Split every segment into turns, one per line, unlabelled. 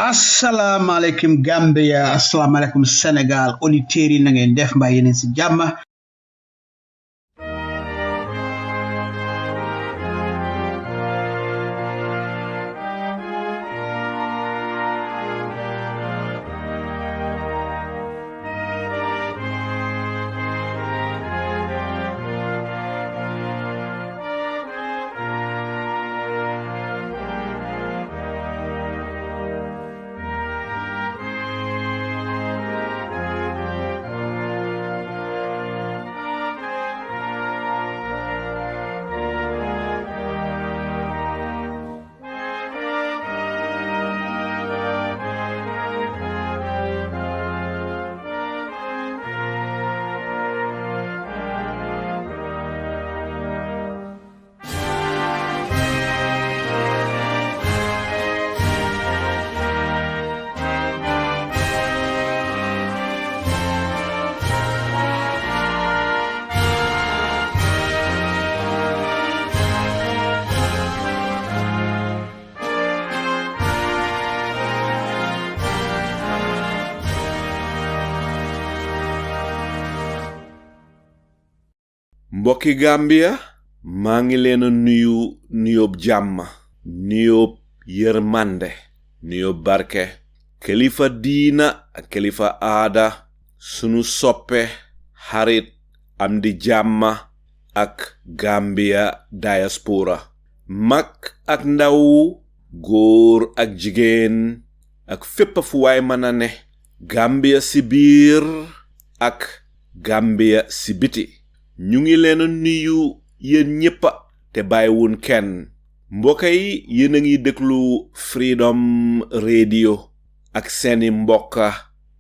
Assalamu alaikum Gambia, assalamu alaikum Senegal, auditeurs yi na ngeen def mbaa yéen ci jàmm.
mbokki Gambia maa ngi leen nuyu nuyoob jàmm nuyoob yërmande nuyoob barke kilifa diina ak kilifa aada sunu soppe xarit am di jàmm ak Gambia Diaspora mag ak ndaw góor ak jigéen ak fépp fu waay mën a ne Gambia si biir ak Gambia si biti ñu ngi leen nuyu yéen ñëpp te bàyyiwun kenn mbokk yi yéen a ngi déglu Freedom Radio ak seeni mbokka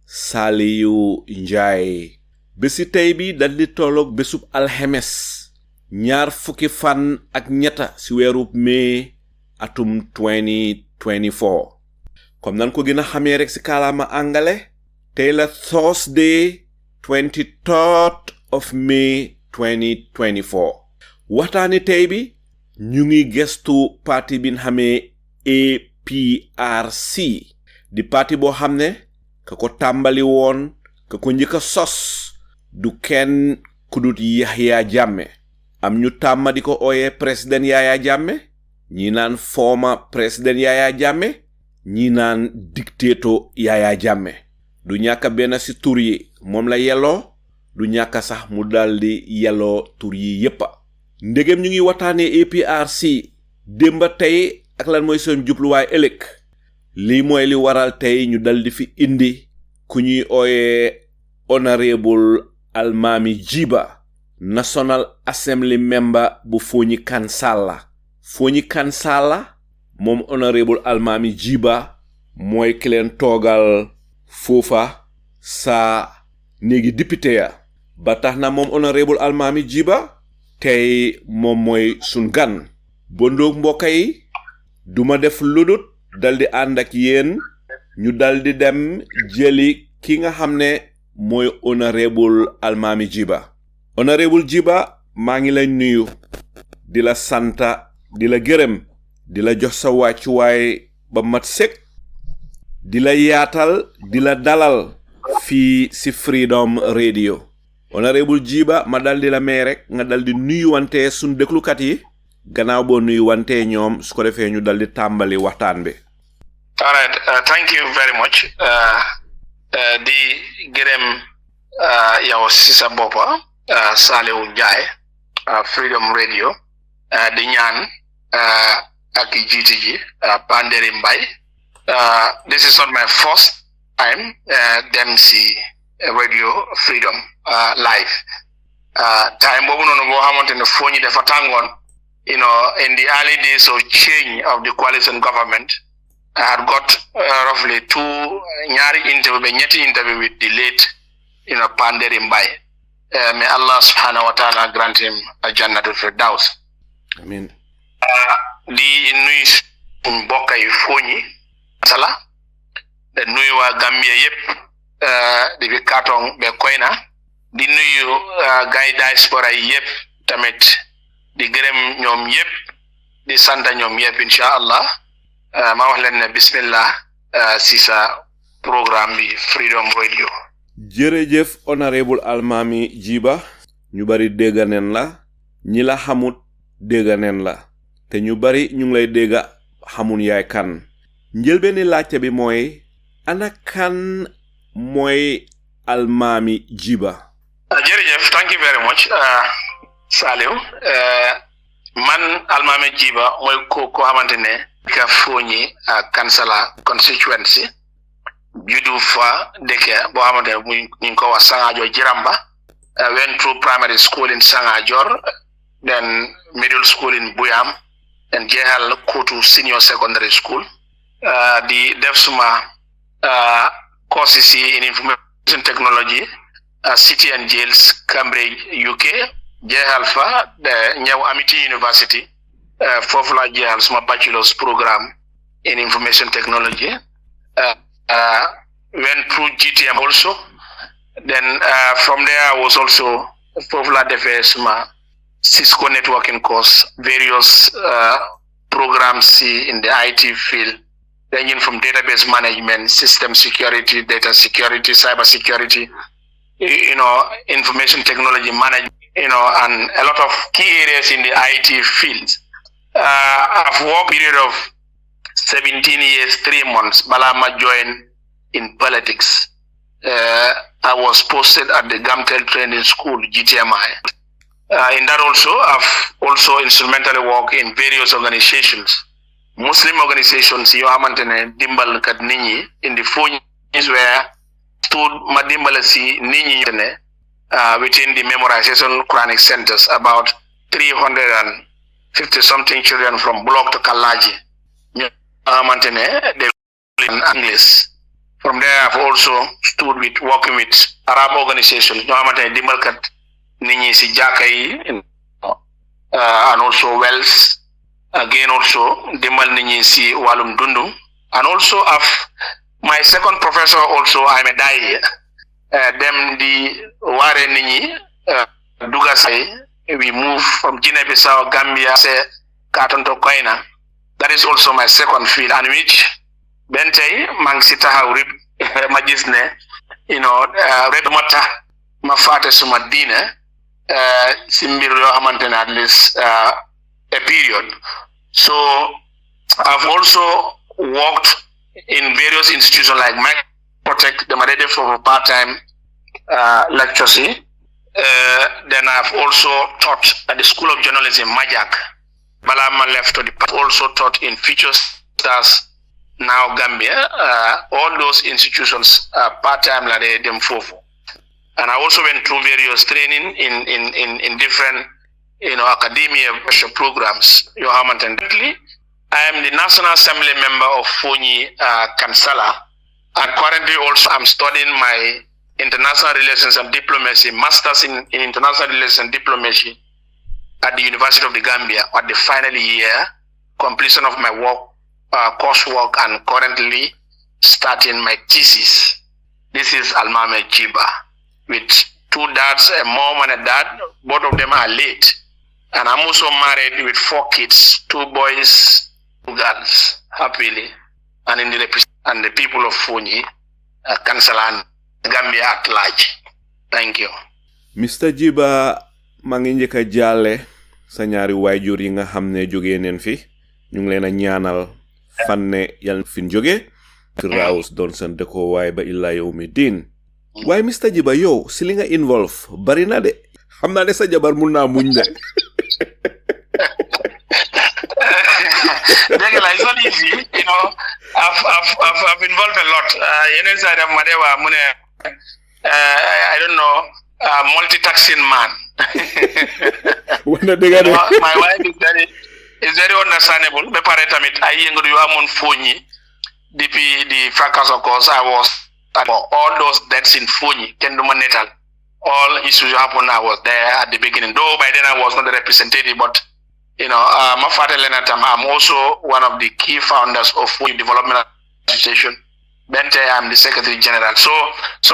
Salieu Njie bési tey bi daldi tolloog bésub alxemes ñaar fukki fan ak ñetta ci weerub mai atum 2024 comme nan ko gën a xamee rek ci kàllaama angale tey la Thursday 23rd of May 2024 waxtaani tey bi ñu ngi gestu parti bin xamee APRC di parti boo xam ne ka ko tàmbali woon ka ko njëkk a sos du kenn kudut Yahya Jammeh am ñu tàmma di ko ooyee président Yahya Jammeh ñi naan former président Yahya Jammeh ñi naan dictator Yahya Jammeh du ñàkk benn ci tur yi moom la yelloo du ñàkk sax mu daldi yelloo tur yi yépp ndegem ñu ngi waxtaanee APRC démba tey ak lan mooy seen jubluwaay ëllëg lii mooy li waral tey ñu daldi fi indi ku ñuy ooyee Honourable Almameh Gibba National Assembly member bu Foni Kansala moom Honourable Almameh Gibba mooy ki leen toogal foofa sa néegi député ya ba tax na moom Honourable Almameh Gibba tey moom mooy sun gan bondoog mbokk yi duma def ludut daldi ànd ak yéen ñu daldi dem jëli ki nga xam ne mooy Honourable Almameh Gibba Honourable Gibba maa ngi lay nuyu di la santa di la gërëm di la jox sa wàccuwaay ba mat sëkk di la yaatal di la dalal fii si Freedom Radio Honourable Gibba ma daldi la may rek nga daldi nuyu wante sun déglukat yi gannaaw boo nuyu wante ñoom su ko defee ñu daldi tàmbali waxtaan bi.
All right, thank you very much. Di gërëm yow si sa boppa Salieu Njie Freedom Radio di ñaan ak jiiti ji Panderi Mbay. This is not my first time dem si Radio Freedom live. Time boobu noonu boo xamante ne foo ñu dafa tàngoon in the early days of change of the coalition government I had got roughly ñetti interview with the late, Panderi Mbaye. May Allah subhanahu wa ta'ala grant him a Jannatul Firdaus.
Amen.
Di nuyu mbokk yi Foni Kansala, de nuyu waa Gambia yépp di bi Katong be Koyna, di nuyu gaay Diaspora yépp tamit di gërëm ñoom yépp di sant ñoom yépp inshallah. Ma wax leen ne bismillah si sa programme bi Freedom Radio.
Jërëjëf Honourable Almameh Gibba, ñu bari dégga neen la, ñi la xamut dégga neen la, te ñu bari ñu ngi lay dégga xamun yaay kan. Njëlbeeni laajte bi mooy ana kan mooy Almameh Gibba.
Jërëjëf, thank you very much Salieu. Man Almameh Gibba mooy ko xamante ne ka Foni Kansala constituency judu fa deke bo xamante ñu ko wax Sangajo Jiramba. Went through primary school in Sangajor, then middle school in Buyam, and jeexal Kotu senior secondary school. The def suma courses in information technology, City and Jails, Cambridge, UK. Jeexal fa ñew Amity University. Foofu la jeexal suma bachelor's program in information technology. Went through GTM also. Then from there I was also Fofla Defesma Cisco networking course, various programs in the IT field, ranging from database management, system security, data security, cyber security, information technology management, and a lot of key areas in the IT field. I've worked a period of 17 years, 3 months, Balama joined in politics. I was posted at the Gamtel Training School, GTMI. In that also, I've also instrumentally worked in various organizations. Muslim organizations, Yohamantene, Dimbal Kat Nini, in the 4 years where stood Madimbalasi Nini within the memorization Quranic centers, about 350 something children from Bulok to Kalaji. Yohamantene, they in English. From there, I've also working with Arab organizations, Dimalkat Nini si Jakai, and also Wells, again also Dimal Nini si Walum Dundu, and also my second professor also I'm a Dai, them the Ware Nini Dugasai, we moved from Guinea-Bissau, Gambia, Katon to Koina. That is also my second field, and which Bentay Mangsita Haurib Majisne, Red Mata Mafate Sumadina, Simbiro Hamantana at least a period. So I've also worked in various institutions like Protect, the Marede for part-time lectureship. Then I've also taught at the School of Journalism, Majak. Balama left to the also taught in Future Stars. Now Gambia, all those institutions part-time like them fofo. And I also went through various training in different academia programs. I am the National Assembly member of Foni Kansala, and currently also I'm studying my International Relations and Diplomacy, Masters in International Relations and Diplomacy at the University of the Gambia at the final year, completion of my work. Coursework, and currently starting my thesis. This is Almameh Gibba with 2 dads, a mom and a dad. Both of them are late, and I'm also married with 4 kids, 2 boys, 2 girls, happily, and in the people of Foni, Kansala, Gambia at large. Thank you.
Mr. Gibba, mangi njëkka jaale sa ñaari waajur yi nga xam ne jógee neen fi ñu ngi leen a ñaanal fanne yal fin jóge Firdaus doon seen dëkkoo waay ba illa yawmi diin. Waaye Mr. Gibba yow si li nga involve bari na de xam naa ne sa jabar mun naa muñ de.
It's not easy, I've involved a lot. Inside of Madewa, I don't know, multitasking man. My wife is very understandable. the fracas occurs, I was at all those deaths in Foni, Kenduma Natal. All issues happened, I was there at the beginning. Though by then I was not the representative, but my father Lenatam, I'm also one of the key founders of Foni Development Association. Bente, I'm the Secretary General. So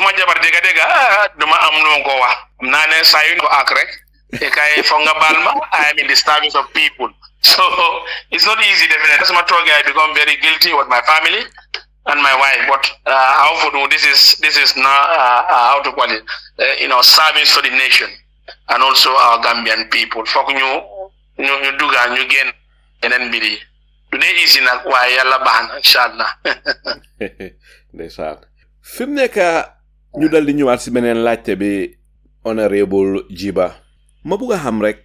much about Dega, Duma Amnongoa, Nane Sayuno Akrek, Ekai Fonga Balma, I am in the service of people. So it's not easy, definitely. As I become very guilty with my family and my wife. But how to do this is not how to call it, service for the nation and also our Gambian people. For you do you gain and then be today is in a yalla ban inshallah.
Ndeysaan fi mu nekk ñu dal di ñëwaat si beneen laajte bi Honourable Gibba ma bëgg a xam rek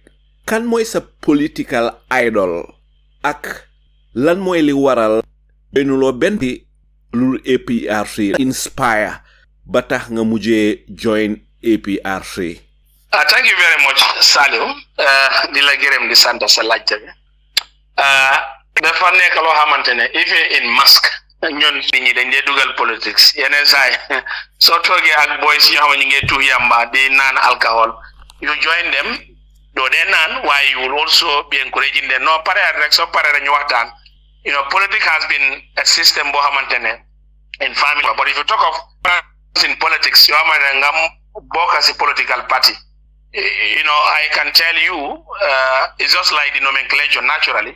kan mooy sa political idol ak lan mooy li waral benuloo benn bi lu APRC inspire ba tax nga mujjee join APRC.
Thank you very much, Salieu. Di la gërëm di sant sa laajte bi. Dafa nekk loo xamante ne even in mask ñun nit ñi dañ dee dugal politics yeneen saay soo toogee ak boys yoo xam ne ñu ngi tuux yamba di naan alcohol you join them doo dee naan waaye you will also be encouraging them no pare rek soo pare rek ñu waxtaan politics has been a system boo xamante ne in family but if you talk of in politics yoo xamante ne nga bokk si political party I can tell you it's just like the nomenclature naturally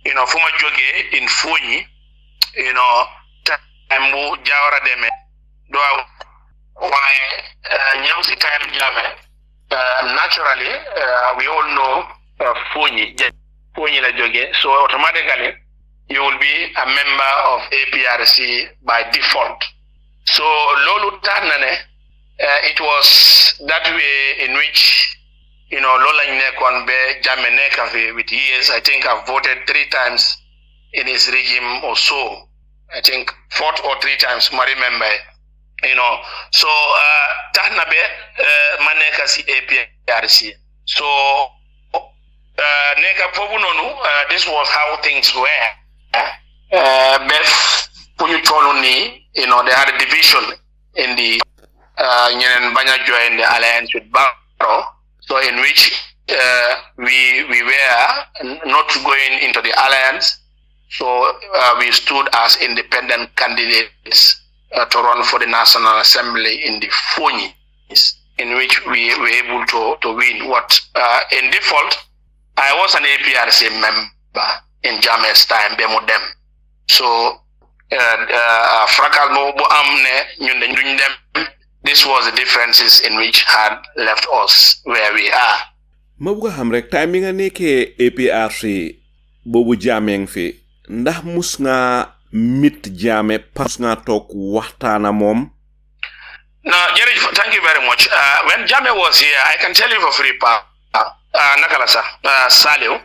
fuma jógee in Foni time bu Jawara demee do waaye ñëw si time Jammeh naturally we all know Foni la jógee so automatically you will be a member of APRC by default so loolu tax na ne it was that way in which loolu lañ nekkoon ba Jammeh nekk fi with years. I think I've voted 3 times in his regime or so. I think 4 or 3 times, I remember. So tax na ba ma nekk si APRC. So nekk foofu noonu this was how things were. Bef fu ñu toll nii they had a division in the ñeneen bañ a join the alliance with Barrow. So in which we were not going into the alliance, so we stood as independent candidates to run for the National Assembly in the Foni, in which we were able to win. What in default, I was an APRC member in Jammeh's time, Bemodem. So fracas bo amne ñun dañ duñ dem. This was the differences in which had left us where we are.
Ma bëgg xam rek time bi nga nekkee APRC boobu Jammeh fi ndax mus nga mit Jammeh pas nga toog waxtaana moom.
No, Jerry, thank you very much. When Jammeh was here, I can tell you for free, nakala sa Salieu.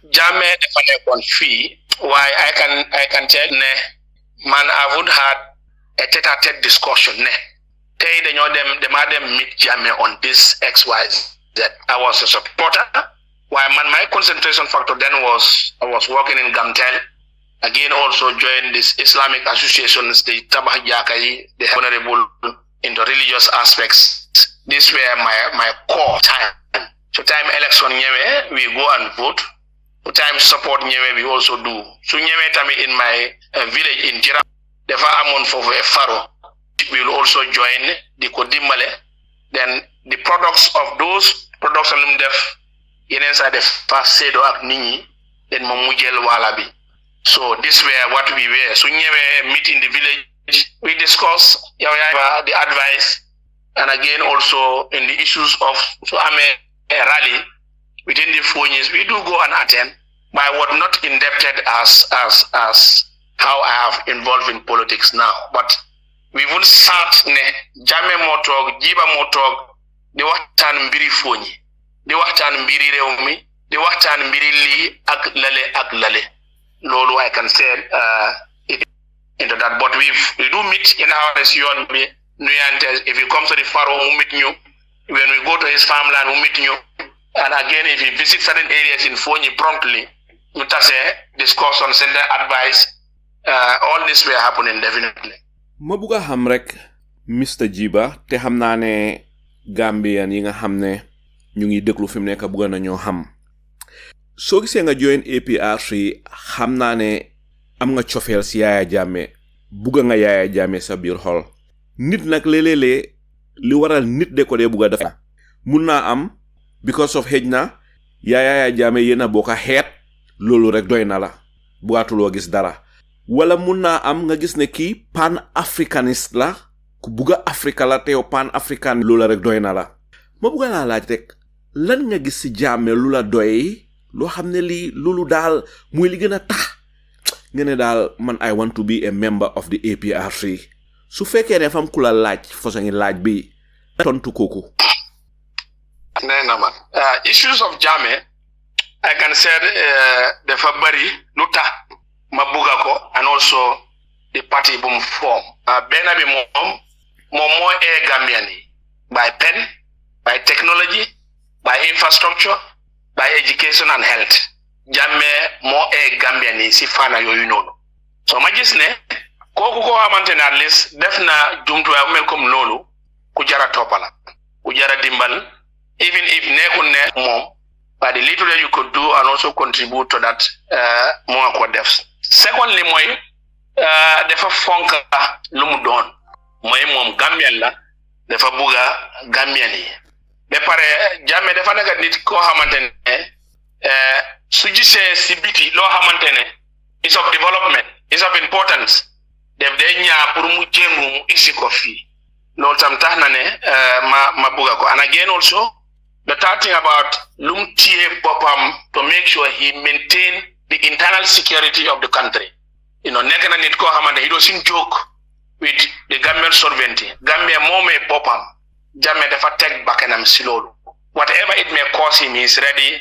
Jammeh dafa nekkoon fii. Why I can tell ne man I would had a tete-a-tete discussion ne. Tay dañoo dem meet Jammeh on this XYZ. I was a supporter. Why my concentration factor then was I was working in Gamtel. Again also joined this Islamic associations, the Tabah Jakai, the Honourable into religious aspects. This were my core time. So time election we go and vote. Time support we also do. So in my village in Jira, the Amon for a Faro. We will also join the Kodimale. Then the products of those products of def inside the first sedo ak nini, then Momujel Walabi. So this were what we were. So we meet in the village, we discuss the advice, and again also in the issues of so I'm a rally within the 4 years. We do go and attend, but I was not indebted as how I have involved in politics now. But we would start ne Jammeh motog, Gibba motog, the waxtaan mbiri Foni, the waxtaan mbiri rewmi, the waxtaan mbiri li ak lale. Lolo, I can say it into that. But we do meet in our region. If you come to the Faro, we meet you. When we go to his farmland, we meet you. And again, if you visit certain areas in Foni promptly, we discuss on send advice. all this were happening definitely.
ma buga xam rek Mr Gibba te xam naa ne Gambian yi nga xam ne ñu ngi déglu fi mu nekk buga nañoo xam soo gisee nga join APRC xam naa ne am nga cofeel si Yaya Jammeh buga nga Yaya Jammeh sa biir xol nit nag léeg-léeg li waral nit de ko dee buga def mun naa am because of xëj na Yaya Jammeh yéen a bokk xeet loolu rek doy na la bugaatuloo gis dara wala mun naa am nga gis ne kii pan africaniste la ku buga Afrika la te yow pan african loolu rek doy na la ma buga laa laaj rek lan nga gis si Jammeh lu la doy loo xam ne lii loolu daal muy li gën a tax nga ne daal man I want to be a member of the APRC su fekkee ne fam ku la laaj façon laaj bi tontu kooku.
nee na man issues of Jammeh I can say dafa bari lu tax ma buga ko and also the party bu mu form benn bi moom moo Gambian yi by pen by technology by infrastructure by education and health Jammeh moo Gambian yi si fana yooyu noonu so ma gis ne kooku ko xamante ne at least def na jumtuwaay mel comme loolu ku jara toppala ku jara dimbal even if nekkul ne moom but the little that you could do and also contribute to that more ko def secondly mooy dafa fonka lu mu doon mooy moom Gambian la dafa buga Gambian yi ba pare Jammeh dafa nekk nit koo xamante ne su gisee si biti loo xamante ne is of development is of importance def day ñaa pour mu jéngu mu isi ko fii loolu tam tax na ne ma buga ko and again also the third thing about lum tie bopam to make sure he maintain the internal security of the country nekk na nit koo xamante he doesn't joke with the Gambian sovereignty Gambia moomee bopam Jammeh dafa teg bakkanam si loolu whatever it may cost him he is ready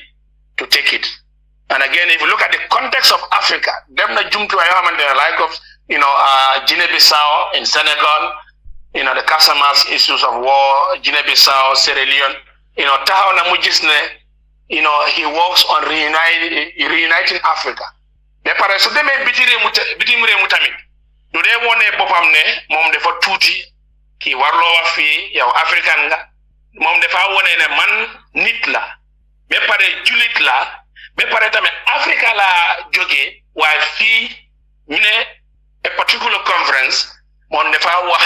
to take it and again if you look at the context of Africa dem na jumtuwaay yoo xamante ne like of Guinea-Bissau in Senegal the Casamance issues of war Guinea-Bissau Sierra Leone taxaw na mu gis ne he works on reuniting Africa ba pare su demee bitim réew mu tamit du dee wone boppam ne moom dafa tuuti kii warloo wax fii yow africain nga moom dafa wone ne man nit la ba pare julit la ba pare tamit Africa la jógee waaye fii ñu ne a particular conference moom dafa wax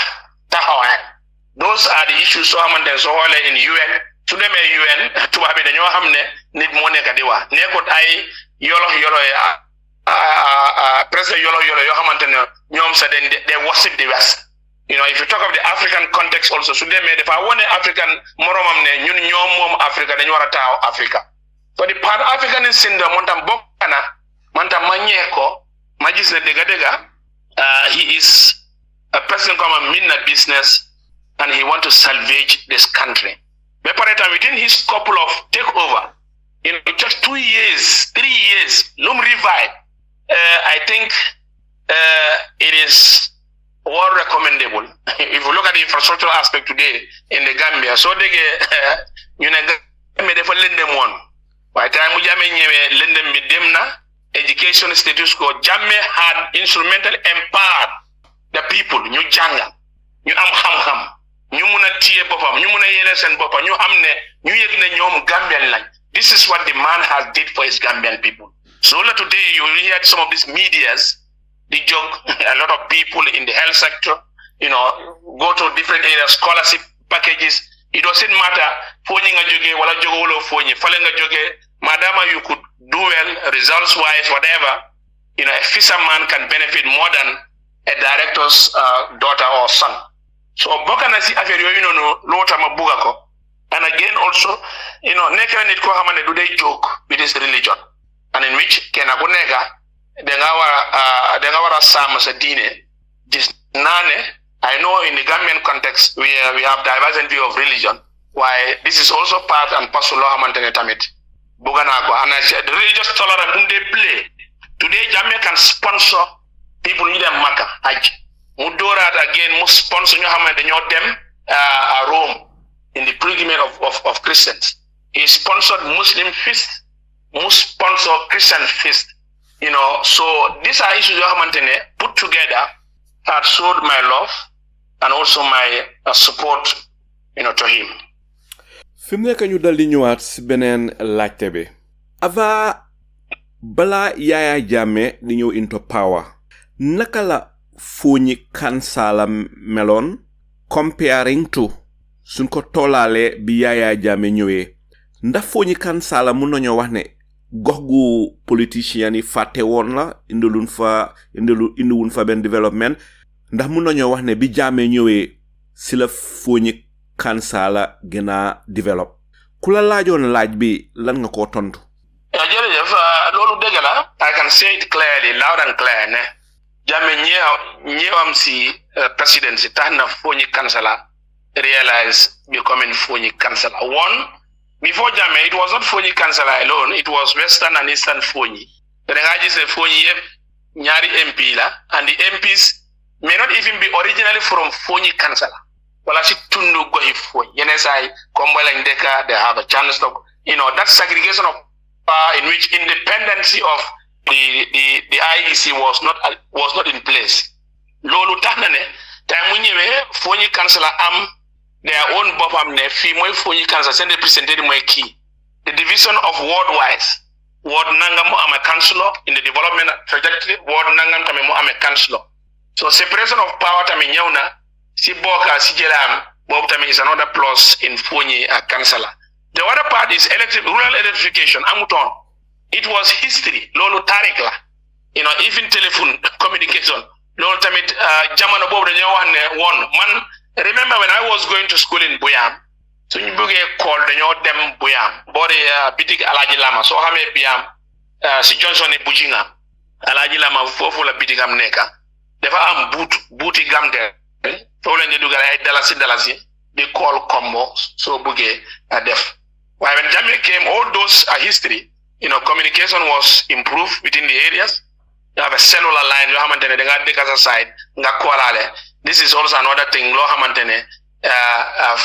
taxawaay those are the issues soo xamante ne soo xoolee in UN su demee UN tubaab bi dañoo xam ne nit moo nekk di wax nekkut ay yolo presque yolo yoo xamante ne ñoom sa they worship the West if you talk of the African context also su demee dafa wone African moromam ne ñun ñoom moom Africa dañu war a taxaw Africa so the Pan African syndrome man tam bokk na man tam ma ñee ko ma gis ne dëgga he is a person come mean a business and he want to salvage this country but within his couple of takeover just 2 years 3 years lum revive I think it is well recommendable if you look at the infrastructural aspect today in the Gambia so they dafa lendem woon waaye time mu Jammeh ñëwee lendem mi dem na education status quo Jammeh had instrumental empowered the people ñu jàngal ñu am xam-xam ñu mun a téye boppam ñu mun a yéene seen boppam ñu xam ne ñu yëg ne ñoom Gambian lañ this is what the man has did for his Gambian people so today you hear some of these medias the joke a lot of people in the health sector go to different areas scholarship packages it doesn't matter fooñi nga jógee wala jógewuloo fooñi fale nga jógee madama you could do well results wise whatever a fisherman can benefit more than a director's daughter or son so bokk na si affaire yooyu noonu loo tax ma bugga ko and again also nekk na nit koo xamante ne du day joke with his religion and in which kenn ku nekka da nga war a sàmm sa diine gis naa ne I know in the Gambian context we have divergent view of religion why this is also part and parcel loo xamante ne tamit bugga naa ko and the religious tolerance mu dey play today Jammeh can sponsor people ñu dem Makka hajj mu dooraat again mu sponsor ñu xamante dañoo dem Rome in the pilgrimage of Christians he sponsored Muslim feast mu sponsor Christian feast So these are issues that put together had showed my love and also my support, to him.
Fi mu nekk ñu dal di ñëwaat si beneen laajte bi. Avant bala Yaya Jammeh di ñëw into power, naka la Foni Kansala meloon comparing to suñ ko tollaale bi Yaya Jammeh ñëwee? Ndax Foni Kansala mun nañoo wax ne gox gu politician yi fàtte woon la indiwuñ fa benn développement? Ndax mun nañoo wax ne bi Jammeh ñëwee si la Foni Kansala gën a develop? Ku la laajoon laaj bi lan nga koo tontu?
Jërëjëf, loolu dëgg la. I can say it clearly, loud and clear, ne Jammeh ñëwam si presidency tax na Foni Kansala realize becoming Foni Kansala. One, before Jammeh, it was not Foni Kansala alone, it was Western and Eastern Foni. The Rengajis de Foni ñaari MP la, and the MPs may not even be originally from Foni Kansala. Wala si tundu gohi Foni. Yenesai, Kombola Ndeka, they have a chance to, that segregation of power in which independency of the IEC was not in place. Lolu tahnane, time unyewe Foni Kansala am their own bopam ne fi moy Foni Kansala send represented moy key. The division of ward-wise. Ward nangam mo am a councillor in the development trajectory, ward nangam tame mo am a councillor. So separation of power tame nyawna, si boka si jelam, bob tame is another plus in Foni Kansala. The other part is rural electrification, amuton. It was history, lolo tarikla. Even telephone communication. Lolo tamit jamano bob de one man. Remember when I was going to school in Buyam, so you buge call the dem Buyam, body bitik alaji lama. So hame Buyam, si Johnson e Bujinga, alaji lama fofula bitik am neka. Defa am booty gam there. Folen de dugala dalasi. They call combo, so buge def. While when Jammeh came, all those are history. Communication was improved within the areas. You have a cellular line, you have side, this is also another thing,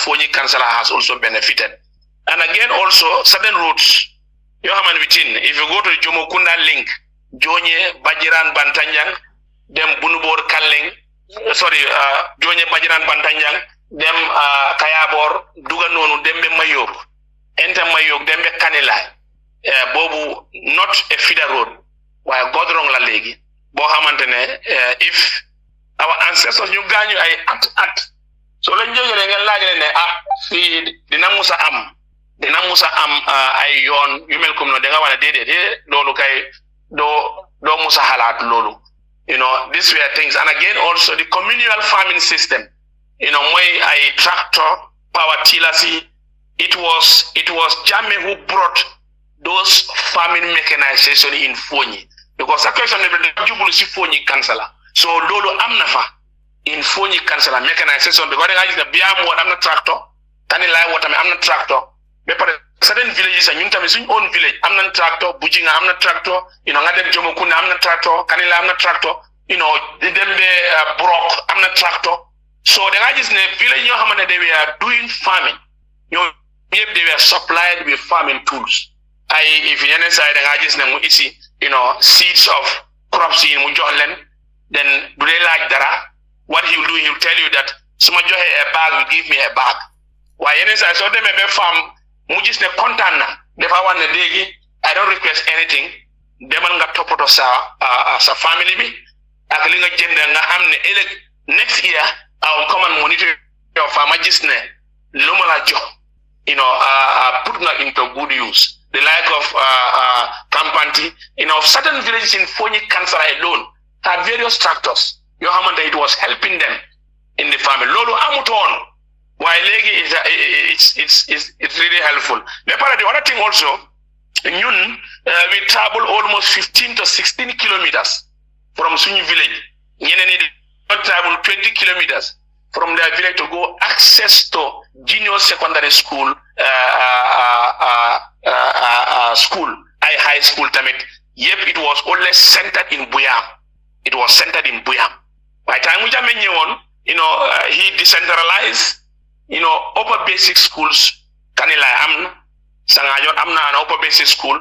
Foni Kansala has also benefited. And again, also, certain routes, you have within, if you go to the Jomokunda link, Jonye, Bajiran, Bantanyang, them Bunubor Kaling, Jonye, Bajiran, Bantanyang, them Kayabor, Duganonu, them Mayob. Enter Mayog, Dembe Kanila, Bobu, not a feeder road, while God wrong la legi, Bohamantene, if our ancestors, you ganyu, I act. So let's just feed the Namusa am, I yon, you may come no, they did it, do Musa halat lolo. These were things. And again, also the communal farming system, way I tractor, power tillers. It was Jammeh who brought those farming mechanization in Foni. Because that question never see Foni Kansala. So Lolo Amnafa in Foni Kansala mechanization because I the Biam what I'm not tractor, Tanilai what I'm not tractor. But certain villages and Yuntami's own village, I'm not tractor, Bujinga, I'm not tractor, Ngadem Jomokuna, I'm not tractor, Kanila, I'm not tractor, the Dembe Brock, I'm not tractor. So the guys in the village, they were doing farming. If they were supplied with farming tools, if in any side seeds of crops in Mujolen, then do they like that? What he'll do, he'll tell you that Sumajo a bag will give me a bag. Why any side so they may be farm Mujis ne contana, the one the day, I don't request anything. Deman got top of sa family me. Akalinga gender next year I will come and monitor your farmer gisne Lumala job. Putting that into good use. The like of Kampanti, certain villages in Foni Kansala alone had various tractors. It was helping them in the family. Lolo Amuton, while it's really helpful. The other thing also, we travel almost 15 to 16 kilometers from Sunyi village. We travel 20 kilometers from their village to go access to junior secondary school, high school tamit. Yep, it was always centered in Buyam. It was centered in Buyam. By the time we on, he decentralized, upper basic schools, Kanila Amna, Sangayon Amna, an upper basic school,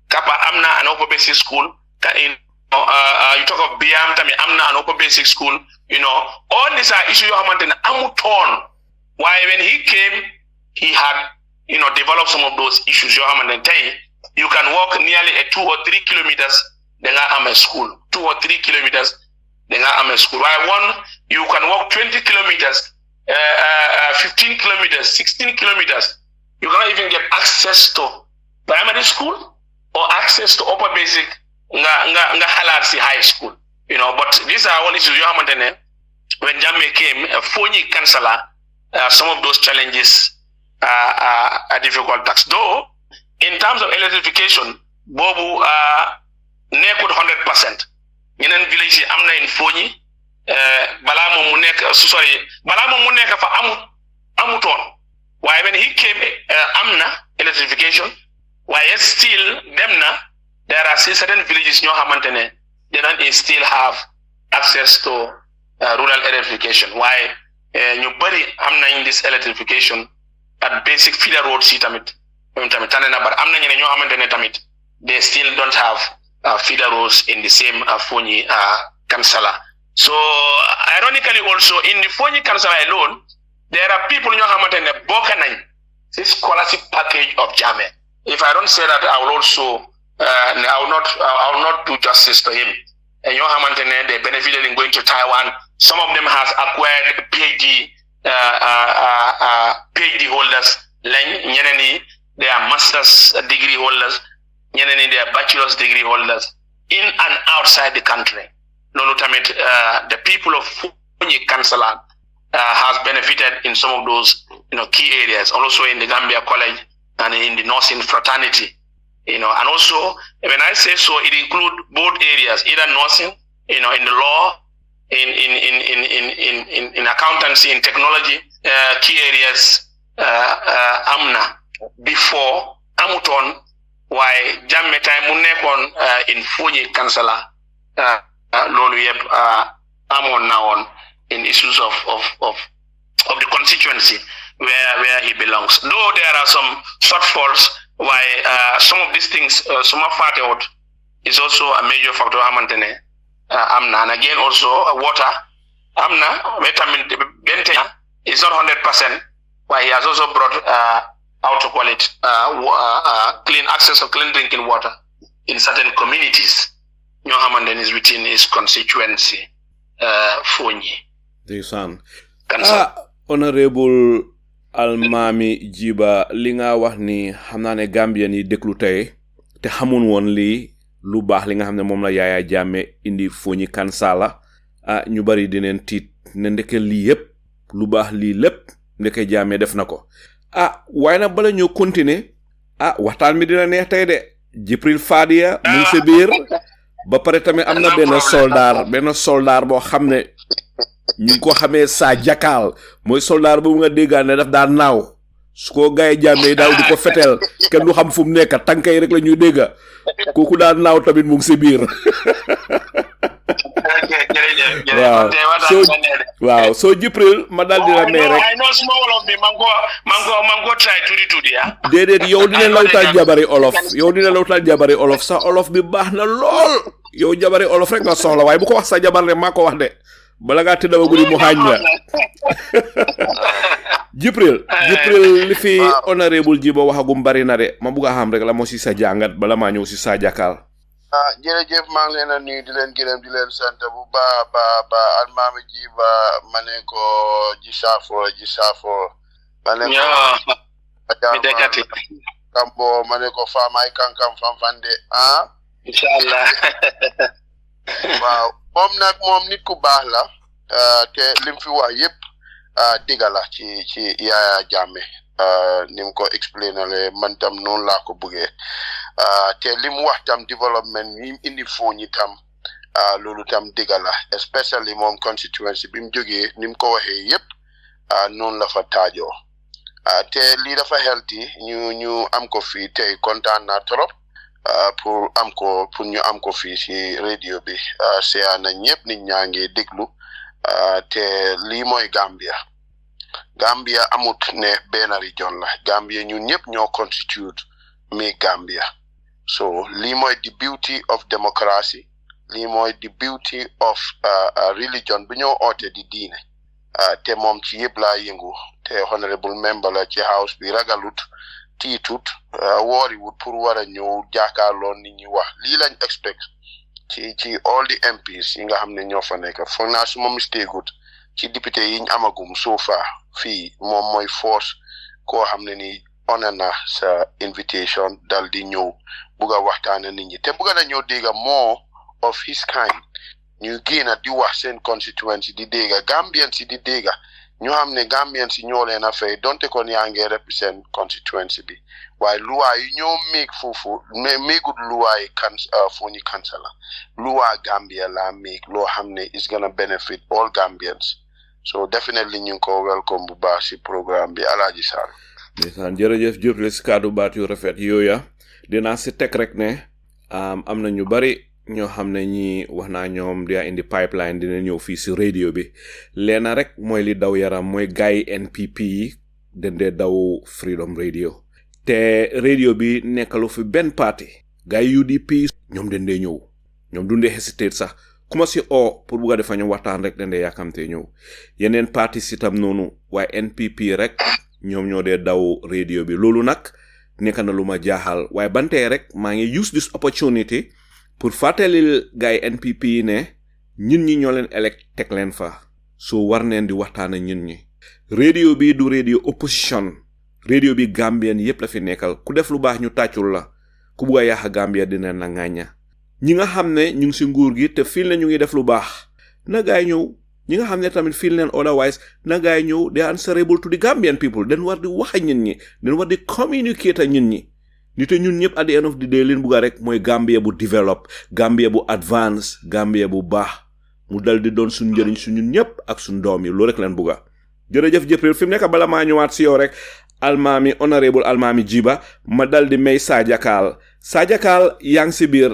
Kappa Amna, an upper basic school, in you talk of Biam, Tami Amna, and Upper Basic School, all these are issues Amuton. Why when he came, he had, developed some of those issues. You can walk nearly 2 or 3 kilometers, then I'm a school. 2 or 3 kilometers, then I'm a school. Why you can walk 20 kilometers, 15 kilometers, 16 kilometers. You cannot even get access to primary school or access to upper basic nga high school. But these are all issues. When Jammeh came, Foni Kansala, some of those challenges are difficult tasks. Though, in terms of electrification, Bobu nekut 100%. Yenen village amna in Foni, balamo muneka fa amuton. Why when he came, amna electrification, why still demna, there are certain villages they don't still have access to rural electrification. Why nobody amna in this electrification at basic feeder road sitamit. They still don't have feeder roads in the same Foni Kansala. So ironically also in the Foni Kansala alone, there are people in Bokanai, this scholarship package of Jammeh. If I don't say that, I will also I will not do justice to him. And they benefited in going to Taiwan. Some of them has acquired PhD holders. They are master's degree holders. They are bachelor's degree holders in and outside the country. The people of Foni Kansala has benefited in some of those key areas. Also in the Gambia College and in the nursing fraternity. And also, when I say so, it includes both areas, either nursing, in the law, in accountancy, in technology, key areas, amna, before Amuton, why Jammeh time munekon in Foni Kansala, lolu yep amon now on in issues of the constituency where he belongs. Though there are some shortfalls, why some of these things, some of Fatehot is also a major factor. Amna, and again also water. Amna, vitamin Bente is not 100%. Why he has also brought how to call it clean access to clean drinking water in certain communities. Nyohamanden is within his constituency. Foni. Ndeysaan.
Honourable Almameh Gibba, li nga wax ni xamna ne Gambien yi deklu tay te xamun won li lu bax li nga xamne mom la Yaya Jammeh indi Foni Kansala ñu bari dineen tit ne ndeke li yep lu bax li lepp ndeke Jammeh def nako way na bala ñu continuer waxtaan mi dina neex tay de Jibril Fadia mu ci biir ba pare tamit amna ben soldar bo xamne ñu ko xamé sa jakal moy soldar bu nga dégane daf da naw su ko gaay Jammeh daaw di ko fetel kenn du xam fu mu nekk tankay rek la ñuy dégga koku da naw tamit mu ngi ci biir waaw so Jibril ma dal di la may rek I know small of me mango try tudi dedet yow dina la utal jabari olof sa olof bi baxna lol yow jabari olof rek nga soxla way bu ko wax sa jabar ne mako wax de bala nga teddaw gudi mu hañna Jibril li fi Honourable Gibba waxagum bari na de ma bëgga xam rek la mo ci sa jangat bala ma ñew ci sa jakal
jërëjëf maa ngi leen a nuyu di leen gërëm di leen sant bu ba Almameh Gibba ma ne ko jisafo ma ne ko kambo ma ne ko faamay kankam famfande inshallah waaw moom nit ku baax la te lim fi wax yépp digala ci Yaya Jammeh nim ko explainale man tam non la ko bëggee te lim wax tam development yi indi Foni tam lolu tam digala especially mom constituency bim joggé nim ko waxé yépp non la fa taajo te li dafa healthy ñu am ko fi tay content na trop pour ñu am ko fi ci radio bi c'est na ñepp nit ñangi déglu te li moy Gambia amut ne benn region la Gambia ñun ñëpp ñoo constitute me Gambia so li moy the beauty of democracy lii mooy the beauty of religion bu ñoo oote di diine te moom ci yëpp laa yëngu te honorable member la ci house bi ragalut tiitut wooriwut pour war a ñëw jàkkaarloo nit ñi wax lii lañ expect ci all the MPs yi nga xam ne ñoo fa nekk foog naa su ma misteegut ci député yi ñu amagum so far fii moom mooy force koo xam ne ni honor na sa invitation dal di ñëw bugg a waxtaane nit ñi te bugg na ñëw dégg more of his kind ñu génn di wax seen constituency di dégg Gambian si di dégg ñu xam ne Gambian si ñoo leen a fay donte kon yaa ngi represent constituency bi waaye luwaa yi ñoo méeg foofu méegut luwaa yi Foni Kansala luwaa Gambia la méeg loo xam ne is gonna benefit all Gambians so definitely ñu ngi ko welcome bu baax si programme bi Alaaji Sarr.
ndeysaan jërëjëf Jibril si kàddu baat yu rafet yooya dinaa si teg rek ne am na ñu bari ñoo xam ne ñi wax naa ñoom dia indi pipeline dina ñëw fii si radio bi leena rek mooy li daw yaram mooy gaay NPP yi dendee daw Freedom Radio te radio bi nekkalu fi benn parti gaay UDP ñoom dendee ñëw ñoom dundee hesitate sax kuma si pour bugga defa ñu waxtaan rek dendee yaakamte ñëw yeneen parti si tam noonu waaye NPP rek ñoom ñoo dee daw radio bi loolu nag nekk na lu ma jaaxal waaye bantee rek maa ngi use this opportunity pour fàttalil gaay NPP yi ne ñun ñi ñoo leen elect teg leen fa soo war neen di waxtaana ñun ñi radio bi du radio opposition radio bi Gambien yépp la fi nekkal ku def lu baax ñu tàccul la ku bugg a yaaxa Gambia dina na ŋàñña ñi nga xam ne ñu ngi si nguur gi te fiil ne ñu ngi def lu baax na gaay ñëw ñi nga xam ne tamit fiil neen otherwise na gaay ñëw they are answerable to the Gambian people den war di wax a ñun ñi den war di communicate a ñun ñi nite ñun ñëpp at the end of the day leen bugga rek mooy Gambia bu develop Gambia bu advance Gambia bu baax mu dal di doon suñ njëriñ su ñun ñëpp ak suñ doom yi loolu rek leen bugga jërëjëf Jibril fi mu nekk bala maa ñëwaat si yow rek Honourable Almameh Gibba ma dal di may Sajakal yaa ngi si biir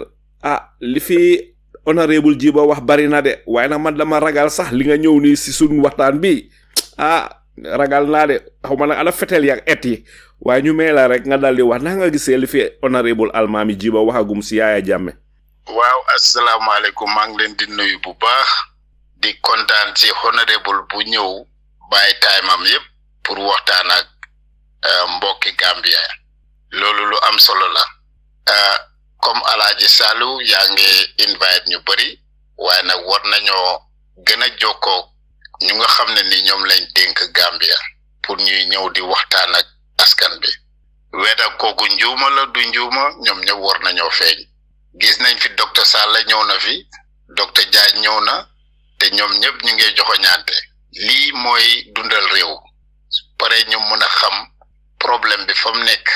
li fi Honourable Gibba wax bari na de waaye nag man dama ragal sax li nga ñëw nii si suñ waxtaan bi ragal naa de xaw ma nag ana fetel yak et yi waaye ñu may la rek nga dal di wax na nga gisee li fi Honourable Almameh Gibba waxagum si Yaya Jammeh.
waaw asalaamaaleykum maa ngi leen di nuyu bu baax di kontaan ci honorable bu ñëw bàyyi time am yëpp pour waxtaan ak mbokki Gambia loolu lu am solo la comme Alaaji Salu yaa ngi invite ñu bari waaye nag war nañoo gën a jokkoo ñu nga xam ne ni ñoom lañ dénk Gambia pour ñuy ñëw di waxtaan ak askan bi weda kooku njuuma la du njuuma ñoom ñëpp war nañoo feeñ gis nañ fi docteur Sall ñëw na fi docteur Diagne ñëw na te ñoom ñëpp ñu ngi joxoñaante lii mooy dundal réew pare ñu mun a xam problème bi fa mu nekk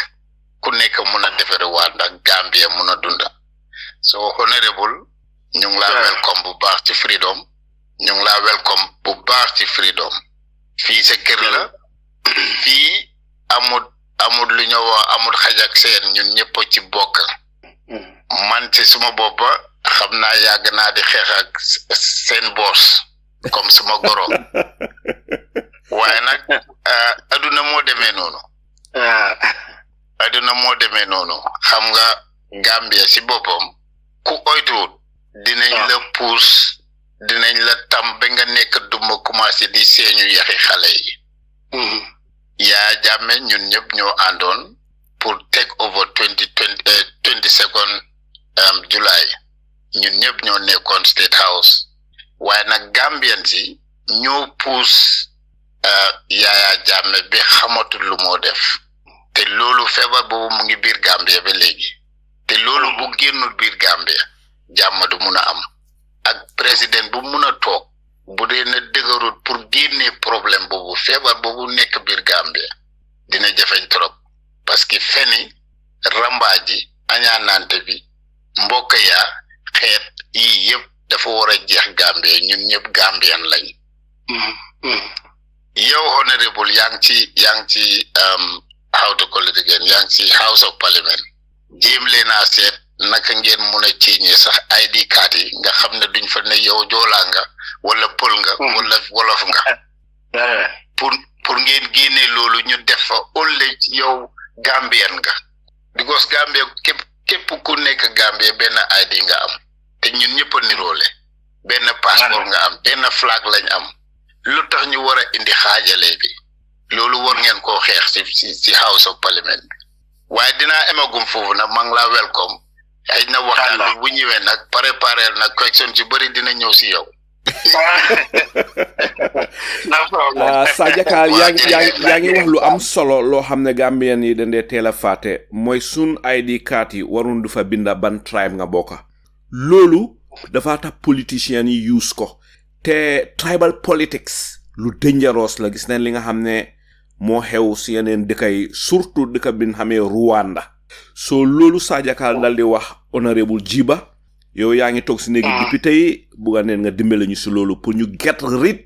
ku nekk mun a defarewaat ndax Gambia mun a dunda so honorable ñu ngi laa welcome bu baax ci Freedom ñu ngi laa welcome bu baax ci Freedom fii sa kër la fii amul lu ñu wax amul xaj ak seen ñun ñëpp ci bokk man ci suma bopp xam naa yàgg naa di xeex ak seen boss comme suma goro waaye nag aduna moo demee noonu xam nga Gambia si boppam ku oytuwut dinañ la puus dinañ la tam ba nga nekk duma commencé di seeñu yaxi xale yi Yaya Jammeh ñun ñëpp ñoo àndoon pour take over 22nd July ñun ñëpp ñoo nekkoon State House waaye nag Gambian si ñoo puus Yaya Jammeh bi xamatul lu moo def te loolu feebar boobu mu ngi biir Gambia ba léegi te loolu bu génnul biir Gambia jàmm du mun a am ak président bu mun a toog bu dee na dëgërut pour génnee problème boobu feebar boobu nekk biir Gambia dina jafeñ trop parce que feni rambaaji añaanante bi mbokk yaa xeet yii yëpp dafa war a jeex Gambia ñun ñëpp Gambian lañ yow honorable yaa ngi ci how to call it again yaa ngi ci House of Parliament jéem leen a seet naka ngeen mun a ceeñee sax ID card yi nga xam ne duñ fa ne yow joolaa nga wala pël nga wala wolof nga pour ngeen génne loolu ñu def fa only yow Gambian nga because Gambia képp ku nekk Gambia benn ID nga am te ñun ñëpp a niroole benn passeport nga am benn flag lañ am lu tax ñu war a indi xaajale bi loolu war ngeen koo xeex si House of Parliament waaye dinaa emagum foofu nag maa ngi laa welcome ay na waxtaan bi bu ñëwee nag préparer nag question ci bëri dina ñëw si yow.
Sajaka yaa ngi wax lu am solo loo xam ne Gambien yi dañ dee teel a fàtte mooy sun ID card yi warun du fa binda ban tribe nga bokka loolu dafa tax politiciens yi use ko te tribal politics lu dangerous la gis nañ li nga xam ne moo xew si yeneen dëkk yi surtout dëkk bi nga xamee Rwanda so loolu Sajaka dal di wax Honourable Gibba yow yaa ngi toog si néegi député yi bugga neen nga dimbale ñu si loolu pour ñu get rid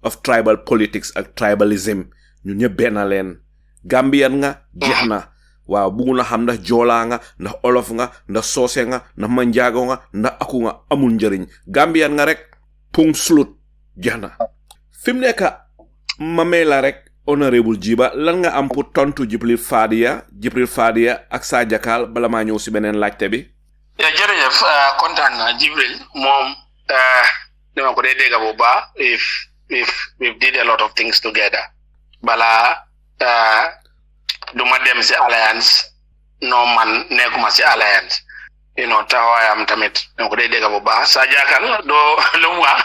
of tribal politics ak tribalism ñu ñëpp benn leen Gambian nga jeex na waaw buggu na xam ndax joolaa nga ndax olof nga ndax soose nga ndax manjaago nga ndax aku nga amul njëriñ Gambian nga rek pung slut jeex na fi mu nekk ma may la rek Honourable Gibba lan nga am pour tontu Jibril Fadia ak Sajaka bala maa ñëw si beneen laajte bi
jërëjëf kontaan na Jibril moom dama ko dee dégg bu baax we did a lot of things together bala duma dem si alliance no man nekkuma si alliance taxawaayam tamit dama ko dee dégg bu baax Sajaka doo lu mu wax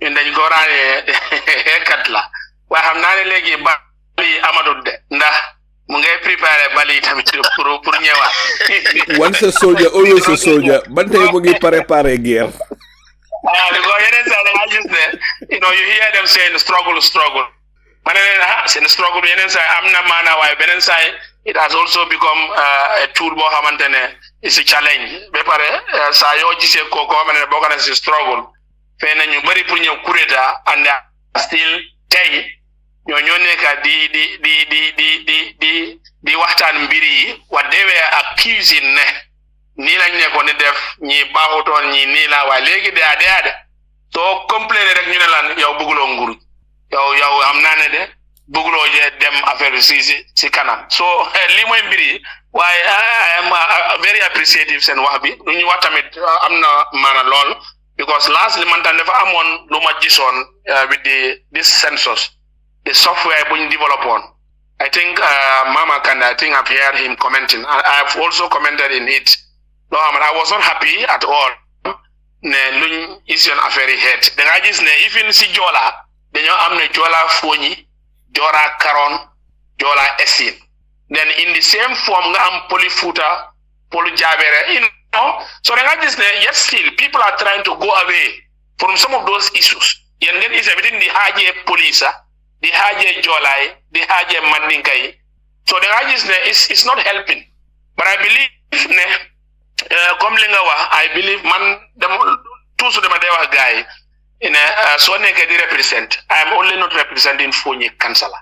ñun dañ ko ràññee kat la waaye xam naa ne léegi bali amatut de ndax mu ngay préparer bali tamit pour ñëwaat.
Once a soldier, always a soldier. Ban tey mu ngi préparer guerre.
Because yeneen saa da nga gis ne you hear them saying struggle. Ma ne leen seen struggle yeneen saa am na maana waaye beneen saa it has also become a tool boo xamante ne it's a challenge. Ba pare saa yoo gisee ko xamante ne boo ko ne si struggle fee na ñu bëri pour ñëw kuréeta and still tey ñoo nekk di waxtaan mbir yi wa they were accusing ne nii lañ nekkoon di def ñi baaxutoon ñi nii la waaye léegi de soo complainer rek ñu ne lan yow bëgguloo nguur yow am naa ne de bëgguloo dem affaire bi si kanam so lii mooy mbir yi waaye I am very appreciative seen wax bi lu ñu wax tamit am na maana lool because lastly man tam dafa amoon lu ma gisoon with this census the software being developed on. I think Mama Kanda, I think I've heard him commenting. I've also commented in it. No, I was not happy at all. Ne is an affair head. The guys ne even si Jola, then you am ne Jola Foni, Jola Caron, Jola Essin. Then in the same form, am Polyfuta, Polyjabere, So the guys ne yet still people are trying to go away from some of those issues. And then is everything the Haji police. The Haje Jolai, the Haje Mandinkai. So the Hajes is not helping. But I believe I believe man two of them are guy in so they represent. I am only not representing Foni Kansala.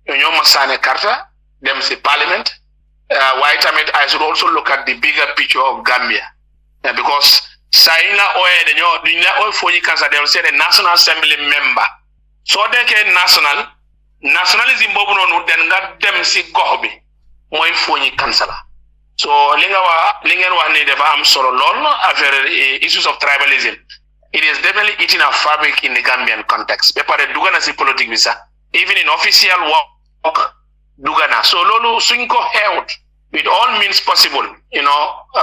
You know Masane Carter, them say Parliament. I should also look at the bigger picture of Gambia. Because Saina Oye Foni Kansala, they will say the National Assembly member. So they can nationalism bobu nonu den nga dem si gox bi moy Foni Kansala. So li ngeen wax ni dafa am solo lol affaire issues of tribalism. It is definitely eating a fabric in the Gambian context. Be pare dugana si politique bi sax even in official work dugana. So lolu suñ ko hewt with all means possible,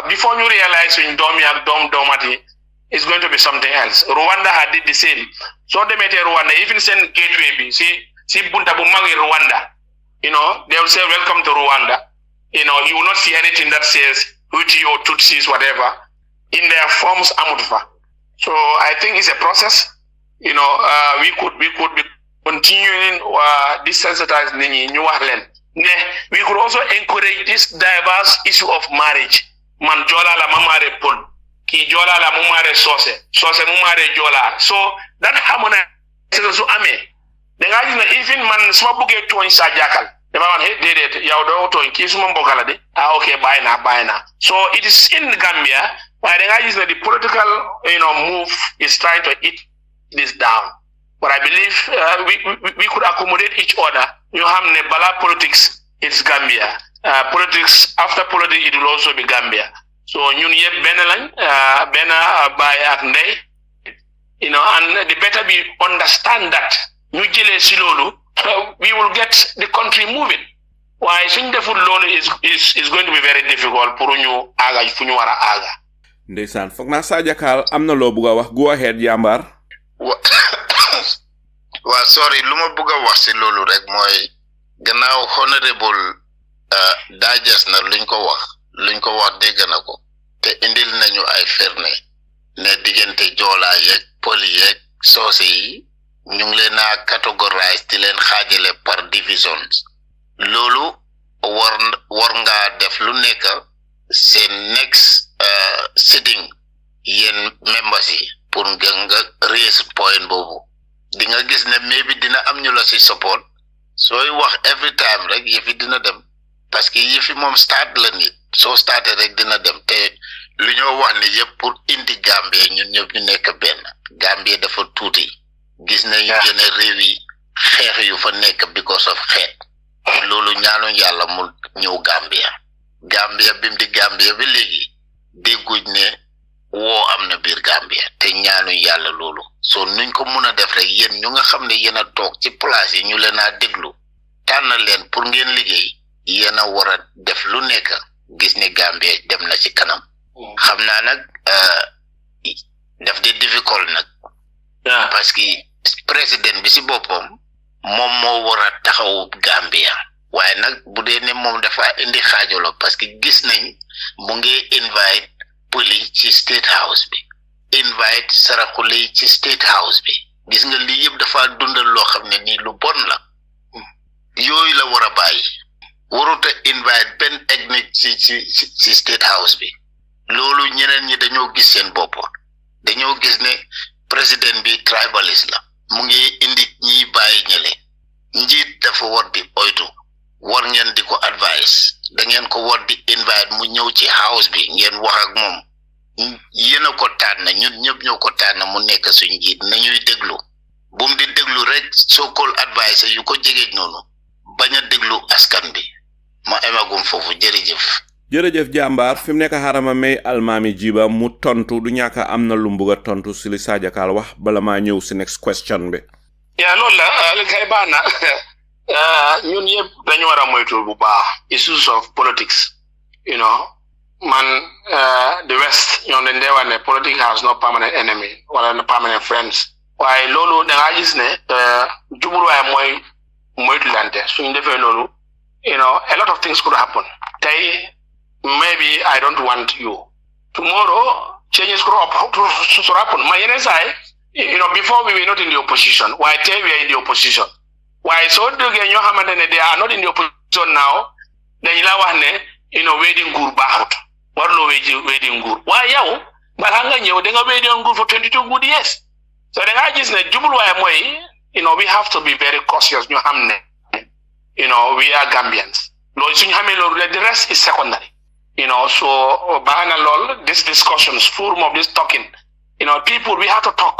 before you realize suñ domi ak domati it's going to be something else. Rwanda had did the same. So they made Rwanda, even send gateway B. See Bunta Bumangi Rwanda. They will say welcome to Rwanda. You will not see anything that says Hutu or Tutsis, whatever, in their forms Amutfa. So I think it's a process. We could be continuing desensitize New Ireland. We could also encourage this diverse issue of marriage. Manjola la mamare pol. Ki jola la mumare sose mumare jola. So that harmony is so ame. The guys even man small buget to in Sajakal. The man hate did it, Yaudo to in Kisum Bokalade. Okay, bye now. So it is in Gambia, but the guys the political move is trying to eat this down. But I believe we could accommodate each other. You have Nebala politics, it's Gambia. Politics after politics, it will also be Gambia. so ñun yëpp benn lañ benn baay ak ndey and the better we understand that ñu jëlee si loolu we will get the country moving waaye suñ deful loolu is going to be very difficult pour ñu aaga fu ñu war a aaga.
Ndeysaan foog naa Sadio Kal am na loo bëgg a wax go ahead jàmbaar.
waa sorry lu ma bëgg a wax si loolu rek mooy gannaaw honorable digest na luñ ko wax dégg na ko te indil nañu ay firnde ne diggante joolaa yeeg poli yeeg soose yi ñu ngi leen a categorize di leen xaajale par divisions loolu war nga def lu nekk seen next sitting yéen members yi pour nga raise point boobu di nga gis ne maybe dina am ñu la si support sooy wax every time rek yëfi dina dem parce que yëfi moom start la nit soo starté rek dina dem te lu ñoo wax ne yëpp pour indi Gambie ñun ñëpp ñu nekk benn Gambie dafa tuuti gis nañu yenn réew yi xeex yu fa nekk because of xeet loolu ñaanu yàlla mu ñëw Gambia bim di Gambia ba léegi dégguñ ne woo am na biir Gambia te ñaanu yàlla loolu so nuñ ko mun a def rek yéen ñu nga xam ne yéen a toog ci place yi ñu leen a déglu tànn leen pour ngeen liggéey yéen a war a def lu nekk gis ne Gambia dem na ci kanam xam naa nag daf di difficult nag parce que président bi si boppam moom moo war a taxaw Gambia waaye nag bu dee ne moom dafa indi xaajalo parce que gis nañ mu ngi invite poli ci state house bi invite saraxule ci state house bi gis nga lii yëpp dafa dundal loo xam ne nii lu bon la yooyu la war a bàyyi warut a invite benn ethnique ci state house bi loolu ñeneen ñi dañoo gis seen bopp dañoo gis ne président bi tribaliste la mu ngi indi ñiy bàyyi ñële njiit dafa war di oytu war ngeen di ko advice da ngeen ko war di invite mu ñëw ci house bi ngeen wax ak moom yéen a ko tànn ñun ñëpp ñoo ko tànn mu nekk suñ njiit nañuy déglu bu mu di déglu rek so-called advice yu ko jegeej noonu bañ a déglu askan bi ma emagum foofu jërëjëf jàmbaar fi mu nekk xarama may Almameh Gibba mu tontu du ñàkk am na lu mu bëgg a tontu si li Sadio Kal wax bala maa ñëw si next question bi.
yaa loolu la li kay baax na ñun yëpp dañu war a moytu bu baax issues of politics man the West ñoom dañ dee wax ne politics has no permanent enemy wala no permanent friends waaye loolu da ngaa gis ne jubluwaay mooy moytulante suñu defee loolu a lot of things could happen tey maybe I don't want you tomorrow changes could happen ma yeneen saay before we were not in the opposition waaye tey we are in the opposition waaye soo déggee ñoo xamante ne they are not in the opposition now dañu la wax ne weedi nguur baaxut warloo weedi nguur waaye yow balaa nga ñëw da nga weedi nguur for 22 good years so da ngaa gis ne jubluwaay mooy we have to be very cautious ñu xam ne we are Gambians loolu suñu xamee loolu the rest is secondary so baax na lool this discussions forum of this talking people we have to talk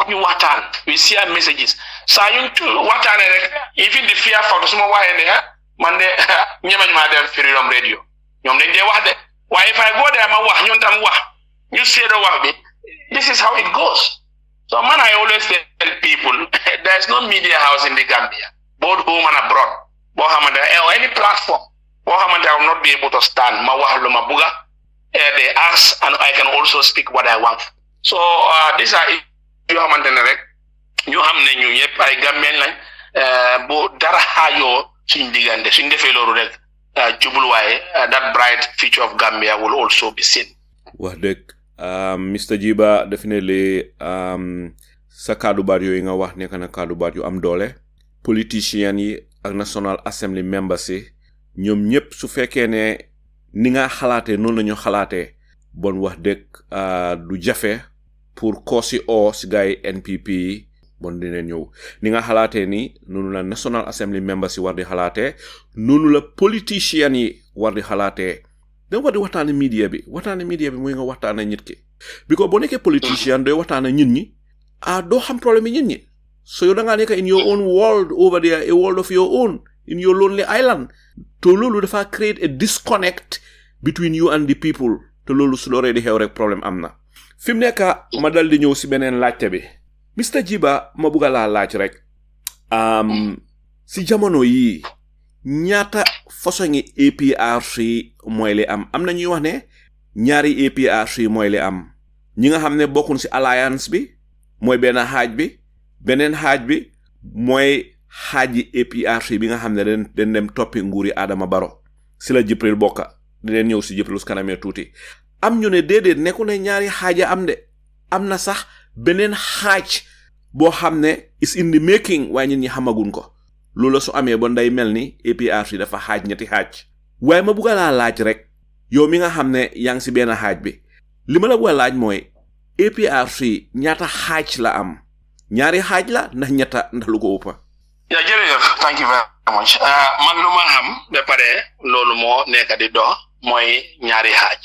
ñu waxtaan we share messages saa yuñ waxtaanee rek even the fear factor su ma waxee ne man de ñemañ maa dem Freedom Radio ñoom dañ dee wax de waaye fay boo dee ma wax ñun tam wax ñu seedoo wax bi this is how it goes so man I always tell people there is no media house in the Gambia both home and abroad boo xamante or any platform boo xamante I will not be able to stand ma wax lu ma bugga they ask and I can also speak what I want so these are yoo xamante ne rek ñu xam ne ñu ñëpp ay Gambian lañ bu dara xaajoo suñ diggante suñ defee loolu rek jubluwaay that bright future of Gambia will also be seen.
wax dëgg Mr. Gibba definitely sa kaddu baat yooyu nga wax nekk na kaddu baat yu am doole politician yi ak National Assembly members yi ñoom ñëpp su fekkee ne ni nga xalaatee noonu la ñu xalaatee bon wax dëgg du jafe pour koosi si gars yi NPP yi bon dina ñëw ni nga xalaatee ni noonu la National Assembly members yi war di xalaatee noonu la politician yi war di xalaatee da war di waxtaane media bi mooy nga waxtaane nit ki because boo nekkee politician doy waxtaane nit ñi doo xam problème yi nit ñi so yow da ngaa nekk in your own world over there a world of your own in your lonely island to loolu dafa create a disconnect between you and the people te loolu su dooree di xew rek problème am na fi mu nekk ma dal di ñëw si beneen laajte bi Mr Gibba ma bugg laa laaj rek si jamono yi ñaata façon ngi APRC mooy li am na ñuy wax ne ñaari APRC mooy li am ñi nga xam ne bokkuñ si alliance bi mooy benn xaaj bi beneen xaaj bi mooy xaaji APRC bi nga xam ne den dem toppi nguuri Adama Barrow si la Jibril bokka dinañ ñëw si Jibril su kanamee tuuti am ñu ne déedéet nekku ne ñaari xaaja am de am na sax beneen xaaj boo xam ne is in the making waaye nit ñi xamaguñ ko loolu su amee ba nday mel ni APRC dafa xaaj ñetti xaaj waaye ma bugg laa laaj rek yow mi nga xam ne yaa ngi si benn xaaj bi li ma la bugg a laaj mooy APRC ñaata xaaj la am ñaari xaaj la ndax ñetta ndax lu ko ëppa
yaa jërëjëf thank you very much man lu ma xam ba pare loolu moo nekk di dox mooy ñaari xaaj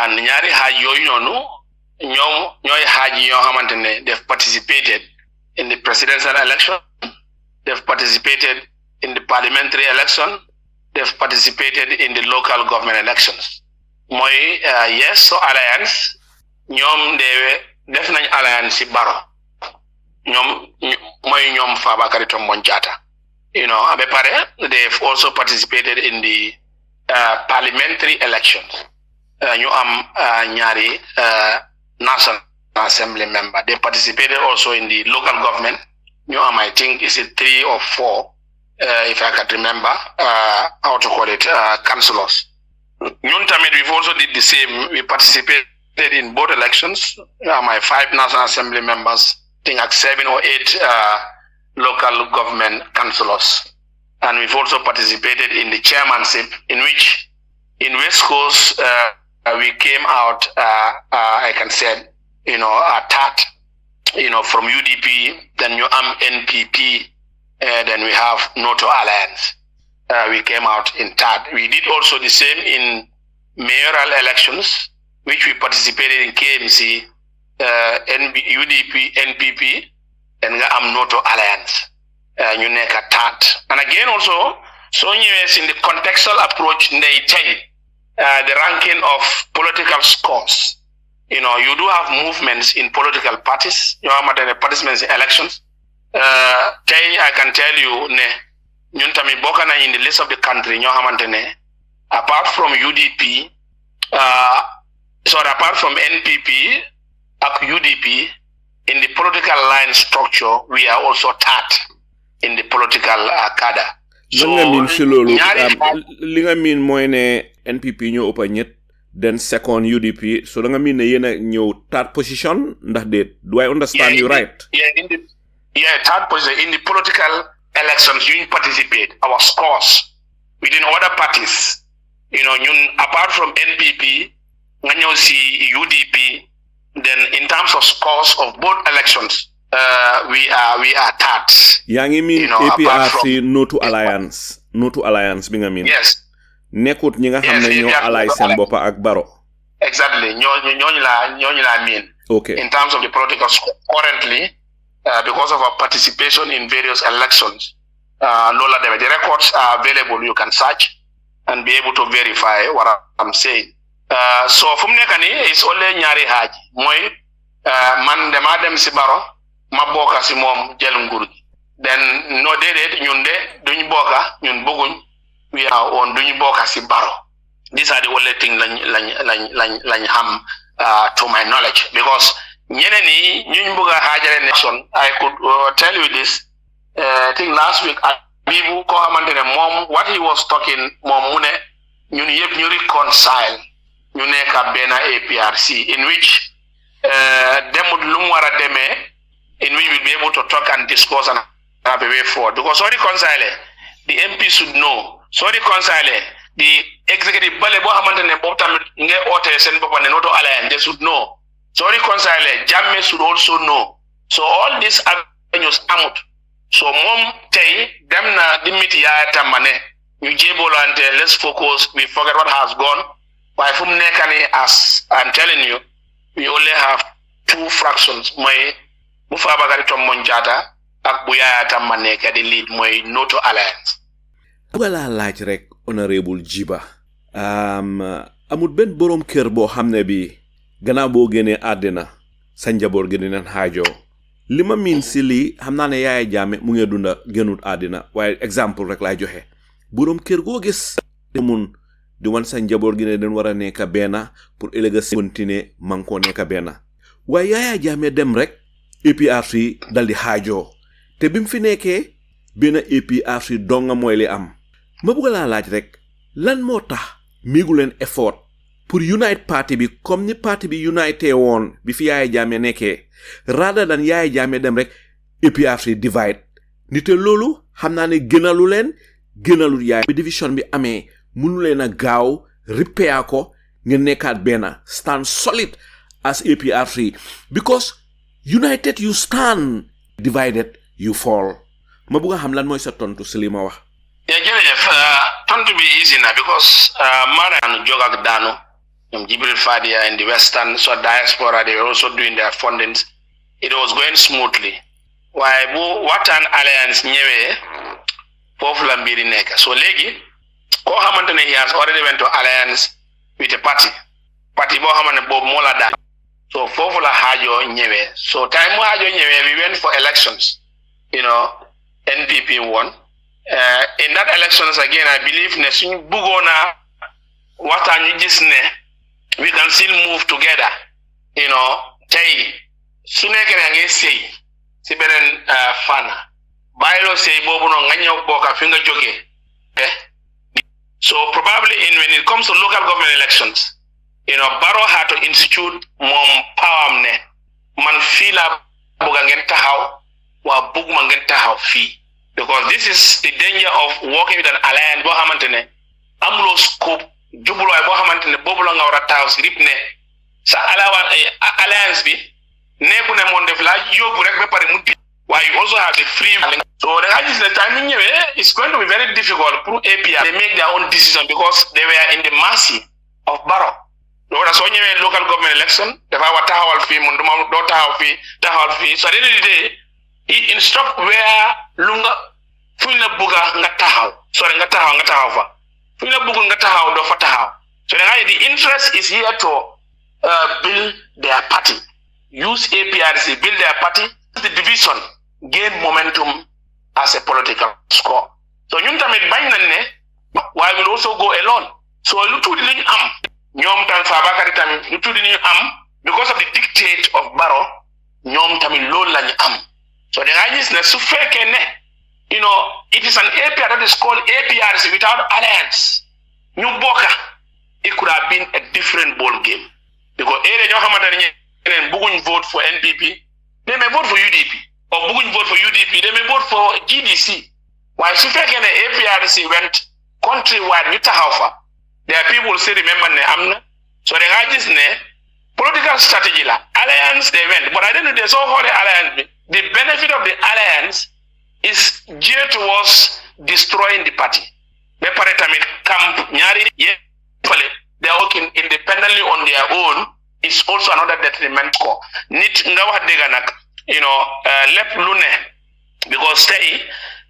and ñaari xaaj yooyu noonu ñooy xaaj yi yoo xamante ne they've participated in the presidential election, they've participated in the parliamentary election, they've participated in the local government elections. Mooy yes so alliance ñoom def nañ alliance si Barrow ñoom Fabakary Tombong Jatta ba pare they've also participated in the parliamentary elections ñu am ñaari National Assembly member. They participated also in the local government. I think is it 3 or 4, if I can remember, how to call it, councillors. We've also did the same. We participated in both elections. My 5 National Assembly members, I think like 7 or 8 local government councillors. And we've also participated in the chairmanship, in which in West Coast, we came out, I can say, third, from UDP, then you am NPP, then we have NATO Alliance. We came out in third. We did also the same in mayoral elections, which we participated in KMC, UDP, NPP, and am NATO Alliance. You make a third. And again also, so yes, in the contextual approach, they take the ranking of political scores. You do have movements in political parties. You have participants in elections. I can tell you, in the list of the country, apart from UDP, apart from NPP, UDP, in the political line structure, we are also third in the political cadre. So,
NPP ñoo ëpp ñet then second UDP so da nga mean ne yena ñëw third position ndax do I understand you right?
Third position in the political elections you participate our scores within other parties apart from NPP nga ñëw si UDP then in terms of scores of both elections we are third.
Yaa ngi mean APRC NATO alliance bi nga mean?
Yes.
Nekut ñi nga xam ne ñoo alay seen boppa ak Barrow.
Exactly. ñooñu la mean.
Okay.
In terms of the political score currently, because of our participation in various elections, the records are available. You can search and be able to verify what I'm saying. So from nekani is only ñaari haji. Moy man dama dem si Barrow ma boka si mom jël nguur gi. Then no déedéet ñun de duñ boka ñun bëgguñ we are on duñu boka si Barrow. These are the only thing lañ xam to my knowledge because ñeneen ñi ñuñ bëgg a xaajale nation I could tell you this I think last week Bibu ko xamante ne moom what he was talking moom mu ne ñun yëpp ñu reconcile ñu nekk benn APRC in which demut lu mu war a demee in which we'll be able to talk and discuss and have a way forward because so reconcile the MP should know so reconcile the executive bale bo xamantene bo tamit ngay oté sen bopam ne noto alliance they should know so reconcile Jammeh should also know so all these avenues amut so mom tay dem na di meet ya tamane ñu jébolante let's focus we forget what has gone why fum nekani as I'm telling you we only have 2 fractions moy bu Fabakary Tombong Jatta ak bu Yaya Tamane ka di lead moy NATO alliance.
Wala laaj rek Honourable Gibba amul benn borom kër boo xam ne bi gannaaw boo génnee àddina sa njaboot gi dinañ xaajoo li ma miin si lii xam naa ne Yaya Jammeh mu ngi dunda génnut àddina waaye exemple rek laay joxe borom kër goo gis mun di wan sa njaboot gi ne dañ war a nekk benn pour ëllëg continuer man koo nekk benn waaye Yaya Jammeh dem rek APRC dal di xaajoo te bi mu fi nekkee benn APRC donga mooy li am ma bëgg laa laaj rek lan moo tax miigu leen effort pour unite parti bi comme ni parti bi unité woon bi fi Yaya Jammeh nekkee rather than Yaya Jammeh dem rek APRC divide ni te loolu xam naa ne gënalul yaay bi division bi amee mënu leen a gaaw repair ko ngeen nekkaat benn stand solid as APRC because united you stand divided you fall ma bëgg a xam lan mooy sa tontu si li ma wax.
jërëjëf tontu bi easy na because maanaam jog ak daanu ñoom Jibril Fadia in the western so diaspora they were also doing their fundings it was going smoothly waaye bu waxtaan alliance ñëwee foofu la mbiri nekk so léegi koo xamante ne he has already went to alliance with a party boo xamante ne boobu moo la daan so foofu la xaajoo ñëwee so time mu xaajoo ñëwee we went for elections NPP won in that elections again I believe ne suñu bëggoon a waxtaan ñu gis ne we can still move together tey su nekkee ne ngay sëy si beneen fànn bàyyiloo sëy boobu noonu nga ñëw bokka fi nga jógee so probably when it comes to local government elections Barrow had to institute moom power ne man fii laa bëgg ngeen taxaw waa bëgguma ngeen taxaw fii because this is the danger of working with an alliance boo xamante ne amuloo scope jubluwaay boo xamante ne boobu la nga war a taxaw si rip ne sa alliance bi nekku ne moom def laa yóbbu rek ba pare mu waaye you also have the free so da nga gis ne time ñu ñëwee it's going to be very difficult pour APR they make their own decision because they were in the mercy of Barrow loolu soo ñëwee local government election dafa war taxawal fii mun doo taxawal fii so at the end of the day he instruct where lu nga fu ñu la bëgga nga taxaw nga taxaw fa fu ñu la bëgg nga taxaw doo fa taxaw so the interest is here to build their party use APRC build their party the division gain momentum as a political score so ñun tamit bañ nañ ne waaye will also go alone so lu tuuti li ñu am ñoom tam Fabakary tamit lu tuuti li ñu am because of the dictate of Barrow ñoom tamit loolu la ñu am so da nga gis ne su fekkee ne it is an APR that is called APRC without alliance ñu bokka it could have been a different ball game because ñoo xamante ne ñeneen bëgguñ vote for NPP they may vote for UDP or bëgguñ vote for UDP they may vote for GDC waaye su fekkee ne APRC went countrywide ñu taxaw fa there are people still remember ne am na so da nga gis ne political strategy la alliance they went but I don't know they so called alliance the benefit of the alliance is geared towards destroying the party ba pare tamit camp ñaari yëppale they are working independently on their own is also another detriment ko nit nga wax dëgg nag lépp lu ne because tey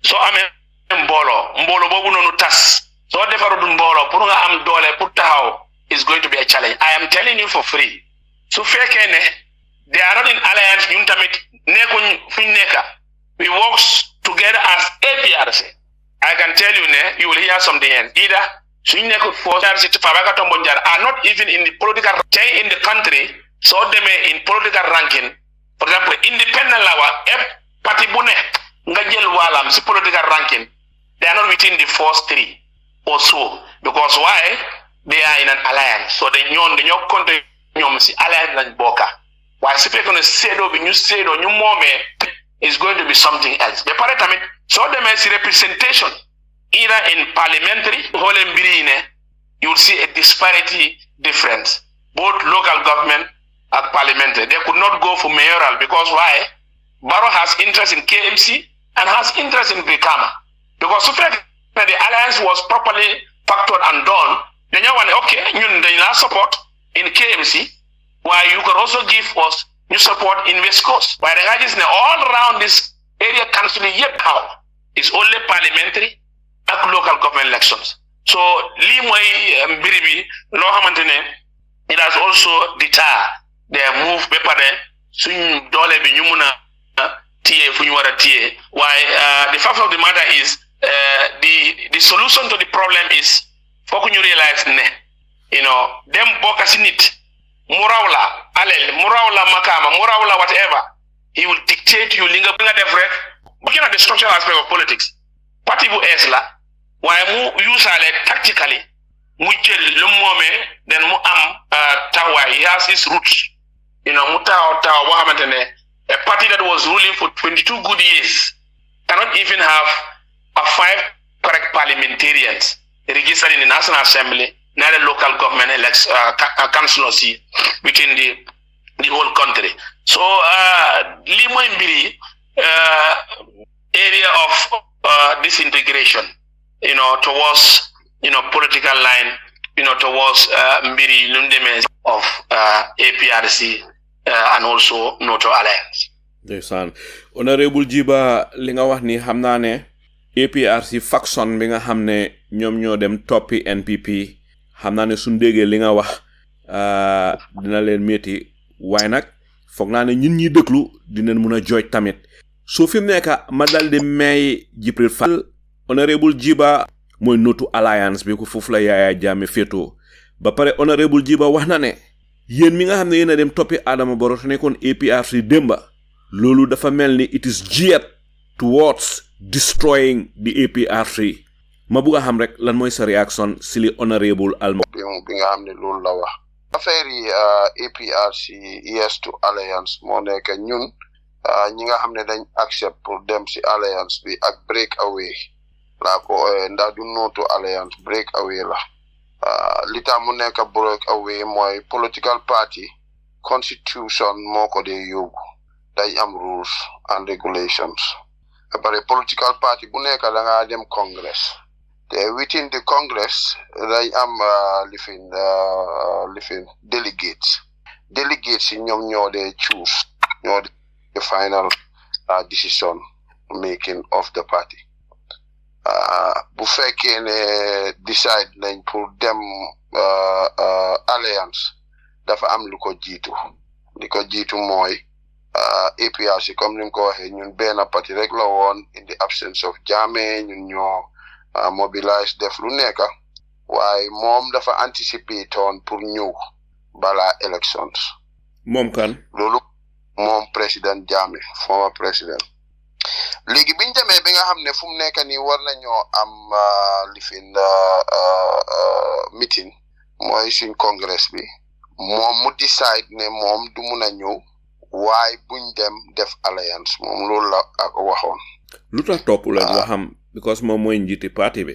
soo amee mbooloo boobu noonu tas soo defarul mbooloo pour nga am doole pour taxaw is going to be a challenge I am telling you for free su fekkee ne they are not in alliance ñun tamit nekkuñ fuñ nekka we work together as APRC I can tell you you will hear something else either suñ nekkul for Fabakary Tombong Jatta are not even in the political stay in the country so demee in political ranking for example independent lawa parti bu ne nga jël waalam si political ranking they are not within the first 3 or so because why they are in an alliance so dañoo compter ñoom si alliance lañ bokka waaye su fekkee ne séedoo bi ñu moomee is going to be something else ba pare tamit soo demee si representation either in parliamentary xoolee mbiri yi ne you will see a disparity difference both local government and parliamentary they could not go for mayoral because why Barrow has interest in KMC and has interest in Brikama because su fekkee the alliance was properly factored and done dañoo wax ne okay ñun dañ la support in KMC while you can also give us new support in West Coast waaye da nga gis ne all around this area council yëpp how is only parliamentary ak local government elections So lii mooy mbiri bi loo xamante ne it has also deterred their move ba pare suñ doole bi ñu mun a téye fu ñu war a téye waaye the fact of the matter is the solution to the problem is foog ñu realize ne dem bokk si nit mu raw la alel mu raw la makaama mu raw la whatever he will dictate you li nga def rek looking at the structural aspect of politics parti bu ees la waaye mu usaale tactically mu jël lu moomee then mu am taxawaay he has his roots mu taxaw boo xamante ne a party that was ruling for 22 good years cannot even have 5 correct parliamentarians registered in the National Assembly, neither local government councillors within the whole country. So, limo mbiri area of disintegration, towards political line, towards mbiri lundeme of APRC and also NATO Alliance.
Ndeysaan Honourable Gibba li nga wax ni xam naa ne APRC faction bi nga xam ne ñoom ñoo dem toppi NPP xam naa ne suñ déggee li nga wax dina leen métti waaye nag foog naa ne ñun ñi dëkklu dinañ mun a jooj tamit soo fi mu nekk ma dal di may Jibril Fall Honourable Gibba mooy NATO Alliance bi ko foofu la Yaya Jammeh féetoo ba pare Honourable Gibba wax na ne yéen mi nga xam ne yéen a dem toppi Adama Barrow te nekkoon APRC démba loolu dafa mel ni it is geared towards destroying the APRC ma bëgg a xam rek lan mooy sa réaction si li Honourable Almameh
bi nga xam ne loolu la wax affaire yi APRC yes to alliance moo nekk ñun ñi nga xam ne dañ accept pour dem si alliance bi ak break away laa ko ndax du nootu alliance break away la li tax mu nekk break away mooy political party constitution moo ko dee yóbbu day am rules and regulations bare political party bu nekk da nga dem congress te within the congress day am lifin delegates ñoom ñoo dee choose ñoo the final decision making of the party bu fekkee ne decide nañ pour dem alliance dafa am lu ko jiitu mooy APRC comme ni ko waxee ñun benn parti rek la woon in the absence of Jammeh ñun ñoo mobilize def lu nekk waaye moom dafa anticipate on pour ñëw bala elections
moom kan
loolu moom président Jammeh former président léegi biñ demee bi nga xam ne fu mu nekk nii war nañoo am lifin meeting mooy suñ congress bi moom mu decide ne moom du mun a ñëw waaye buñ dem def alliance moom loolu la ak waxoon
lu tax topp leen waxam because moom mooy njiiti parti bi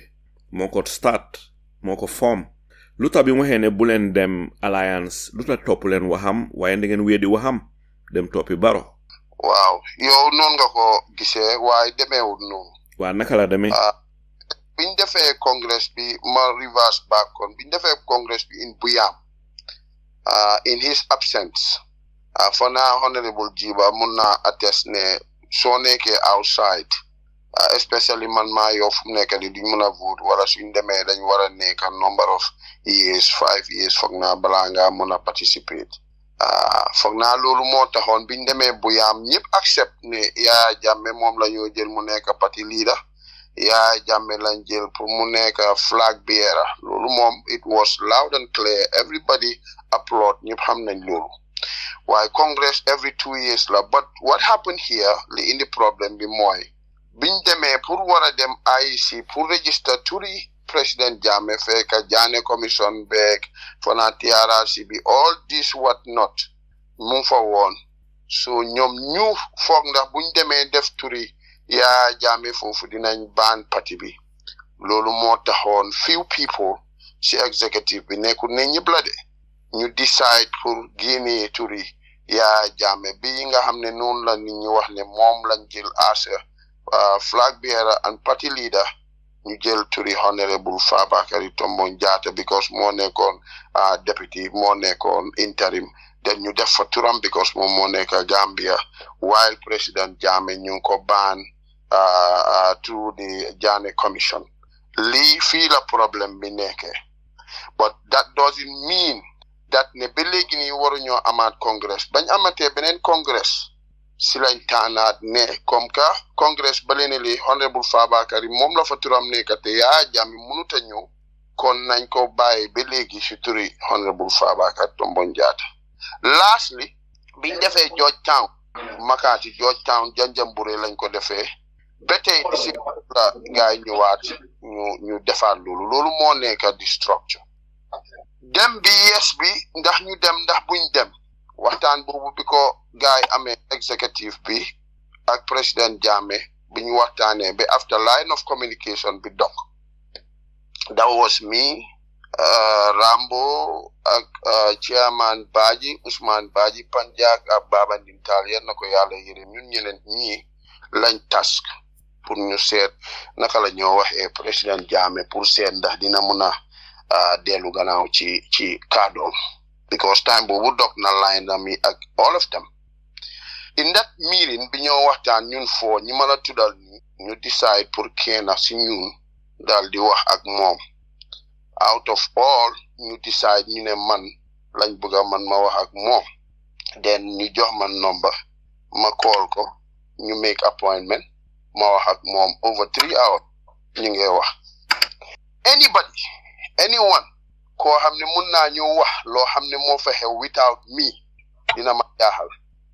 moo ko start moo ko form lu tax bi mu waxee ne bu leen dem alliance lu tax topp leen waxam waaye da ngeen weddi waxam dem toppi Barrow
waaw yow noonu nga ko gisee waaye demeewul noonu
waa naka la demee
biñ defee congress bi ma reverse back on biñ defee congress bi in Buyam in his absence for now Honourable Gibba mun naa attest ne soo nekkee outside especially man maa yow fu mu nekk ni duñ mun a vote wala suñ demee dañ war a nekk number of years 5 years foog naa balaa ngaa mun a participate foog naa loolu moo taxoon biñ demee Buyam ñëpp accept ne Yaya Jammeh moom la ñoo jël mu nekk parti leader Yaya Jammeh lañ jël pour mu nekk flag bearer loolu moom it was loud and clear everybody applaud ñëpp xam nañ loolu waaye Congress every 2 years la but what happened here li indi problème bi mooy biñ demee pour war a dem IEC pour register turi President Jammeh fekk Jammeh commission beeg fana TRRC bi all this what not mu fa woon so ñoom ñu foog ndax buñ demee def turi Yaya Jammeh foofu dinañ ban parti bi loolu moo taxoon few people ci executive bi nekkul ne ñëpp la de ñu decide pour génnee turi Yaya Jammeh bi nga xam ne noonu la nit ñi wax ne moom lañ jël as flag bearer and party leader ñu jël turi Honourable Fabakary Tombong Jatta because moo nekkoon deputy moo nekkoon interim then ñu def fa turam because moom moo nekk Gambia while President Jammeh ñu ko ban through the Jammeh commission lii fii la problème bi nekkee but that doesn't mean that ne ba léegi nii waruñoo amaat congress bañ amatee beneen congress si lañ taanaat ne comme que congress ba leen li Honourable Fabakary moom la fa turam nekk te Yaya Jammeh mënut a ñëw kon nañ ko bàyyi ba léegi si turi Honourable Fabakary Tombong Jatta lastly biñ defee Georgetown Makati Georgetown Janjanbureh lañ ko defee ba tey si la gaay ñëwaat ñu defaat loolu moo nekk di structure dem bi yes bi ndax ñu dem ndax buñ dem waxtaan boobu bi ko gaay amee executive bi ak président Jammeh bi ñu waxtaanee ba after line of communication bi dog that was me Rambo ak chairman Baji Ousmane Baji Panjak ak Baba Ndintal yéen na ko yàlla yërëm ñun ñeneen ñii lañ task pour ñu seet naka la ñoo waxee président Jammeh pour seet ndax dina mun a dellu gannaaw ci kàddoom because time boobu dog na line na mi ak all of them in that meeting bi ñoo waxtaan ñun foo ñi ma la tuddal ni ñu decide pour kenn si ñun daal di wax ak moom out of all ñu decide ñu ne man lañ bëgg man ma wax ak moom then ñu jox man number ma call ko ñu make appointment ma wax ak moom over 3 hours ñu ngi wax anyone koo xam ne mun naa ñu wax loo xam ne moo fa xew without me dina ma jaaxal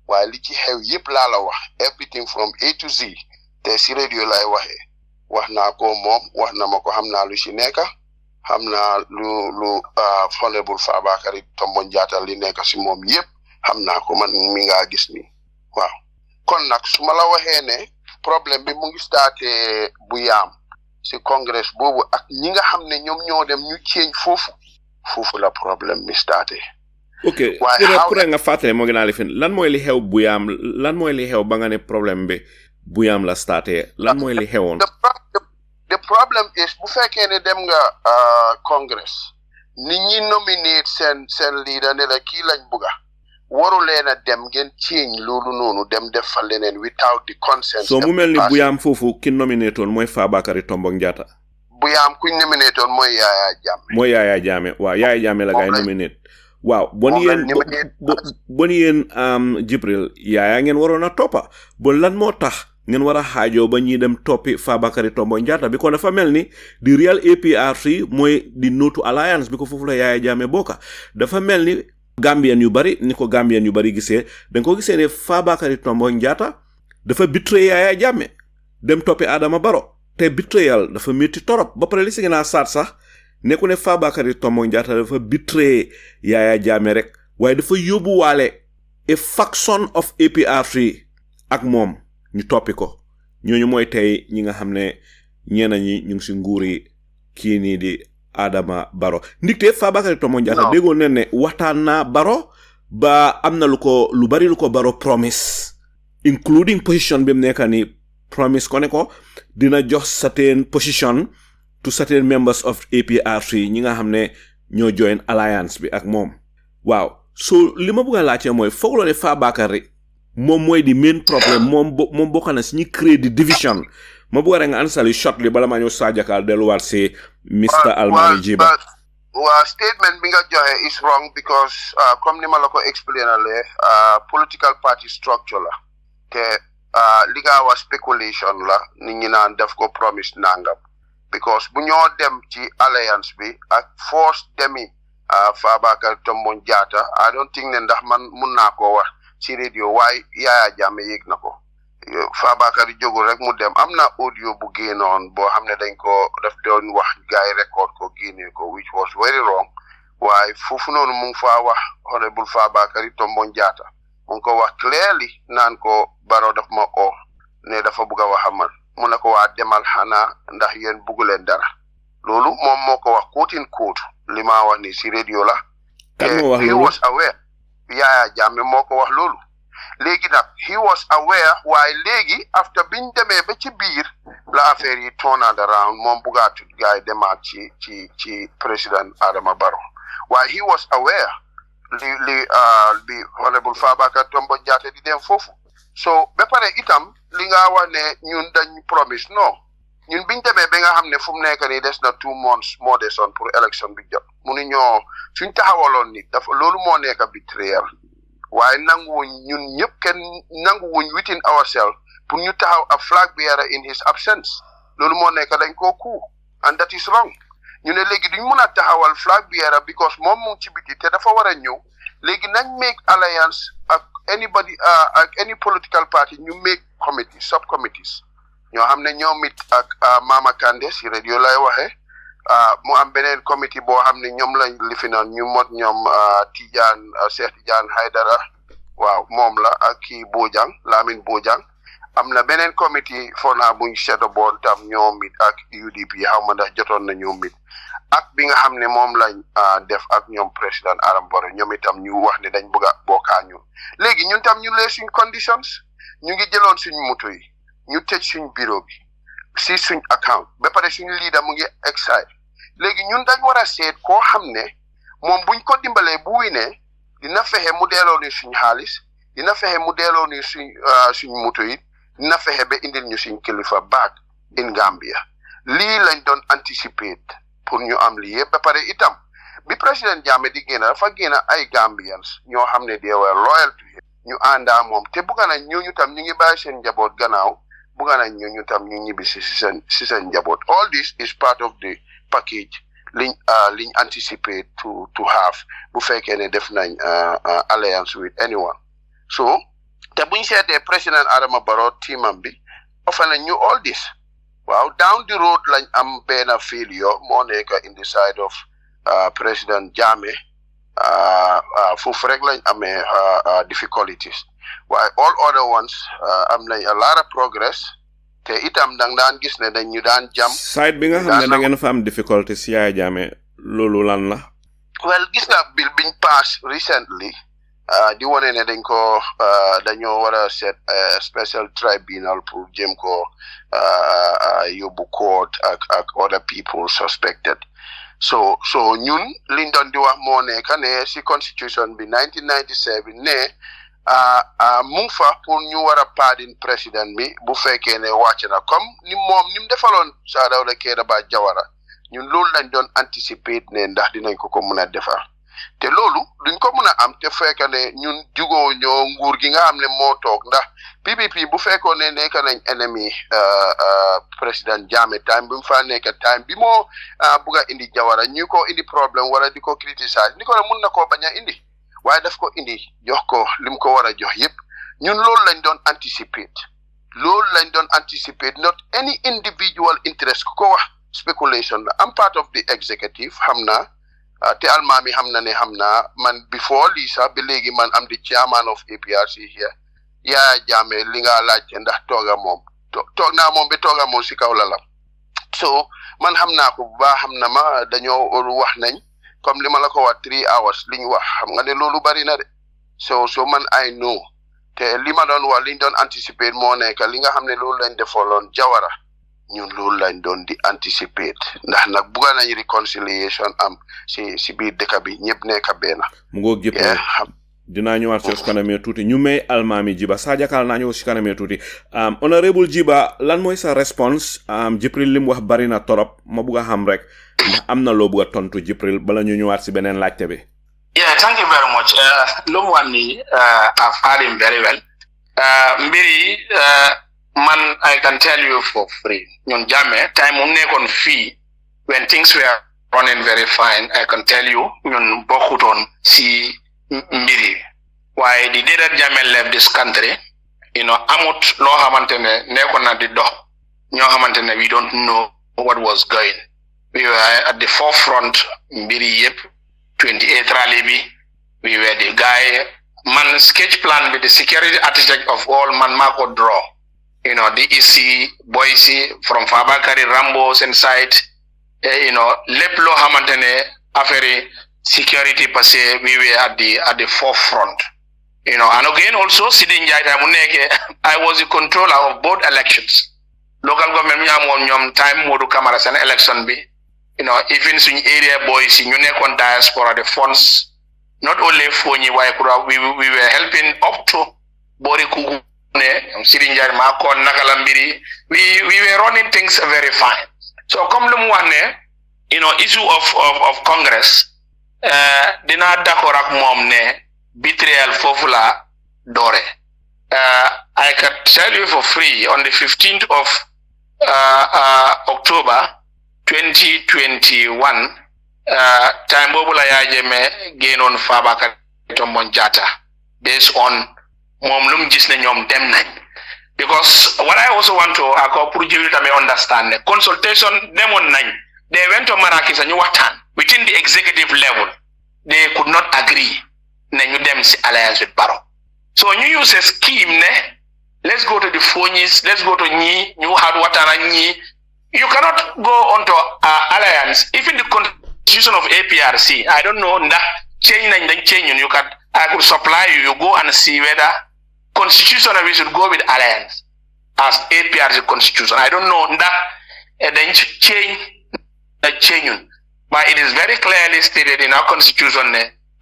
waaye li ci xew yëpp laa la wax everything from A to Z te si radio lay waxee wax naa ko moom wax na ma ko xam naa lu si nekk xam naa lu Honourable Fabakary Tombong Jatta li nekk si moom yëpp xam naa ko man mi nga gis ni waaw kon nag su ma la waxee ne problème bi mu ngi starté bu yaam si congrès boobu ak ñi nga xam ne ñoom ñoo dem ñu change foofu la problème bi starté
ok pour nga fàttali moo gën a lifin lan mooy li xew bu yaam lan mooy li xew ba nga ne problème bi bu yaam la starté lan mooy li xewoon
the problem is bu fekkee ne dem nga congrès nit ñi nominate seen leader ne la kii lañ bugga waru leen a dem ngeen change loolu noonu dem def fa leneen without the consent
so mu mel ni bu yaam foofu ki nominate woon mooy Fabakary Tombong Jatta
bu yaam kuñ nominate woon mooy Yaya Jammeh waaw Yaya Jammeh la gaay nominate waaw bon yéen Jibril Yaya ngeen waroon a toppa bon lan moo tax ngeen war a xaajoo ba ñuy dem toppi Fabakary Tombong Jatta bi ko dafa mel ni di real APRC mooy di Notu Alliance bi ko foofu la Yaya Jammeh bokka dafa mel ni Gambian yu bari ni ko Gambian yu bari gisee dañ ko gisee ne Fabakary Tombong Jatta dafa betray Yaya Jammeh dem toppi Adama Barrow te betrayal dafa métti torop ba pare li si gën a saat sax nekku ne Fabakary Tombong Jatta dafa betray Yaya Jammeh rek waaye dafa yóbbuwaale a faction of APRC ak moom ñu toppi ko ñooñu mooy tey ñi nga xam ne ñeena ñi ñu ngi si nguuri kii nii di Adama Barrow ndigte Fabakary Tombong Jatta déggoon ne waxtaan naa Barrow ba am na lu bari lu ko Barrow promise including position bi mu nekk ni promise ko ne ko dina jox certain position to certain members of APRC ñi nga xam ne ñoo join alliance bi ak moom waaw so li ma bëgg a laajte mooy foog loo ne Fabakary moom mooy di main problème moom bokk na si ñi créer di division ma bëgg rek nga ansali shortly bala maa ñëw Sajakal delluwaat si Mr. Almameh Gibba waa statement bi nga joxe is wrong because comme ni ma la ko explainale political party structure la te li nga wax speculation la nit ñi naan def ko promise nangam because bu ñoo dem ci alliance bi ak force demi Fabakary Tombong Jatta I don't think ne ndax man mun naa koo wax ci radio waaye Yaya Jammeh yëg na ko Fabakary jógul rek mu dem am na audio bu génnoon boo xam ne dañ ko def doon wax gaay record ko génne ko which was very wrong waaye foofu noonu mu ngi faa wax Honourable Fabakary Tombong Jatta mu ngi ko wax clearly naan ko Barrow daf ma oo ne dafa bugg a waxamal mu ne ko waa demal xanaa ndax yéen bugg leen dara loolu moom moo ko wax quote in quote li ma wax ni si radio la he was aware Yaya Jammeh moo ko wax loolu léegi nag he was aware waaye léegi after biñ demee ba ci biir la affaire yi turned around moom buggaatut gaay demaat ci président Adama Barrow waaye he was aware li Honourable Fabakary Tombong Jatta di dem foofu so ba pare itam li nga wax ne ñun dañ promise non ñun biñ demee ba nga xam ne fu mu nekk nii des na 2 months moo desoon pour élection bi jot mu ni ñoo suñ taxawaloon ni dafa loolu moo nekk betrayal waaye nanguwuñ ñun ñëpp kenn nanguwuñ within ourselves pour ñu taxaw a flag bearer in his absence loolu moo nekk dañ koo coup and that is wrong ñu ne léegi duñ mun a taxawal flag bearer because moom mu ngi ci biti te dafa war a ñëw léegi nañ make alliance ak anybody ak any political party ñu make committees subcommittees ñoo xam ne ñoom it ak Mama Kandeh si radio lay waxee mu am beneen committee boo xam ne ñoom lañ lifinaan ñu mot ñoom Cheikh Tidiane Haydara waaw moom la ak kii Bojang Lamine Bojang am na beneen committee fona buñ seeto boon tam ñoom it ak UDP xaw ma ndax jotoon na ñoom it ak bi nga xam ne moom lañ def ak ñoom président Adama Barrow ñoom itam ñu wax ne dañ bëgg a bokkaa ñun léegi ñun tam ñu lee suñ conditions ñu ngi jëloon suñ moto yi ñu tëj suñ bureau bi si suñ account ba pare suñ leader mu ngi exile léegi ñun dañ war a seet koo xam ne moom buñ ko dimbalee bu winee dina fexe mu delloo ni suñ xaalis dina fexe mu delloo ni suñ moto yi dina fexe ba indil ñu suñ kilifa back in Gambia lii lañ doon anticipate pour ñu am lii yëpp ba pare itam bi président Jammeh di génn dafa génn ay Gambians ñoo xam ne they were loyal to him ñu àndaa moom te bugga nañ ñooñu tam ñu ngi bàyyi seen njaboot gannaaw bugga nañ ñooñu tam ñu ñibbi si seen njaboot all this is part of the package liñ anticipate to have bu fekkee ne def nañ alliance with anyone so te buñ seetee président Adama Barrow teamam bi offer nañ ñu all this waaw down the road lañ am benn failure moo nekk in the side of président Jammeh foofu rek lañ amee difficulties waaye all other ones am nañ a lot of progress te itam daan gis ne dañ ñu daan jam
side bi nga xam ne da ngeen fa am difficulties Yaya Jammeh loolu lan la
well gis nga bill biñ pass recently di wone ne dañoo war a set special tribunal pour jéem ko yóbbu court ak other people suspected so ñun liñ doon di wax moo nekk ne si constitution bi 1997 ne mu fa pour ñu war a pardon président bi bu fekkee ne wàcc na comme ni mu defaloon Sir Dawda Kairaba Jawara ñun loolu lañ doon anticipate ne ndax dinañ ko mën a defar te loolu duñ ko mën a am te fekk ne ñun jugoo ñoo nguur gi nga xam ne moo toog ndax PPP bu fekkoon ne nekk nañ ennemi président Jammeh time bi mu fa nekk time bi moo bugg a indi Jawara ñu ko indi problème wala di ko criticiser ni ko ne mun na koo bañ a indi waaye daf ko indi jox ko lim ko war a jox yëpp ñun loolu lañ doon anticipate not any individual interest ku ko wax speculation la am part of the executive xam naa te Almameh xam na ne xam naa man before lii sax ba léegi man am the chairman of APRC here Yaya Jammeh li nga laajte ndax toog naa moom ba tooga moom si kaw lalam so man xam naa ko bu baax xam na ma dañoo wax nañ comme li ma la ko wax 3 hours liñ wax xam nga ne loolu bari na de so man I know te li ma doon wax liñ doon anticiper moo nekk li nga xam ne loolu lañ defaloon Jawara ñun loolu lañ doon di anticiper ndax nag bugga nañ reconciliation am si biir dëkk bi ñëpp nekk benn
mu ngoo gépp dinaa ñëwaat si kanamee tuuti ñu may Almameh Gibba Sajakal naa ñëw si kanamee tuuti Honourable Gibba lan mooy sa response Jibril li mu wax bari na torop ma bugg a xam rek ndax am na loo bugg a tontu Jibril bala ñu ñëwaat si beneen laajte bi.
Yeah, thank you very much. Lu mu wax ni I've heard him very well. Mbiri man I can tell you for free ñun Jammeh time mu nekkoon fii when things were running very fine I can tell you ñun bokkutoon si mbiri waaye the day that Jammeh left this country amut loo xamante ne nekkoon na di dox ñoo xamante ne we don't know what was going. We were at the forefront mbiri yëpp 28 rally bi we were the guy man sketch plan with the security architect of all man mako draw the EC Boise from Fabakary Rambo's inside lépp loo xamante ne affaire security parce que we were at the forefront and again also Salieu Njie I was the controller of both elections local government mi amoon ñoom time Modou Camara seen election bi even suñ area boys ñu nekkoon diaspora the funds not only Foni waaye we were helping up to boori Kugu Sidi Njie ma ko nakalambiri we were running things very fine. So comme lu mu wax ne issue of Congress dina d'accord ak mom ne betrayal fofu la dore. I can tell you for free on the 15th of October 2021 time bobu la ya Jammeh gain on Fabakary Tombong Jatta based on mom lum gis ne ñom dem nañ. Because what I also want to understand, the consultation demon nine, they went to Marrakech and within the executive level, they could not agree. Then you them alliance with Barrow. So you use a scheme, let's go to the Fonis, let's go to Njie, you had Watana Njie. You cannot go onto alliance. Even the constitution of APRC, I don't know that change and then change you can I could supply you go and see whether constitutionally we should go with alliance as APRC constitution. I don't know that then change, but it is very clearly stated in our constitution.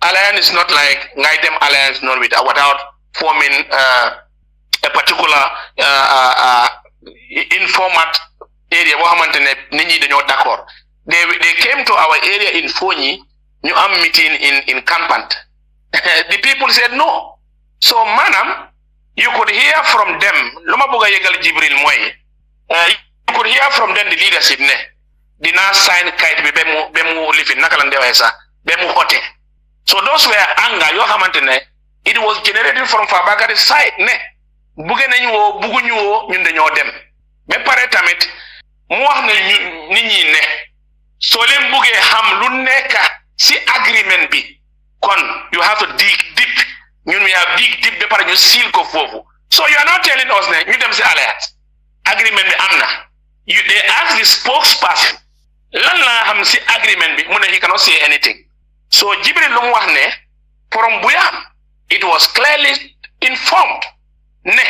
Alliance is not like them alliance not with without forming a particular informat area. They came to our area in Foni, New Am meeting in Campant. The people said no. So manam, you could hear from them. You could hear from them the leadership ne. Dina sign kite bemu live in Nakalandewesa, bemu hote. So those were anger. It was generated from Fabakary's side ne. Bugenenyo bugunyo nyundenyo dem. Me pare tamit muahne ninyi ne. Solem buge ham luneka si agreement bi. Kon you have to dig deep. You have big deep paper you seal ko fofu. So you are not telling us that you them say alliance agreement be amna. They ask the spokesperson. Lan la ham si agreement be he cannot say anything. So Jibril lu wax ne from Buyam it was clearly informed. Ne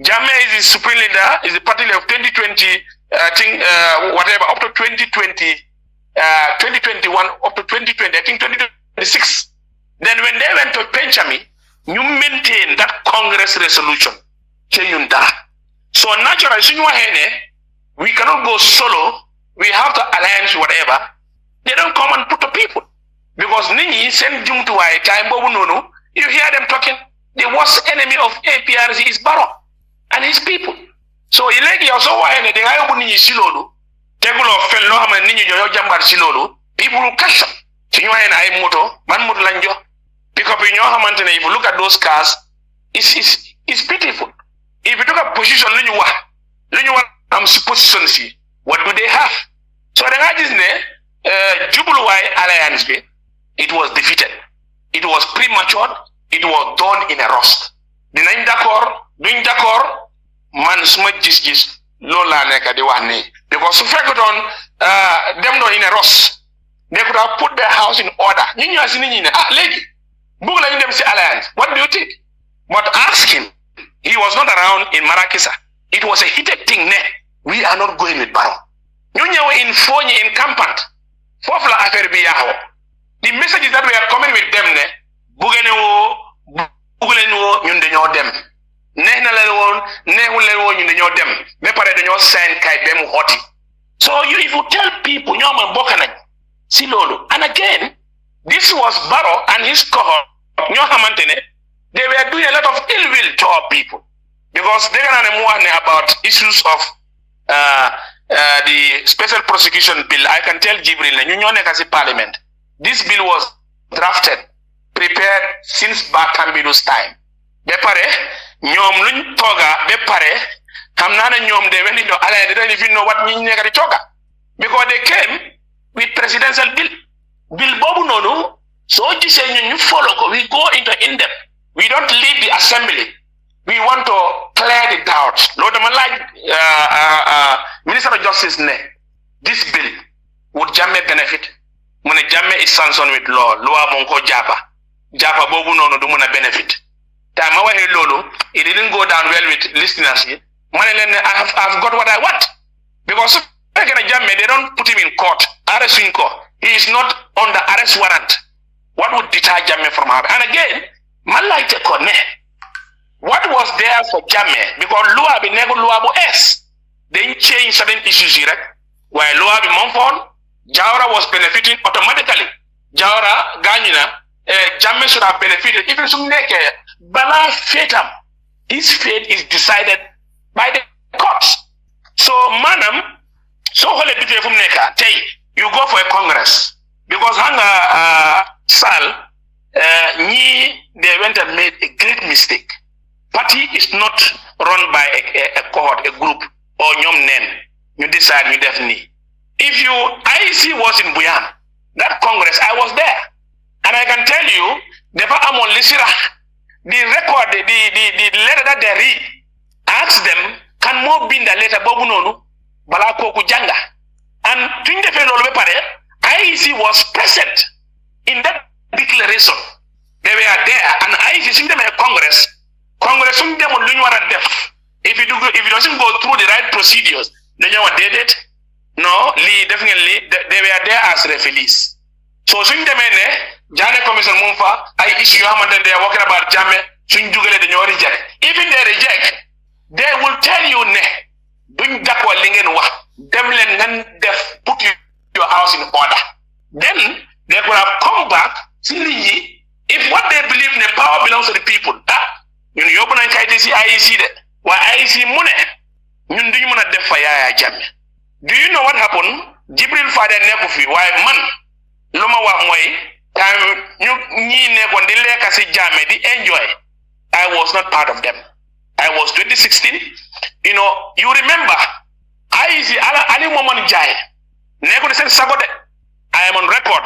Jammeh is the supreme leader, is the party leader of 2020 whatever up to 2020 2021 up to 2020 I think 2026. Then when they went to Benjamin, you maintain that Congress resolution. So naturally, we cannot go solo. We have to alliance whatever. They don't come and put the people. Because Nini send Jum to a time, you hear them talking. The worst enemy of APRC is Barrow and his people. So ilegi also wahene de hayo Nini silolu. Tegulo fello hama Nini joyo jambar silolu. People will catch up. Man moto lanjo. Pick up in your hand, if you look at those cars, it's pitiful. If you look at position, position, what do they have? So the guy is Jubuluwai alliance, it was defeated. It was premature. It was done in a rust. The nine doing man smart gis, lola neka de one. Because if I got on them in a rust, they could have put their house in order. Lady. Alliance. What do you think? But ask him. He was not around in Marrakech. It was a heated thing. We are not going with Barrow. You know in Foni in Campant. The messages that we are coming with them So if you tell people and again, this was Barrow and his cohort. They were doing a lot of ill will to our people because they are about issues of the special prosecution bill. I can tell Jibril, Parliament. This bill was drafted, prepared since Batambilu's time. Bepare, nyom luñ toga, bepare, hamnana nyom de when they don't even know what nyinega toga. Because they came with presidential bill. Bill Bobu Nonu, so this you follow, we go into in-depth. We don't leave the assembly. We want to clear the doubts. Lord, Minister of Justice, this bill would Jammeh benefit? When Jammeh is sanctioned with law, Monko Japa. Japa Bobu no do benefit. Time away Lolo, it didn't go down well with listeners. I've got what I want. Because Jammeh, they don't put him in court, arrest in court. He is not on the arrest warrant. What would deter Jammeh from having? And again, man like the corner. what was there for Jammeh? Because Lua be nego Lua bo S. They change certain issues here. While Lua be Monfon, Jawara was benefiting automatically. Jawara, Ganyina, Jammeh should have benefited. Even some neke, Bala Fatam. His fate is decided by the courts. So, Manam, so holy bit from Neka, tell you go for a Congress. Because Hanga Sal, they went and made a great mistake. Party is not run by a cohort, a group, or Nyom Nen. You decide, you definitely. If you, IEC was in Buyan, that Congress, I was there. And I can tell you, the Amon Lisira, the record, the letter that they read, ask them, can more be in the letter Bobunonu, Balako Kujanga. And IEC was present in that declaration. They were there, and IEC seen them in Congress. Congress seen them on Lunyara Def. If it doesn't go through the right procedures, then you did it. No, definitely they were there as referees. So seen them in there, Jammeh Commission Munfa, I issue and then they are walking about Jammeh, soon Juggle the new reject. Even they reject, they will tell you ne, doing that while lingen wa, Demlen then def put your house in order. Then they could have come back, if what they believe in the power belongs to the people. You open and IEC that. Why IEC money? You do you want to def fire Jammeh? Do you know what happened? Jibril father Nekufi, why man? Loma wa moy, time you nekon the legacy Jammeh, the enjoy. I was not part of them. I was 2016. You know, you remember, IEC Ali Momon Jai. Nekon said Sabode. I am on record,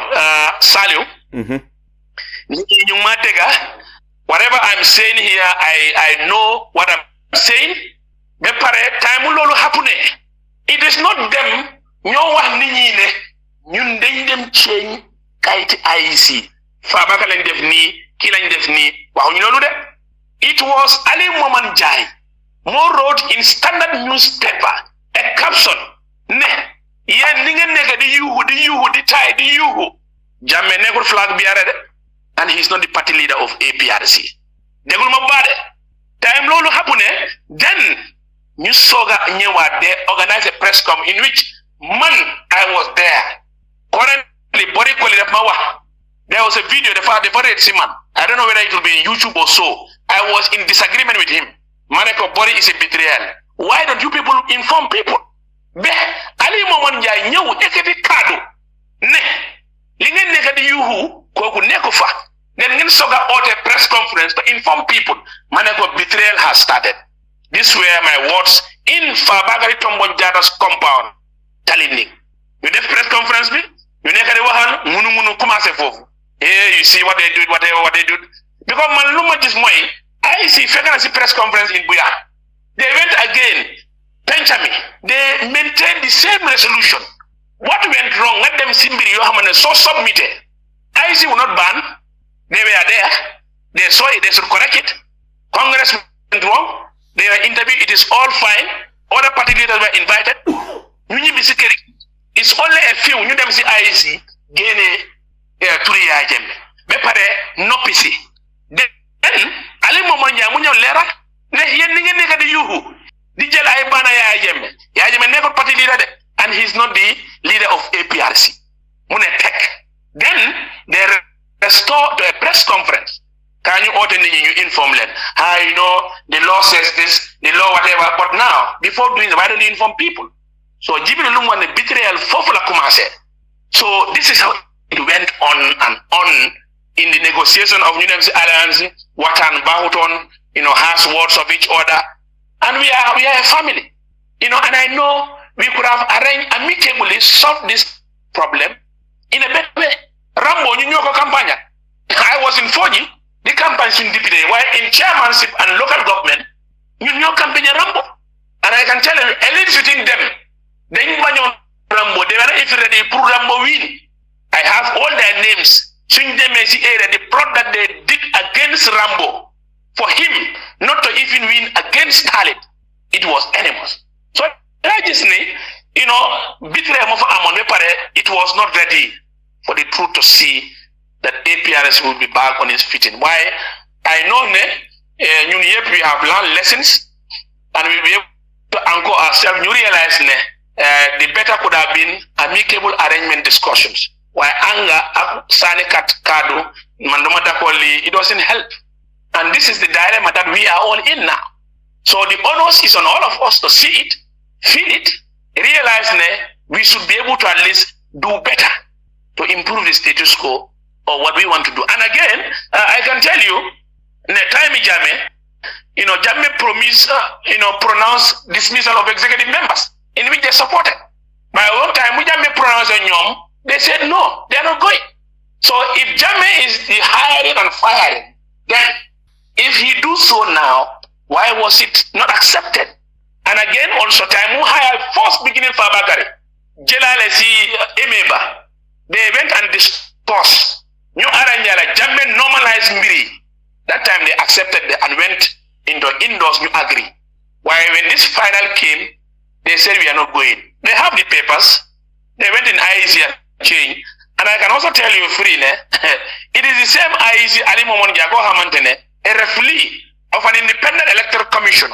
Salieu. Whatever I'm saying here, I know what I'm saying. It is not them. Them change kite IEC. Fabakary Tombong Jatta. It was Ali Moman Jai who wrote in Standard newspaper a caption. Jammeh never flag bearer, and he's not the party leader of APRC. Time lolo happen, then New Soga Nyewa they organized a press com in which I was there. Currently, body quality of Mawa. There was a video, the father Siman. I don't know whether it will be in YouTube or so. I was in disagreement with him. Maneko body is a betrayal. Why don't you people inform people? Be Ali Momon Jai nyew eketi kado. Ne. Lingen nekadi yuhu koku nekofa. Then ngin soga out a press conference to inform people. Maneko betrayal has started. These were my words in Fabakary Tombong Jatta's compound. Telling you def press conference me? You nekadi wahan munu kumase fofu. Hey, you see what they did, whatever what they did. Because man luma this moy, I see frequency press conference in Buya. They went again. Benjamin, they maintained the same resolution. What went wrong? Let them see Yohamane so submitted. IEC will not ban. They were there. They saw it. They should correct it. Congress went wrong. They were interviewed. It is all fine. Other party leaders were invited. It's only a few. You them see IEC gain a Jammeh. Bepare no PC. Then Ali Momanya Munyo Lera. Ne yen the yuhu. Dijel Aibana Jammeh. Jammeh never party leader, and he's not the leader of APRC. Then they restore to a press conference. Can you order you inform them? You know the law says this, the law whatever. But now, before doing why don't you inform people? So Jibril Lumwan the betrayal fofula kumase. So this is how it went on and on in the negotiation of Unity Alliance, Watan Bahuton, harsh words of each other. And we are a family. And I know we could have arranged amicably solve this problem in a better way. Rambo, campaign. I was in Foni, the campaign in deputy, while in chairmanship and local government, campaign Rambo. And I can tell you, elites within them, they Rambo, they were if they prove Rambo win. I have all their names. The plot that they did against Rambo, for him not to even win against Stalin, it was enemies. So it was not ready for the truth to see that APRC will be back on its feet. Why? I know we have learned lessons, and we'll be able to anchor ourselves. You realize the better could have been amicable arrangement discussions. Why anger, Sani Kado, Mandoma Dakoli, it doesn't help. And this is the dilemma that we are all in now. So the onus is on all of us to see it, feel it, realize we should be able to at least do better to improve the status quo or what we want to do. And again, I can tell you, Jammeh, Jammeh promised, pronounced dismissal of executive members in which they supported. By one time, Jammeh pronounced a nyom, they said no, they are not going. So if Jammeh is the hiring and firing, then if he do so now, why was it not accepted? And again, also time we hired first beginning Fabakary, Jelalesi Emeba, they went and discussed. New Aranyala, Jammeh normalized Mbiri. That time they accepted and went into indoors, you agree. Why when this final came, they said we are not going. They have the papers. They went in IEC change. And I can also tell you freely, it is the same IEC Ali Momon Jago Hamantene, a referee of an independent electoral commission.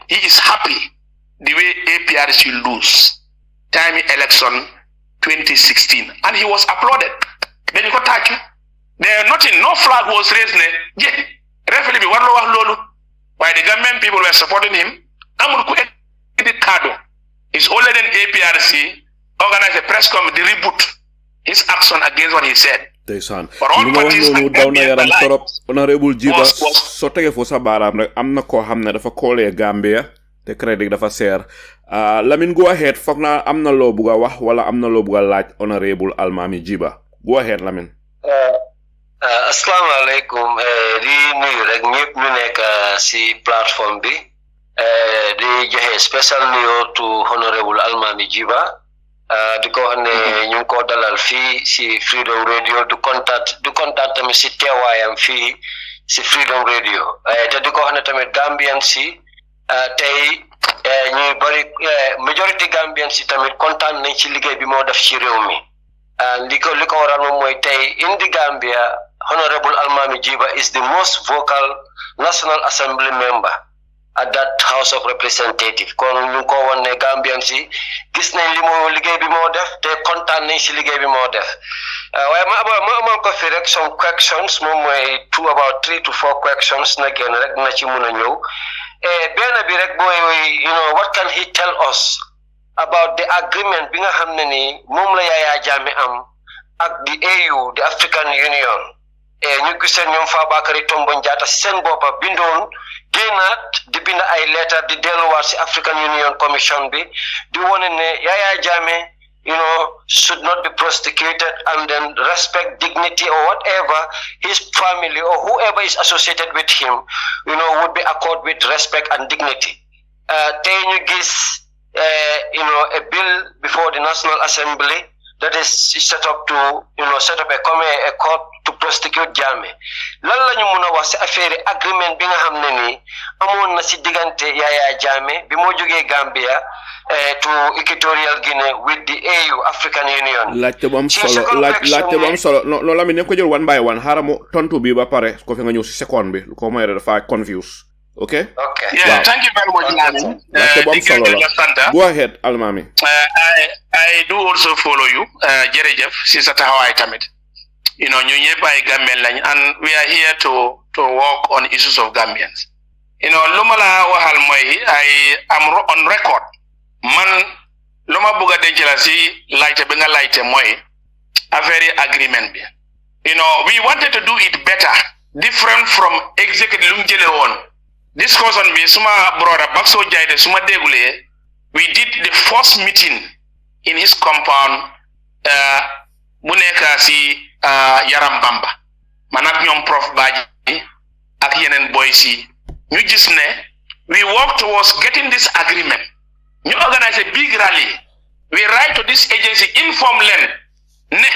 He is happy the way APRC lose time election 2016. And he was applauded. Then you got touch. There nothing, no flag was raised. Referee be why the government people were supporting him. It's older than APRC organized a press conference to reboot his action against what he said. For all parties,
Honourable Gibba, so tege fo sa baram rek amna ko xamne dafa callé Gambia te crédit dafa ser. Lamin go ahead fogna amna lo buga wax wala amna lo buga laaj Honourable Almameh Gibba. Go ahead Lamin.
Assalamu alaikum. Di nuyu rek ñepp ñu nekk ci plateforme bi. Di joxe special nuyu to Honourable Almameh Gibba. Di ko wax ne ñu ko dalal fii si Freedom Radio du contact tamit si teewaayam fii si Freedom Radio te di ko wax ne tamit Gambian si tey ñuy bari majority Gambian si tamit kontaan nañ ci liggéey bi moo def ci réew mi li ko waral moom mooy tey in the Gambia Honourable Almameh Gibba is the most vocal National Assembly member at that House of Representatives. Kon ñu ko wone Gambian si gis nañ li mo liggéey bi mo def te kontaan nañ ci liggéey bi mo def waaye ma ko fi rek some questions moom mooy about 3 to 4 questions na génn rek na ci mun a ñëw benn bi rek mooy what can he tell us about the agreement bi nga xam ne ni moom la Yaya Jammeh am ak the AU the African Union ñu giseen ñoom Fabakary Tombong Jatta seen boppa bindoon génnaat di bind ay letter di delluwaat si African Union Commission bi di wone ne Yaya Jammeh should not be prosecuted and then respect dignity or whatever his family or whoever is associated with him would be accorded with respect and dignity. Tey ñu gis a bill before the National Assembly that is set up to set up a court to prosecute Jammeh. Lan lañu mëna wax ci affaire agreement bi nga xamné ni amon na ci digante Yaya Jammeh bi mo joggé Gambia to Equatorial Guinea with the AU African Union. Laajte bam solo no la mi ne ko jël one by one haramo tontu bi ba pare ko fi nga ñëw ci second bi ko moy dafa confuse. Okay?
Yeah, wow. Thank you very much, Lamin.
Go ahead, Almameh.
I do also follow you, Jerejef, Sisata Hawaii Tamit. You ñëpp ay Gambian lañ, and we are here to work on issues of Gambians. Luma la waxal mooy I am on record. Man luma bëgg denc la si laajte bi nga laajte mooy affaire agreement bi. We wanted to do it better, different from executive lu mu jële woon. Discussion bi suma brother Bakso Jaide suma dégulé we did the first meeting in his compound bu nekk si Yaram Bamba man ak ñoom Prof Badji ak yeneen boys yi ñu gis ne we work towards getting this agreement ñu organize a big rally we write to this agency inform them ne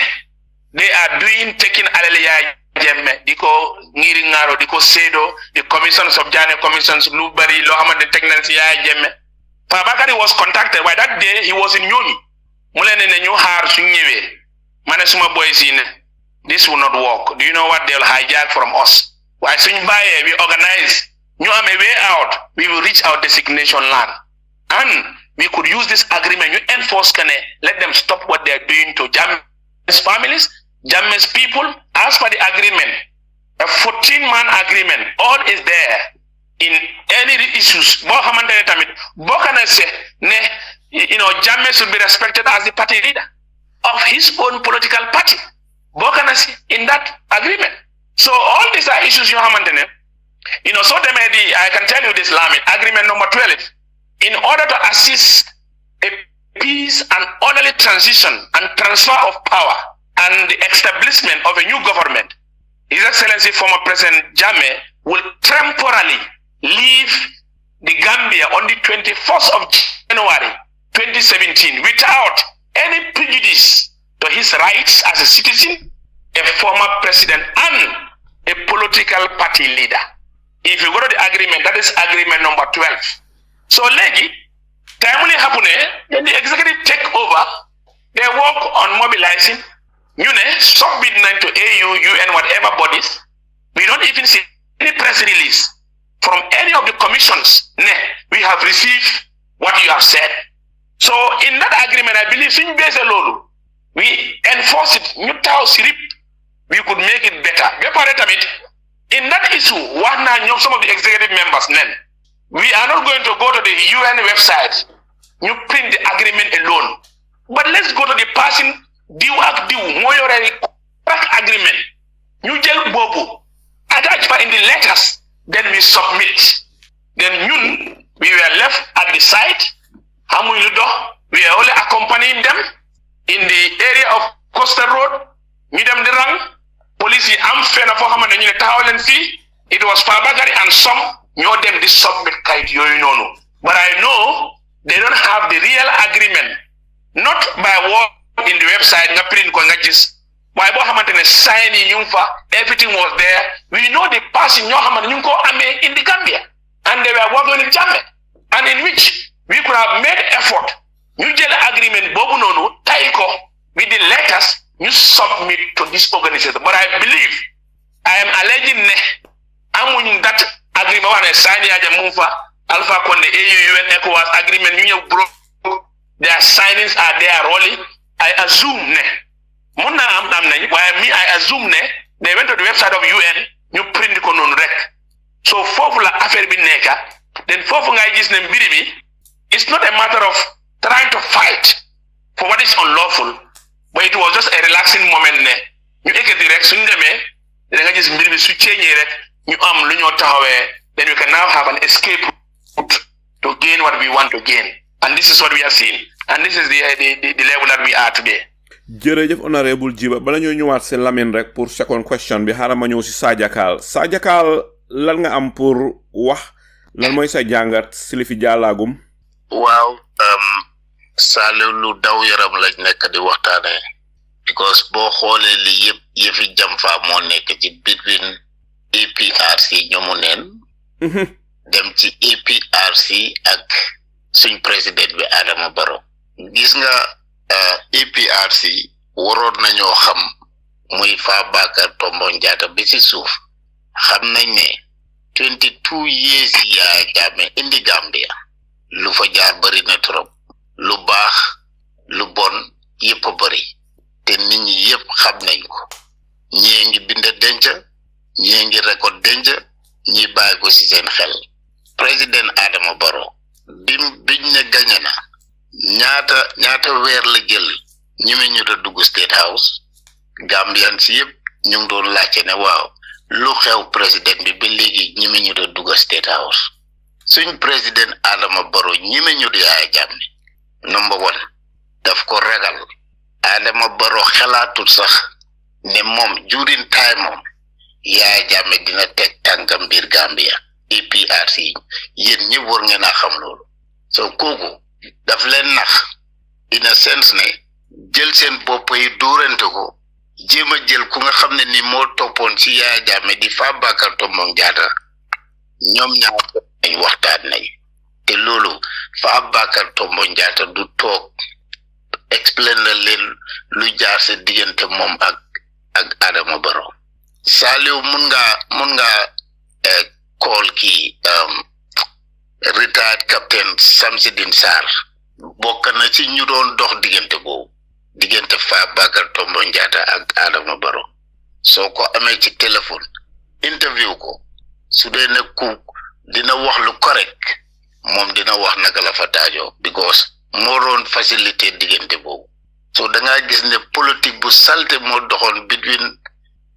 they are taking alele Jammeh diko ngiri ngaro diko sedo the commissions of Jammeh commissions lu bari lo xamante technical Yaya Jammeh Fabakary was contacted by that day he was in Nyomi mu leen ne ñu xaar su ñëwé mané suma boys yi ne this will not work. Do you know what they'll hijack from us? Why swing by we organize new a way out, we will reach our designation land. And we could use this agreement, you enforce let them stop what they are doing to Jammeh's families, Jammeh's people. As per the agreement, a 14-man agreement, all is there. In any issues, Jammeh should be respected as the party leader of his own political party. In that agreement. So all these are issues so I can tell you this, Lamin, agreement number 12. In order to assist a peace and orderly transition and transfer of power and the establishment of a new government, His Excellency former President Jammeh will temporarily leave the Gambia on the 21st of January 2017 without any prejudice to his rights as a citizen, a former president, and a political party leader. If you go to the agreement, that is agreement number 12. So, legi, timely happen, then the executive take over, they work on mobilizing, submit to AU, UN, whatever bodies. We don't even see any press release from any of the commissions. We have received what you have said. So, in that agreement, I believe, we enforce it, we could make it better. In that issue, some of the executive members, we are not going to go to the UN website, you print the agreement alone. But let's go to the person, agreement. You tell Bobo, attached in the letters, then we submit. Then we were left at the site. We are only accompanying them in the area of Coastal Road. Police it was Fabakary and some them this submit kite but I know they don't have the real agreement, not by word in the website everything was there. We know the person in the Gambia and they were working in Jammeh, and in which we could have made effort. New agreement with the letters you submit to this organization. But I believe I am alleging that agreement when I signed Alpha Conde AU UN ECOWAS agreement broke. Their signings are there rolling. I assume I assume they went to the website of UN, you print the konon rec. So fofula affair bin neka, then fofunga it's not a matter of trying to fight for what is unlawful, but it was just a relaxing moment. You take a direction, then we can now have an escape route to gain what we want to gain. And this is what we are seeing. And this is the level that we are today.
Jërëjëf Honourable Gibba, bala ñoo ñëwaat si Lamin rek pour second question bi xaaral ma ñëw si Sajakal lan nga am pour wax lan mooy sa jàngat si li fi jàllaagum.
Waaw Salieu lu daw yaram lañ nekk di waxtaane because boo xoolee li yëpp yëfi jam fa moo nekk ci between APRC ñoomu neen dem ci APRC ak suñ président bi Adama Barrow. Gis nga APRC waroon nañoo xam muy Fabakary Tombong Jatta bi ci suuf xam nañ ne 22 years yaa Jammeh indi Gambia lu fa jaar bari na trop lu baax lu bon yëpp bari te nit ñi yëpp xam nañ ko ñii ngi bind denc ñii ngi record denc ñi bàyyi ko ci seen xel. Président Adama Barrow biñ ne gañe na ñaata weer la jël ñi ñu da dugg State House Gambian si yëpp ñu ngi doon laajte ne waaw lu xew président bi ba léegi ñi ñu da dugg State House. Suñ président Adama Barrow ñi ñu di Yaya Jammeh number 1 daf ko ragal. Adama Barrow xalaatul sax ne moom during time moom Yaya Jammeh dina teg tànkam biir Gambia. APRC yéen ñëpp war ngeen a xam loolu. So kooku daf leen nax in a sense ne jël seen bopp yi dóorante ko jéem a jël ku nga xam ne ni moo toppoon ci Yaya Jammeh di Fabakary Tombong Jatta ñoom ñaar nañ waxtaan nañ te loolu Fabakary Tombong Jatta du toog explain la leen lu jaar sa diggante moom ak Adama Barrow. Salieu mun nga call ki retired captain Samsidine Sarr bokk na ci ñu doon dox diggante Fabakary Tombong Jatta ak Adama Barrow soo ko amee ci téléphone interview ko su dee ne ku dina wax lu correct moom dina wax naka la fa taajoo because moo doon facilité diggante boobu so da ngaa gis ne politique bu salte moo doxoon between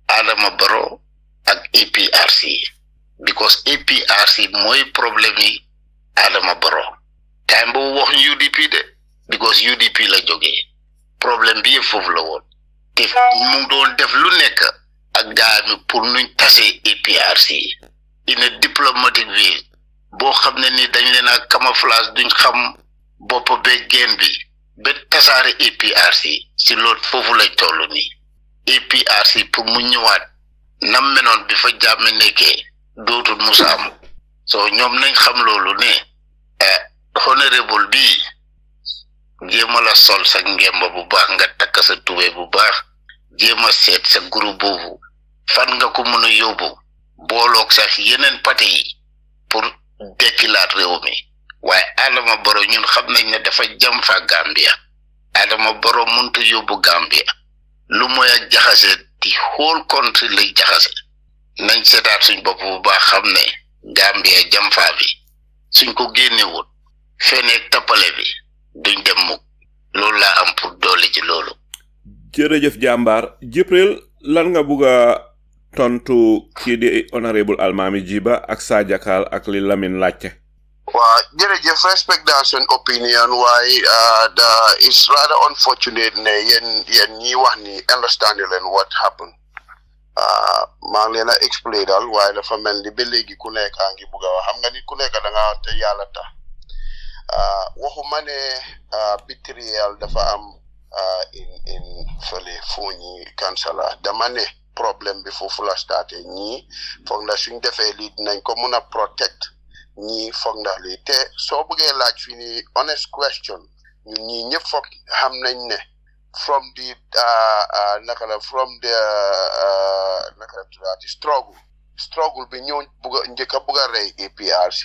Adama Barrow ak APRC because APRC mooy problème yi Adama Barrow time boobu wax UDP de because UDP la jógee problème bi yëpp foofu la woon te mu doon def lu nekk ak gaami pour nuñ tase APRC in a diplomatic way boo xam ne ni dañ leen a camouflage duñ xam bopp be génn bi ba tasaare APRC si loolu foofu lay toll nii APRC pour mu ñëwaat nam menoon bi fa Jammeh nekkee dootul musa am so ñoom nañ xam loolu ne honorable bi jéema la sol sa ngemba bu baax nga takk sa tubé bu baax jéema seet sa groupe boobu fan nga ko mën a yóbbu booloog sax yeneen parti yi pour dekkilaat réew mi waaye Adama Barrow ñun xam nañ ne dafa jam fa Gambia Adama Barrow mënut a yóbbu Gambia lu mooy ak jaxase di whole country lay jaxase nañ seetaat suñ bopp bu baax xam ne Gambia jam fa bi suñ ko génnewul feneek tappale bi duñ dem mukk loolu laa am pour doole ci loolu.
jërëjëf jàmbaar Jibril lan nga bugg a tontu kii di Honourable Almameh Gibba ak Sajakal ak li Lamine laajte.
Well, jërëjëf respect that seen opinion waaye it's rather unfortunate ne yéen ñi wax ni understand leen what happened maa ngi leen a explain daal waaye dafa mel ni ba léegi ku nekk a ngi bugg a wax xam nga ni ku nekk da nga te yàlla tax waxuma ne Betrayal dafa am in fële Foni Kansala dama ne problème bi foofu la starté ñii foog na suñ defee lii dinañ ko mun a protect ñii foog ndax lii te soo bëggee laaj fii ni honest question ñun ñii ñëpp foog xam nañ ne from the struggle bi ñëw njëkk a bugg a rey APRC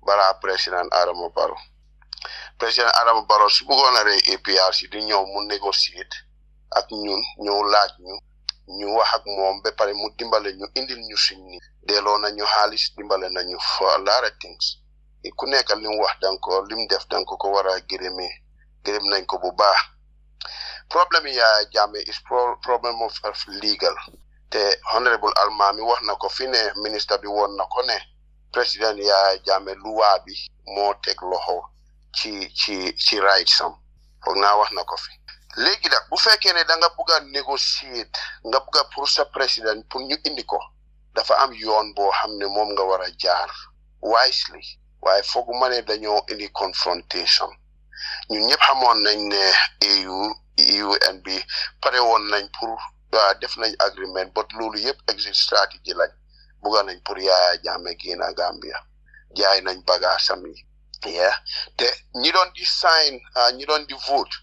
balaa président Adama Barrow su bëggoon a rey APRC di ñëw mu négocier ak ñun ñëw laaj ñu wax ak moom ba pare mu dimbale ñu indil ñu suñ ni delloo nañu xaalis dimbale nañu for a lot of things ku nekk li mu wax danga ko li mu def danga ko war a gërëm nañ ko bu baax problème yi Yaya Jammeh is problem of legal te Honourable Almameh wax na ko fi ne ministre bi woon na ko ne président Yaya Jammeh luwaa bi moo teg loxo ci rights am foog naa wax na ko fi léegi nag bu fekkee ne da nga bugg a négocier nga bugg a pour sa président pour ñu indi ko dafa am yoon boo xam ne moom nga war a jaar wisely waaye foogu ma ne dañoo indi confrontation ñun ñëpp xamoon nañ ne UN bi pare woon nañ pour def nañ agreement but loolu yëpp exit stratégie lañ bugga nañ pour Yaya Jammeh génn Gambia jaay nañ bagaasam yi te ñi doon di sign ñi doon di vote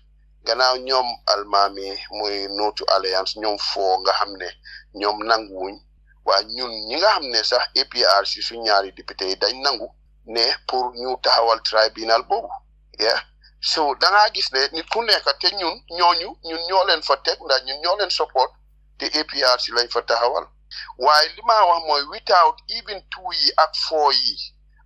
gannaaw ñoom Almameh muy Nootu Alliance ñoom foo nga xam ne ñoom nanguwuñ waaye ñun ñi nga xam ne sax APRC su ñaari député yi dañ nangu ne pour ñu taxawal tribunal boobu so da ngaa gis ne nit ku nekk te ñun ñoo leen fa teg ndax ñun ñoo leen support te APRC lañ fa taxawal waaye li ma wax mooy without even 2 yi ak 4 yi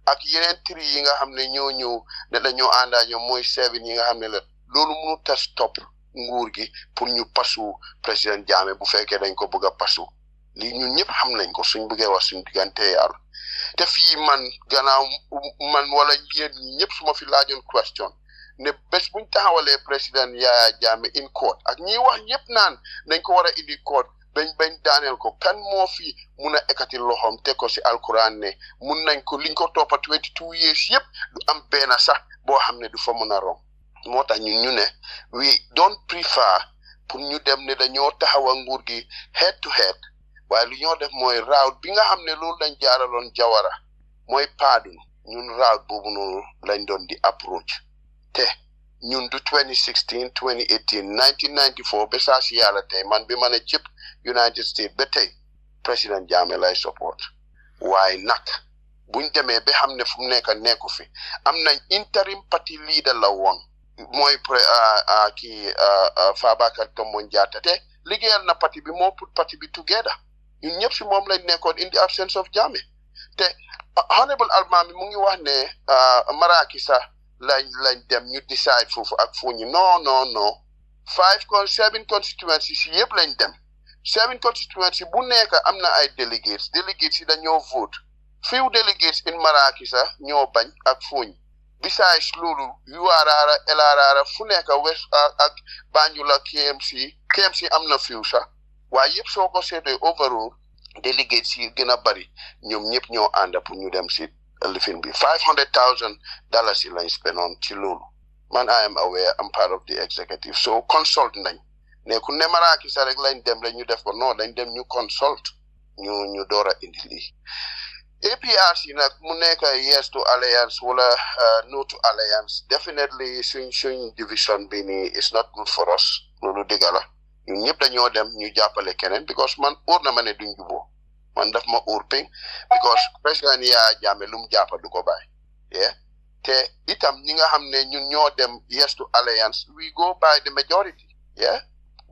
ak yeneen 3 yi nga xam ne ñoo ñëw ne dañoo àndaa ñoom mooy 7 yi nga xam ne la loolu mënut a stop nguur gi pour ñu pasu président Jammeh bu fekkee dañ ko bëgg a pasu lii ñun ñëpp xam nañ ko suñ bëggee wax suñ diggante yàlla te fii gannaaw man wala yéen ñi ñëpp su ma fi laajoon question ne bés buñ taxawalee président Yaya Jammeh in court ak ñiy wax ñëpp naan nañ ko war a indi court bañ daaneel ko kan moo fi mun a ekkati loxoom te ko si alquran ne mun nañ ko liñ ko toppa 22 years yëpp du am benn sax boo xam ne du fa mun a rom moo tax ñu ne we don't prefer pour ñu dem ne dañoo taxawa nguur gi head to head waaye lu ñoo def mooy route bi nga xam ne loolu lañ jaaraloon Jawara mooy paadun ñun route boobu noonu lañ doon di approach te ñun du 2016 2018 1994 ba saa si yàlla tey man bi ma ne cëpp United States ba tey président Jammeh lay support waaye nag buñ demee ba xam ne fu mu nekku fi am nañ interim party leader la woon mooy Fabakary Tombong Jatta te liggéeyal na parti bi moo put parti bi together ñun ñëpp si moom lañ nekkoon in the absence of Jammeh te Honourable Almameh mu ngi wax ne Marakisa lañ dem ñu decide foofu ak Foni non 7 constituencies yi yëpp lañ dem 7 constituencies bu nekk am na ay delegates yi dañoo vote few delegates in Marakisa ñoo bañ ak Foni besides loolu URR LRR fu nekk West ak Banjul ak KMC am na few sax waaye yëpp soo ko seetee overall delegates yi gën a bari ñoom ñëpp ñoo ànd pour ñu dem si lifin bi $500,000 lañ spenoon ci loolu man I am aware I'm part of the executive so consult nañ ne ku ne Marakisa rek lañ dem rek ñu def ko non dañ dem ñu consult ñu door a indi lii APRC nag mu nekk yes to alliance wala no to alliance definitely suñ division bi nii is not good for us loolu dëgg la ñun ñëpp dañoo dem ñu jàppale keneen because man óor na ma ne duñ juboo man daf ma óor ping because président yaa Jammeh lu mu jàppa du ko bàyyi te itam ñi nga xam ne ñun ñoo dem yes to alliance we go by the majority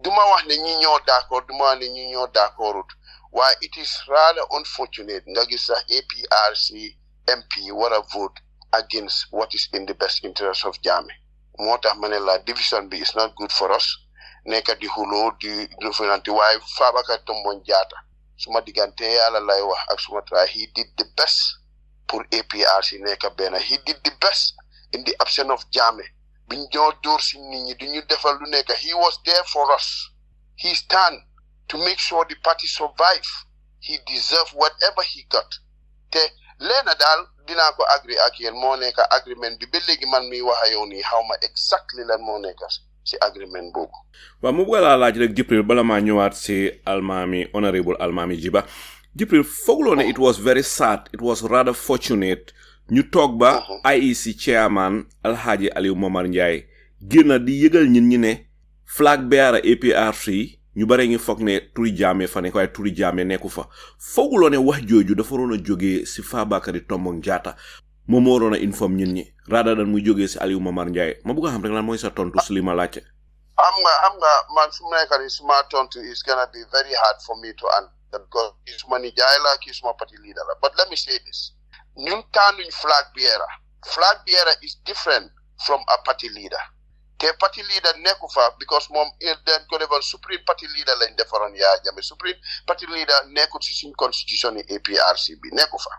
du ma wax ne ñi ñoo d'accord du ma wax ne ñi ñoo d'accordut waaye it is rather unfortunate nga gis sax APRC MP war a vote against what is in the best interest of Jammeh moo tax ma ne la division bi is not good for us nekk di xuloo di refinanti waaye Fabakary Tombong Jatta suma diggante yàlla lay wax ak suma tra he did the best pour APRC nekk benn he did the best in the absence of Jammeh biñ ñoo dóor si nit ñi duñu defal lu nekk he was there for us he stand to make sure the party survive he deserve whatever he got te leena daal dinaa ko agree ak yéen moo nekk agreement bi ba léegi man mi wax ak yow nii xaw ma exactly lan moo nekk si agreement boobu.
waaw mu bëgg laa laaj rek Jibril bala maa ñëwaat si Honourable Almameh Gibba Jibril fooguloo ne it was very sad it was rather fortunate ñu toog ba IEC chairman Alhaji Alieu Momar Njie génn di yëgal ñin ñi ne flag bearer APRC ñu bare ngi foog ne turi Jammeh fa nekk waaye turi Jammeh nekku fa fooguloo ne wax jooju dafa waroon a jógee si Fabakary Tombong Jatta moom moo waroon a inform ñin ñi rather than muy jógee si Alieu Momar Njie ma bëgg a xam rek lan mooy sa tontu si li ma laajte.
xam nga man fu mu nekk nii suma tontu is gonna be very hard for me to answer because kii suma nijaay la kii suma party leader la but let me say this ñun tànnuñ flag bearer is different from a party leader te party leader nekku fa because moom dañ ko defoon supreme party leader lañ defaroon yaa Jammeh supreme party leader nekkul si suñ constitution yi APRC bi nekku fa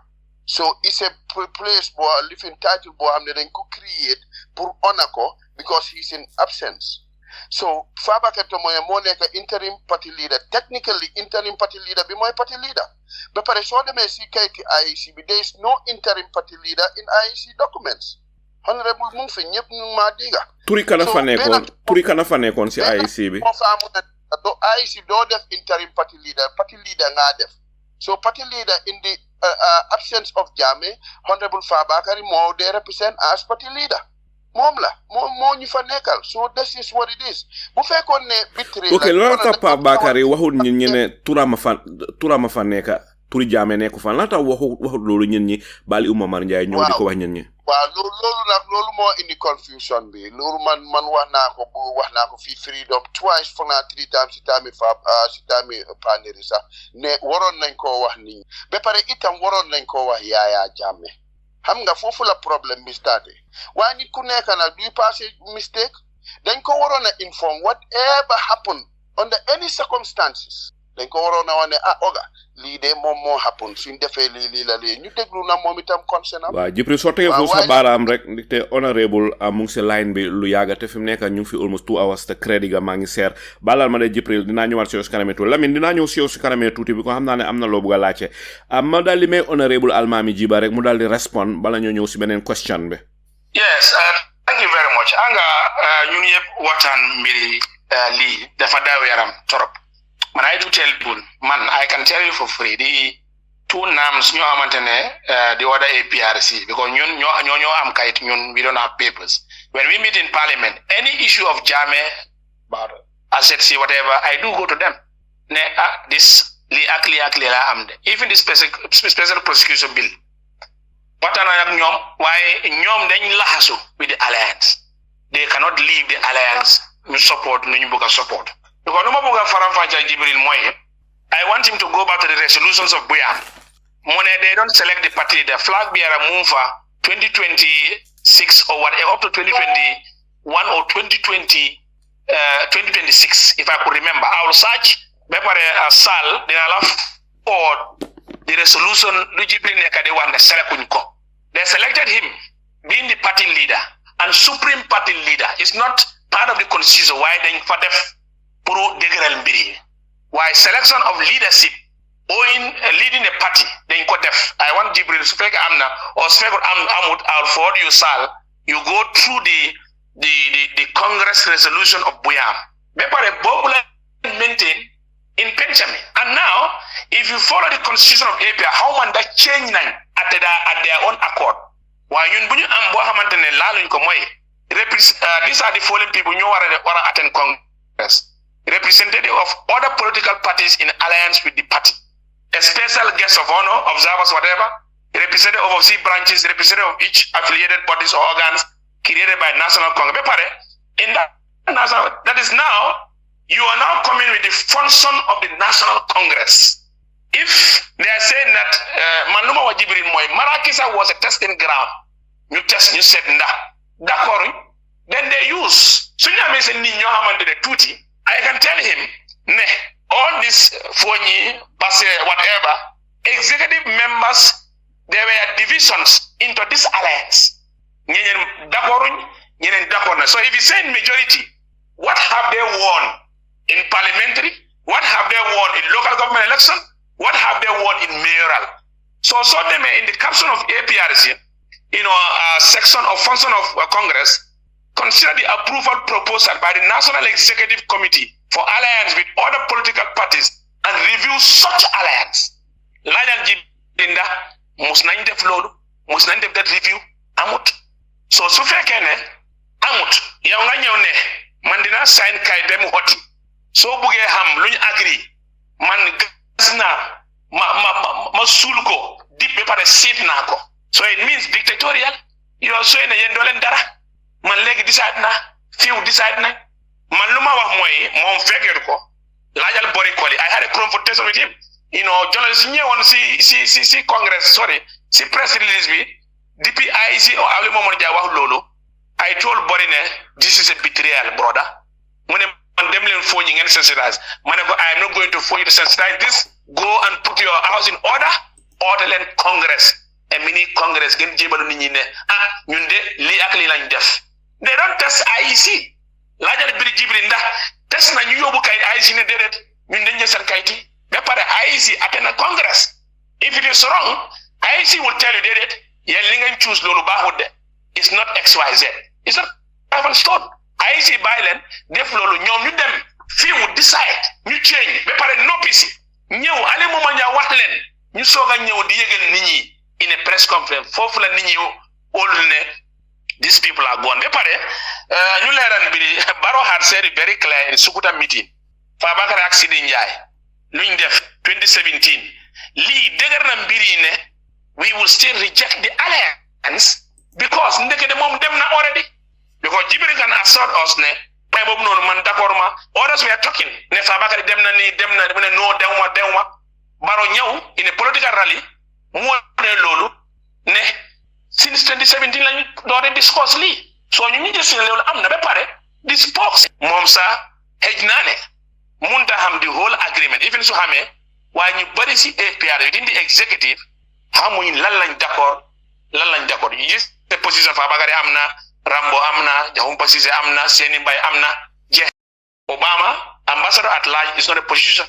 so it's a place boo living title boo xam ne dañ ko create pour honor ko because he's in absence so Fabakary Tombong moo nekk interim party leader technically interim party leader bi mooy party leader ba pare soo demee si kayiti IEC bi there is no interim party leader in IEC documents Honourable mu ngi fi ñëpp ñu maa diga
turi kana fa nekkoon si IEC bi
IEC doo def interim party leader ngaa def so party leader in the absence of Jammeh Honourable Fabakary moo they represent as party leader moom la moo ñu fa nekkal so this is what it is bu fekkoon ne Betrayal
ok loolu tax Fabakary waxul ñin ñi ne turama fa nekka turi Jammeh nekku fa la tax waxul loolu ñin ñi bali Momar Njie ñoo di ko wax ñin ñi
waaw loolu moo indi confusion bi loolu man wax naa ko fii freedom twice for naa 3 times si taami Panderi sax ne waroon nañ koo wax nit ñi ba pare itam waroon nañ koo wax Yaya Jammeh xam nga foofu la problème bi starté waaye nit ku nekk nag duy passé mistake dañ ko waroon a inform whatever happen under any circumstances dañ ko waroon a wax ne oga lii de moom moo happen suñ defee lii la ñu déglu na moom itam concern am.
waaw Jibril soo tegee foofu sa baaraam rek te Honourable mu ngi si line bi lu yàgga te fi mu nekk ñu ngi fi almost 2 hours te crédit ga maa ngi seer balal ma de Jibril dinaa ñëwaat si yow si kanamee tuuti Lamine dinaa ñëw si yow si kanamee tuuti bi ko xam naa ne am na loo bëgg a laajte ma daal di may Honourable Almameh Gibba rek mu daal di respond bala ñoo ñëw si beneen question bi.
yes thank you very much anga ñun yëpp waxtaan mbiri lii dafa daaw yaram torop man I do tell people, I can tell you for free, the 2 names ñoo xamantene the other APRC because ñoo am kayit ñun we don't have papers. When we meet in Parliament, any issue of Jammeh about assets whatever, I do go to them. This li ak li la am de even the special prosecution bill watana ak ñom waye ñom dañ laxasu with the alliance they cannot leave the alliance ñu support ñu bëgg support because no ma bëgg faram fa Jibril moy I want him to go back to the resolutions of Buya. They don't select the party, the flag bearer Mumfa 2026 or whatever, up to 2021 or 2026, if I could remember. I will search Sal, then I'll for the resolution, they selected him being the party leader and supreme party leader. It's not part of the constitution. Why then for the Puru Degrel Mbiri? Why selection of leadership or in leading a party, then I want Jibril Sufek Amna or Sufek Amut, I'll forward you Sal. You go through the Congress resolution of Buyam. Bepare Bobula maintain in Benjamin. And now, if you follow the constitution of APRC, how man that change at their own accord? Why you Ambohamantane Lalun Komoy? These are the following people you want to attend Congress. Representative of other political parties in alliance with the party, a special guest of honor, observers, whatever, representative of C branches, representative of each affiliated bodies or organs created by National Congress. In that is now, you are now coming with the function of the National Congress. If they are saying that Manuma Wajibiri Moy, Marakisa was a testing ground, you test, you said, then they use, Sunya Mason Nino Haman the Tuti. I can tell him, all these Foni, Basse, whatever, executive members, there were divisions into this alliance. So if you say in majority, what have they won in parliamentary? What have they won in local government election? What have they won in mayoral? So they may, in the caption of APRC, section of function of Congress, consider the approval proposal by the National Executive Committee for alliance with other political parties and review such alliance. Lajan Jibinda, Musnain def lolu, Musnain def that review, amut. So Sufekene, amut, yawnga nyone, mandina sign kay dem hoti. So buge ham, luñ agree, man gasna, ma sulko, deep pepare sit nako. So it means dictatorial, you are saying a yendolen dara. Man legi decide na few decide na man luma wax moy mom fekker ko lajal bori koli I had a confrontation with him journalist ñewon si congress si press release bi depuis IC o awli momon dia wax lolu I told bori ne this is a betrayal brother mune man dem len foñi ngeen sensitize mané ko I am not going to phone you to sensitize this, go and put your house in order len congress a mini congress gen jébalu nit ñi ne ñun de li ak li lañ def. They don't test IEC. Lajal biri Jibril ndax test na ñu yobu kay IEC ne dedet ñun dañ ñëssal kayti ba paré IEC attend Congress. If it is wrong, IEC will tell you dedet yeen li ngeen choose lolu baaxut de. It's not XYZ. It's not even stone. IEC bay len def lolu ñom ñu dem fi mu decide ñu change ba paré nopi ci ñew ale mo ma ñaa wax len ñu soga ñew di yegel nit ñi in a press conference fofu la nit ñi ol ne these people are gone. Ñu leeral bi Barrow had said it very clear in Sukuta meeting. Fabakary accident Njie. Luñ def 2017. Li degar na mbiri ne we will still reject the alliance because ndeke de mom dem na already. Because Jibril can assure us ne bay bobu nonu man d'accord ma others we are talking ne Fabakary dem na no demwa Barrow ñew in a political rally mo ne lolu ne since 2017 lañu doore discourse li so ñu jëss lolu am na ba paré this box mom sa hejnane munta ham the whole agreement even su xamé wa ñu bari ci APR within the executive xamuñ lan lañ d'accord ñu gis te position Fabakary amna Rambo amna Jahum Pasise amna Seni Mbay amna je Obama ambassador at large is not a position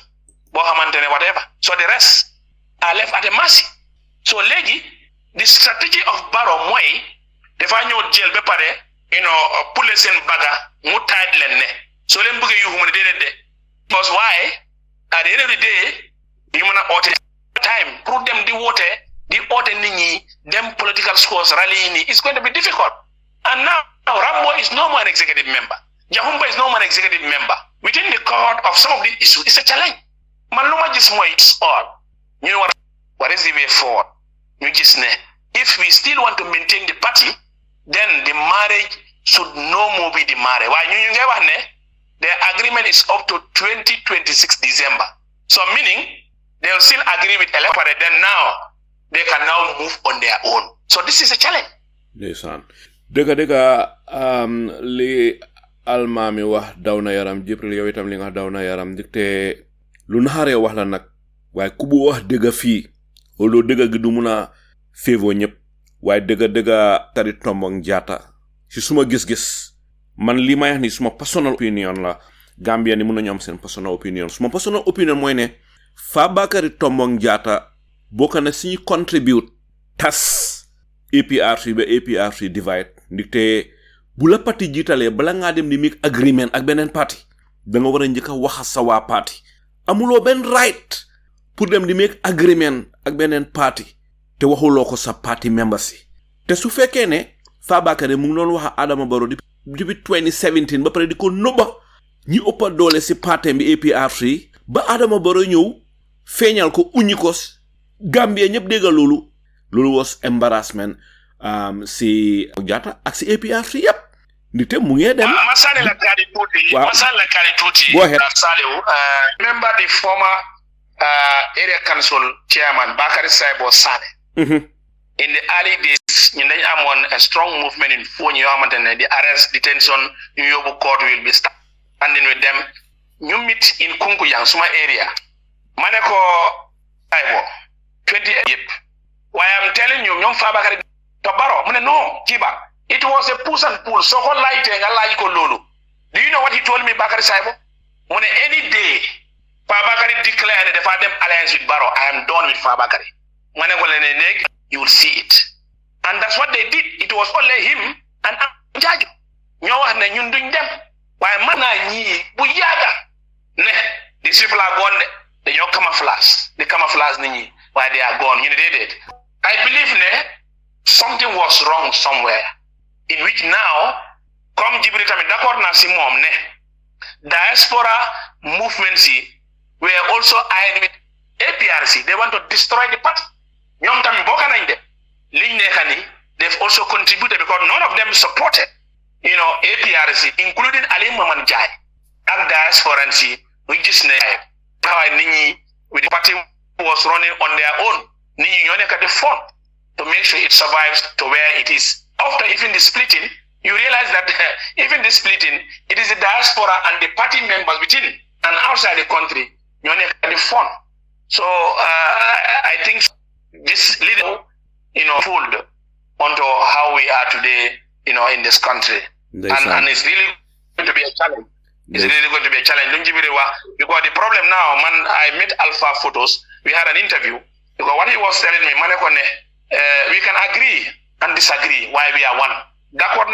bo xamantene whatever so the rest are left at the mercy so legi the strategy of Barrow moy defa ñew jël ba paré poulet sen baga mu taaj len ne so len bëgg yu mu de because why at the end of the day you mëna oté time pour dem di oté nit ñi dem political scores rally ni is going to be difficult and now Rambo is no more an executive member Jahumba is no more an executive member within the court of some of the issues it's a challenge man lu ma gis mooy ñu war what is the way forward ñu gis ne if we still want to maintain the party then the marriage should no more be the marriage waaye ñu ngay wax ne the agreement is up to 2026 December so meaning they will still agree with Electoral then now they can now move on their own so this is a challenge
ndeysaan dëgg li Almameh wax daw na yaram Jibril yow itam li nga daw na yaram dikte lu naxaree wax la nag waaye ku bu wax dëgg fii loolu dëgg gi du mun a féevoo ñëpp waaye dëgg Fabakary Tombong Jatta si suma gis-gis man li may wax ni suma personal opinion la Gambia ni mun nañu am seen personal opinion suma personal opinion mooy ne Fabakary Tombong Jatta bokk na si contribute tas APRC ba APRC divide ndikte bu la parti jiitalee bala ngaa dem di make agreement ak beneen parti da nga war a njëkk a wax sa waa parti amuloo benn right pour dem di make agreement ak beneen parti te waxuloo ko sa parti members yi te su fekkee ne Fabakary mu ngi doon wax Adama Barrow depuis 2017 ba pare di ko nëbba ñi ëppa doole si parti bi APRC ba Adama Barrow ñëw feeñal ko uñi ko Gambia ñëpp déggal loolu was embarrassment si Jatta ak si APRC yëpp ndite mu ngi dem
masale la kadi tuuti Salieu remember the former area council chairman Bakary Saibo Sane in the early days ñu dañ amoon a strong movement in Foni yoo xamante ne the arrest detention ñu yóbbu court will be standing with them ñu meet in Kunkuyang suma area ma ne ko Saibo 28 yëpp waaye am telling you ñoom Fabakary to Barrow mu ne no Gibba it was a push and pull so ko laajte nga laaj ko loolu do you know what he told me Bakary Saibo mu ne any day Fabakary declared dafa dem alliance with Barrow I am done with Fabakary ma ne ko leen ne you will see it and that's what they did it was only him and Jaaju ñoo wax ne ñun duñ dem waaye man naa ñii bu yàgga ne these people are gone dañoo camouflage nit ñi waaye they are gone ñu ne déedéet I believe ne something was wrong somewhere in which now comme Jibril tamit d'accord na si moom ne diaspora movement si were also allied with APRC they want to destroy the party ñoom tamit bokk nañ de liñ nekka ni they've also contributed because none of them supported APRC including Almameh Gibba ak diaspora si we gis ne taxawaay nit ñi with the party was running on their own nit ñi ñoo nekk the front to make sure it survives to where it is after even the splitting you realize that even the splitting it is the diaspora and the party members within and outside the country ñoo nekk the front so I think this leader pulled onto how we are today in this country and it's really going to be a challenge Luñ Jibiri wax because the problem now man I met Alpha Photos we had an interview because what he was telling me mane ko ne we can agree and disagree why we are one d'accord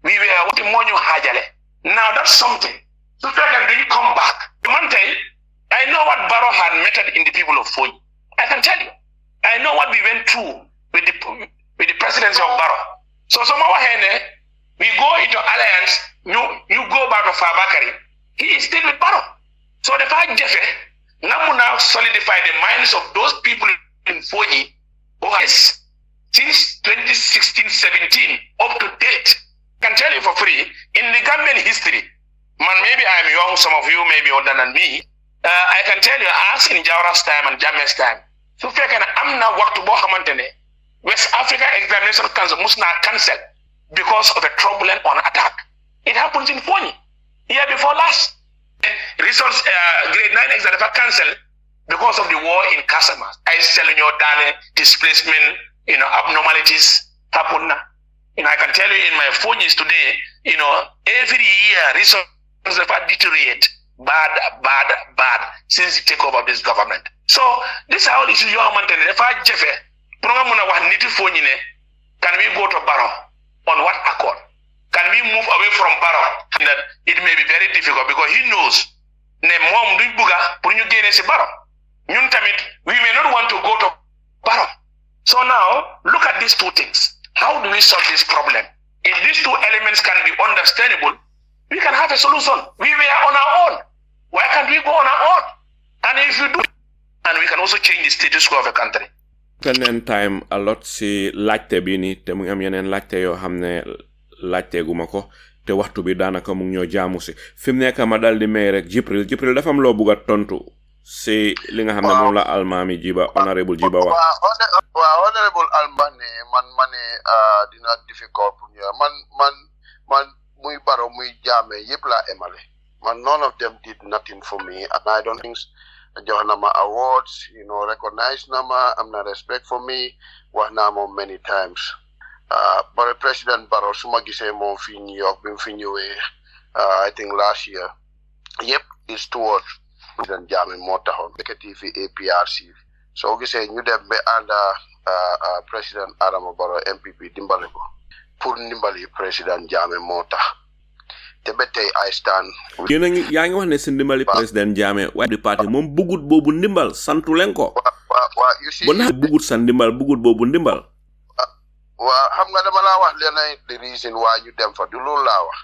we were what moo ñu xaajale now that's something so fekkee duñu come back man tey I know what Barrow had meted in the people of Foni I can tell you I know what we went through with the presidency of Barrow so ma waxee ne we go into alliance you go back to Fabakary he is still with Barrow so the fact jafe nga mun now solidify the minds of those people in Foni who has since 2016-17 up to date I can tell you for free in the Gambian history man maybe I am young some of you may be older than me I can tell you as in Jawara's time and Jammeh's time su fekkee ne am na waxtu boo xamante ne West Africa Examination Council mus naa cancel because of a turbulent on attack it happens in Foni year before last results grade 9 exam dafa cancel because of the war in Casamance ay seluñoo daane displacement abnormalities happen na I can tell you in my Fonis today every year results dafa deteriorate bad since the takeover of this government so this is how this is yoo xamante ne dafa jafe pour nga mun a wax niti Foni ne can we go to Barrow on what accord can we move away from Barrow that it may be very difficult because he knows ne moom duñ bugga pour ñu génne si Barrow ñun tamit we may not want to go to Barrow so now look at these two things how do we solve this problem if these two elements can be understandable we can have a solution we were on our own Why can't we go on our own? And if you do, and we can also change the status quo of a country.
Spending time a lot si laajte bi ni te mu ngi am yeneen laajte yoo xam ne laajte guma ko te waxtu bi daanaka mu ngi ñoo jaamu si fi mu nekk ma dal di may rek Jibril dafa am loo bugg a tontu si li nga xam ne moom la Almameh Gibba Honourable Gibba wax.
waaw Honourable Almameh man dina difficult pour ñu man muy Barrow muy Jammeh yëpp laa emale man none of them did nothing for me and I don't think jox na ma awards recognize na ma am na respect for me wax naa moom many times but President Barrow su ma gisee moom fii New York bi mu fi ñëwee I think last year yëpp is towards President Jammeh moo taxoon executive APRC soo gisee ñu dem ba ànd President Adama Barrow MPP dimbale ko pour ndimbali President Jammeh moo tax te ba tey I stand.
yaa ngi wax ne si ndimbali President Jammeh waaye di parti moom bugut boobu ndimbal santu leen ko. bu naa bugut sa ndimbal bugut boobu ndimbal.
waaw xam nga dama laa wax leen the reason why ñu dem fa du loolu laa wax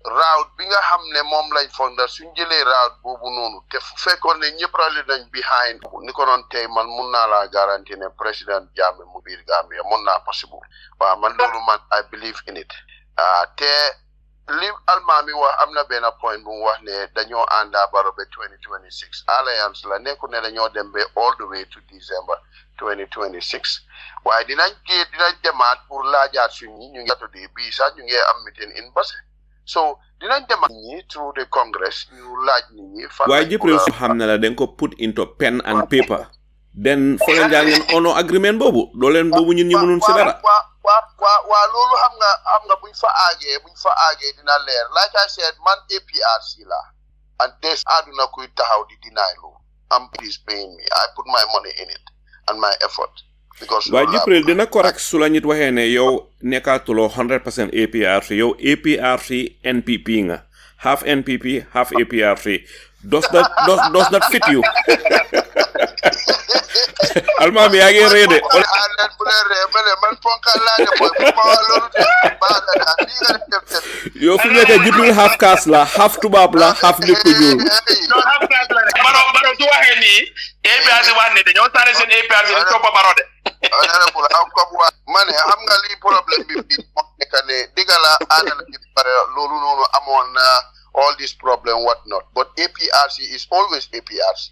route bi nga xam ne moom lañ fonda suñ jëlee route boobu noonu te fu fekkoon ne ñëpp rali nañ behind ni ko noon tey man mun naa laa garanti ne President Jammeh mu biir Gambia mun naa possible waaw man loolu man I believe in it te li Almameh wax am na benn point bu mu wax ne dañoo ànda Barrow ba 2026 alliance la nekku ne dañoo dem ba all the way to December 2026 waaye dinañ demaat pour laajaat suñ ñi ñu ngi atodi bii sax ñu ngi am meeting in Basse so dinañ demaat ñi through the Congress ñu laaj nit ñi
waaye Jibril su xam ne la dañ ko put into pen and paper then fo leen jaar ngeen ono agreement boobu doo leen boobu ñun ñi mënun si dara
waa loolu xam nga buñ fa aagee dina leer like I said man APRC la and des àdduna kuy taxaw di deny loolu please paying me I put my money in it and my effort because
waaye Jibril dina correct su la nit waxee ne yow nekkaatuloo 100% APRC yow APRC NPP nga half NPP half APRC does that fit you Almameh yaa ngi ree de yow fi nekk Jibril half caste la half tubaab la half nit ku ñuul
Barrow su waxee nii APRC wax ne dañoo tànn seen APRC di toppa Barrow de
ma ne xam nga lii problème bi moo nekk ne digga la àndala ci pare loolu noonu amoon na all this problem what not but APRC is always APRC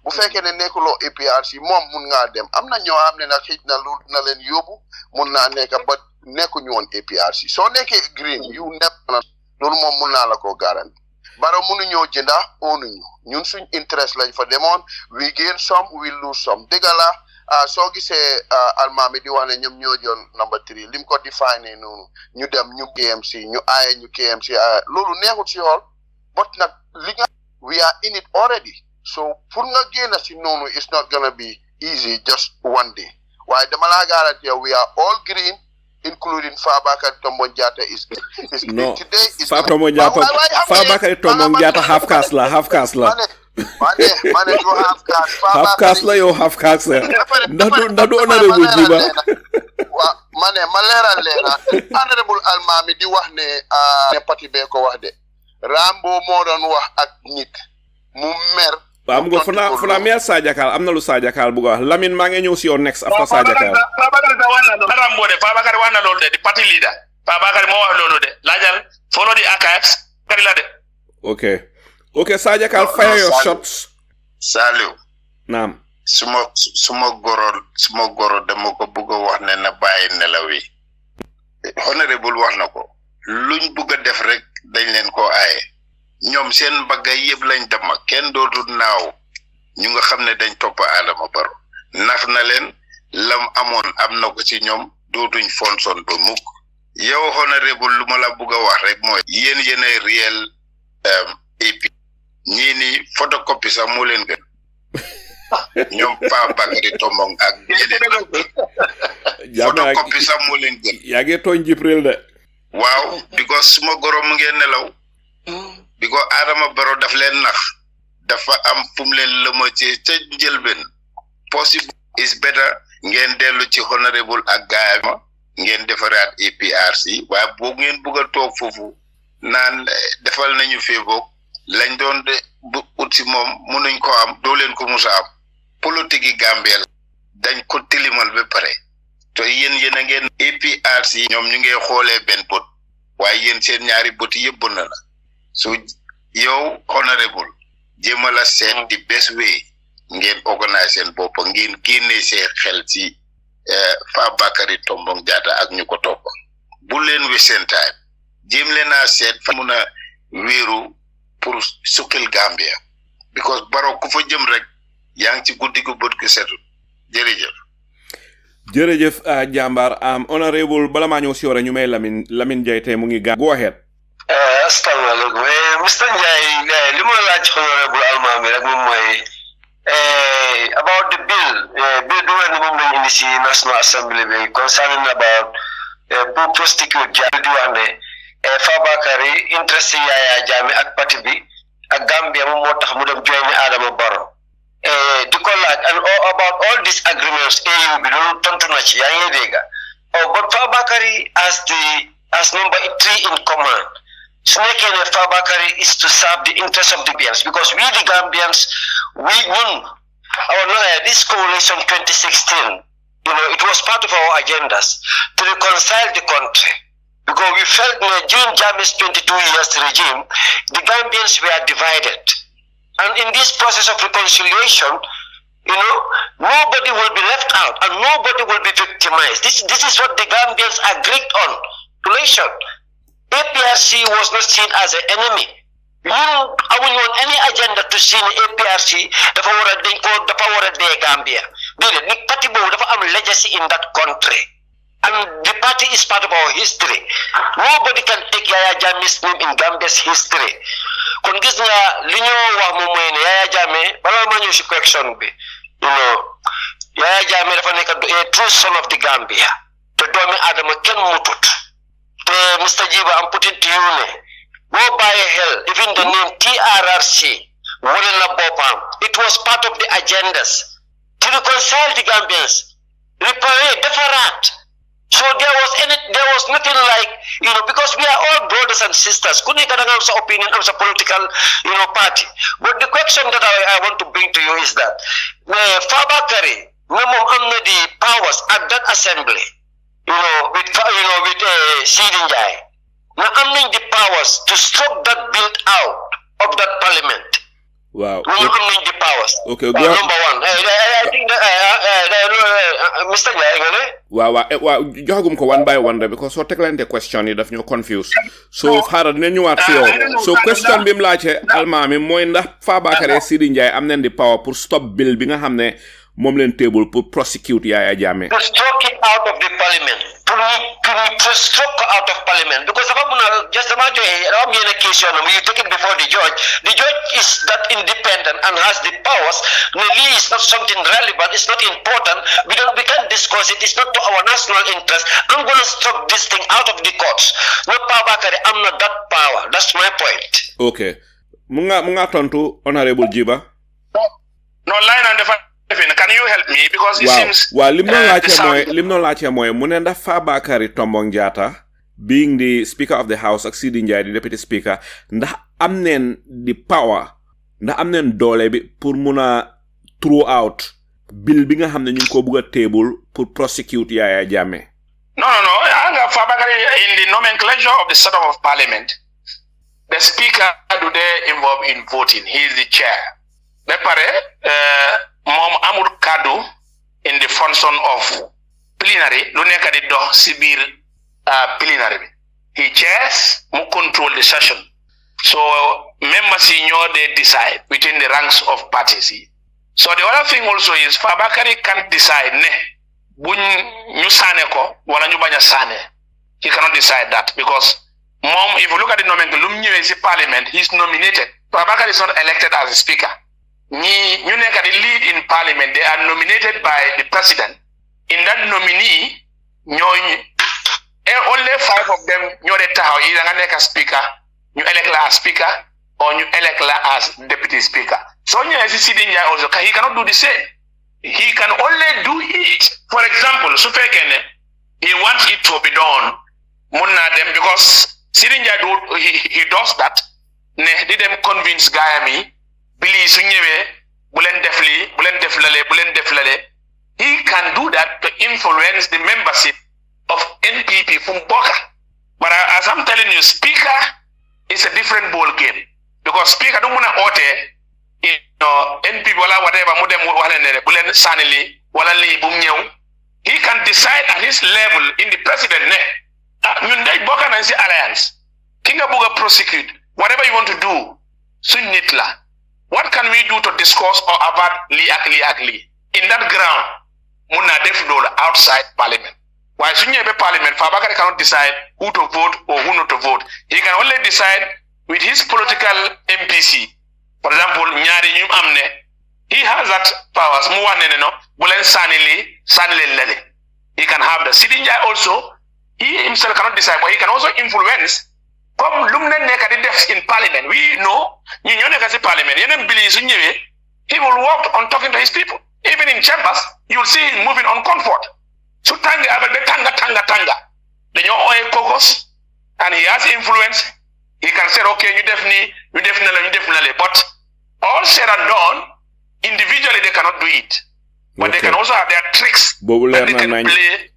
bu fekkee ne nekkuloo APRC moom mun ngaa dem am na ñoo xam ne nag xëj na loolu dina leen yóbbu mun naa nekk ba nekkuñu woon APRC soo nekkee green yu nekk na loolu moom mun naa la ko garanti Barrow mënuñoo jënda oonuñu ñun suñ interest lañ fa demoon we gain some we lose some dëgg la soo gisee Almameh di wax ne ñoom ñoo jël number 3 lim ko define noonu ñu dem ñu KMC ñu aaye ñu KMC loolu neexul si xool but nag li nga we are in it already so pour nga génn si noonu it's not gonna be easy just one day waaye dama laa garanti we are all green including Fabakary Tombong Jatta is
no
today is
Fabakary Tombong Jatta half caste la
mane do
half caste la yow half caste ndax du Honourable Gibba
wa mane ma leeral Honourable Almameh di wax ne parti bee ko wax de Rambo moo doon wax ak nit mu mer
am nga fana meer Sajakal am na lu Sajakal bu wax Lamine maa ngi ñëw si yow next after Sajakal
Fabakary wax na loolu de di party leader Fabakary moo wax loolu de laajal follow the archives kari la de
okay Sajakal fire your shots
Salieu
naam
suma goro dama ko bëgg a wax ne na bàyyi nelaw yi Honourable wax na ko luñ bëgg a def rek dañ leen ko aaye ñoom seen bagay yëpp lañ dama kenn dootul naaw ñu nga xam ne dañ topp Adama Barrow nax na leen lam amoon am na ko ci ñoom dootuñ fonson ba mukk yow Honourable lu ma la bëgg a wax rek mooy yéen ay réel AP ñii ni photocopie sax moo leen gën ñoom Fabakary Tombong ak photocopie sax moo leen gën
yaa ngi tooñ Jibril de
waaw because suma goro mu ngeen nelaw because Adama Barrow daf leen nax dafa am fu mu leen lëma ci ca njëlbeen possible is better ngeen dellu ci Honourable ak gaayama ngeen defaraat APRC waaye boo ngeen bëgg a toog foofu naan defal nañu feeboog lañ doon de bu uti moom mënuñ ko am doo leen ko musa am politique yi Gambia dañ ko tilimal ba pare to yéen a ngeen APRC ñoom ñu ngi xoolee benn bët waaye yéen seen ñaari bët yëpp bon na la so yow honorable jéem a la seet di best way ngeen organise seen bopp ngeen génne seen xel ci Fabakary Tombong Jatta ak ñu ko topp bu leen we seen time jéem leen a seet fa mun a wéeru pour suqil Gambia because baro ku fa jëm rek yaa ngi ci guddi gu bët gu setul
jërëjëf jàmbaar honorable bala maa ñëw si wara ñu may Lamine Njie tey mu ngi go ahead.
Asalaamaaleykum Mr. Njie li ma laaj honorable Almameh rek moom mooy about the bill bi moom lañu indi si National Assembly bi concerning about pour prosecute Jammeh di wax ne Fabakary interest Yaya Jammeh ak parti bi ak Gambia moom moo tax mu dem join Adama Barrow di ko laaj and about all these agreements AU bi loolu tontu na ci yaa ngi dégg but Fabakary as number 3 in command su nekkee ne Fabakary is to serve the interest of the Gambians because we the Gambians this coalition 2016 it was part of our agendas to reconcile the country because we felt during Jammeh's 22 years regime the Gambians were divided. And in this process of reconciliation, nobody will be left out and nobody will be victimized. This is what the Gambians agreed on. Relation. APRC was not seen as an enemy. I wouldn't want any agenda to see APRC the power of the Gambia. The party have a legacy in that country. And the party is part of our history. Nobody can take Yaya Jammeh's name in Gambia's history. Kon gis nga li ñoo wax moom mooy ne Yaya Jammeh balaa ma ñëw si question bi Yaya Jammeh dafa nekk a true son of the Gambia te doomi Adama kenn mutut te Mr. Gibba am putting to you ne boo bàyyi xel even the name TRRC wane na boppam it was part of the agendas to reconcile the Gambians repair defaraat. So there was nothing like, because we are all brothers and sisters. Kunika na nga sa opinion of sa political, party. But the question that I want to bring to you is that Fabakary, namom the powers at that assembly, with Salieu Njie, na the powers to stroke that bill out of that parliament.
Wow.
The powers.
Okay,
number one. I think that, Mr. Njie,
Wow, joxagum ko one by one because so teklante question yi daf ñu confuse. So xaaral dina ñëwaat ci yow. So question bi mu laajte Almameh mooy ndax Fabakary Salieu Njie am nañ di power pour stop bill bi nga xam ne moom leen table pour prosecute Yaya Jammeh.
To stroke it out of the parliament. To stroke out of parliament. Because just about a case, you take it before the judge. The judge is that independent and has the powers. Really, it's not something relevant. It's not important. We can't discuss it. It's not to our national interest. I'm going to stroke this thing out of the courts. No Fabakary, I'm not that power. That's my point.
Okay. Munga tontu Honourable Gibba.
No line on the can you help me because it seems
limno lache moy munenda Fabakary Tombong Jatta being the Speaker of the House ak Salieu Njie the Deputy Speaker ndax am neen the power ndax am neen doole bi pour muna throw out bill bi nga xamne ñu ko bëgg table pour prosecute Yaya Jammeh.
No. Fabakary in the nomenclature of the setup of Parliament, the Speaker do they involve in voting. He is the chair. Mom amul kadu in the function of plenary lu nekk di dox ci biir plenary bi. He chairs mu control the session. So members they decide within the ranks of parties. So the other thing also is Fabakary can't decide ne buñ ñu sané ko wala ñu baña sané. He cannot decide that because mom if you look at the nomenclature lu ñëwé ci parliament he is nominated. Fabakary is not elected as a speaker. You nekk the lead in parliament, they are nominated by the president. In that nominee, only 5 of them either a speaker, you elect as speaker, or you elect as deputy speaker. So also he cannot do the same. He can only do it. For example, he wants it to be done. Because he does that. ne di dem convince gaayam yi bili su ñëwee bu leen def lii bu leen def lale bu leen def lale he can do that to influence the membership of NPP from Boka. But as I'm telling you, speaker is a different ball game because speaker don't wanna ote NPP wala whatever mu dem wala ne bu leen sanili wala li bu ñëw. He can decide at his level in the president ne ñun day bokk nañ ci alliance ki nga bëgg prosecute whatever you want to do suñ nit la. What can we do to discuss or avert li ak li in that ground mun na def loolu outside parliament. Why suñ ñëwee parliament Fabakary cannot decide who to vote or who not to vote. He can only decide with his political MPC. For example, ñaari ñu am ne he has that powers mu wax ne no bu leen sànni lele. He can have the Salieu Njie also. He himself cannot decide, but he can also influence. Comme lum ne nekk di def in parliament, we know ñi ñoo nekk ci parliament yeneen bili su ñëwee he will work on talking to his people. Even in chambers, you will see him moving on comfort. So tanga abel tanga. Dañoo ooye caucus and he has influence. He can say, okay, you def nale. But all said and done, individually they cannot do it. But they can also have their tricks that they can play.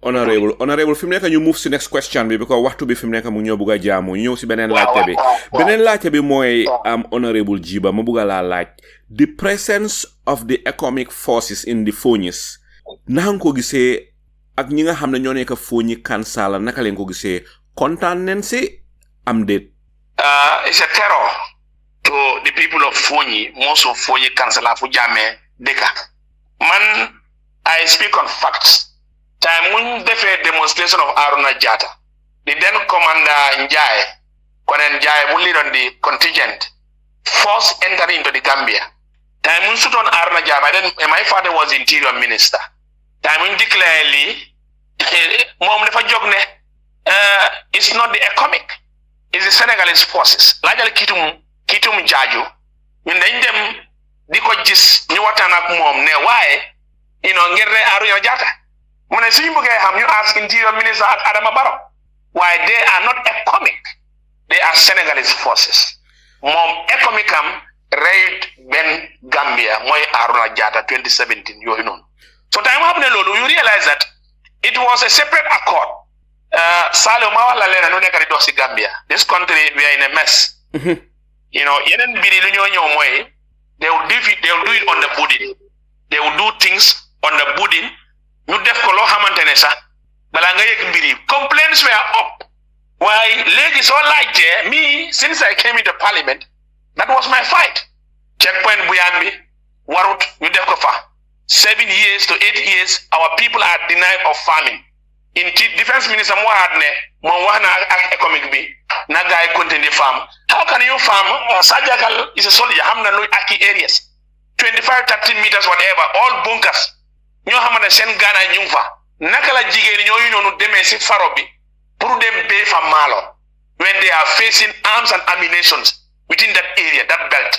Honourable fi mu nekk ñu move si next question bi because waxtu bi fi mu nekk mu ñoo bugg a jaamu ñu ñëw si beneen laajte bi mooy Honourable Gibba ma bugg a laa laaj the presence of the economic forces in the Fonies naka nga ko gisee ak ñi nga xam ne ñoo nekk Foni Kansala naka leen ko gisee kontaan nañ si am déet.
It's a terror to the people of Foni, most of Foni Kansala fu Jammeh deka. Man, I speak on facts. Time when the demonstration of Aruna Jatta, the then commander Njie, Colonel Njie, who lead on the contingent, forced entering into the Gambia. Time when shoot on Aruna Jatta, then my father was interior minister. Time when declare Mom never jogne. It's not the economic, it's the Senegalese forces. Lajal kitum jaju. Ñun dañ dem diko gis ñu waxtaan ak mom ne waaye ngir ne Aruna Jatta mu ne suñu bëggee xam ñu ask interior minister ak Adama Barrow why they are not economic, they are Senegalese forces. Mom economic am raid ben Gambia moy Aruna Jatta 2017 yooyu noonu. So time xam ne loolu you realize that it was a separate accord. Salieu ma wax la leen nu nekk di dox ci Gambia. This country we are in a mess. Yeneen mbiri lu ñoo ñëw mooy they will do it on the building. They will do things on the building. ñu def ko loo xamante ne sax balaa nga yëg mbiri complaints were up. Waaye léegi soo laajtee me since I came into parliament that was my fight. Checkpoint bu yaan bi warut ñu def ko fa. 7 years to 8 years our people are denied of farming. In defense minister mo waxaat ne moom wax na ak economic bi na gaay continue farm. How can you farm? Sajakal is a soldier xam na luy aki areas 25-30 meters whatever all bunkers ñoo xamane seen gaana ñu fa naka la jigéen ñooyu ñoonu demee si faro bi pour dem bay fa maalo when they are facing arms and ammunitions within that area, that belt.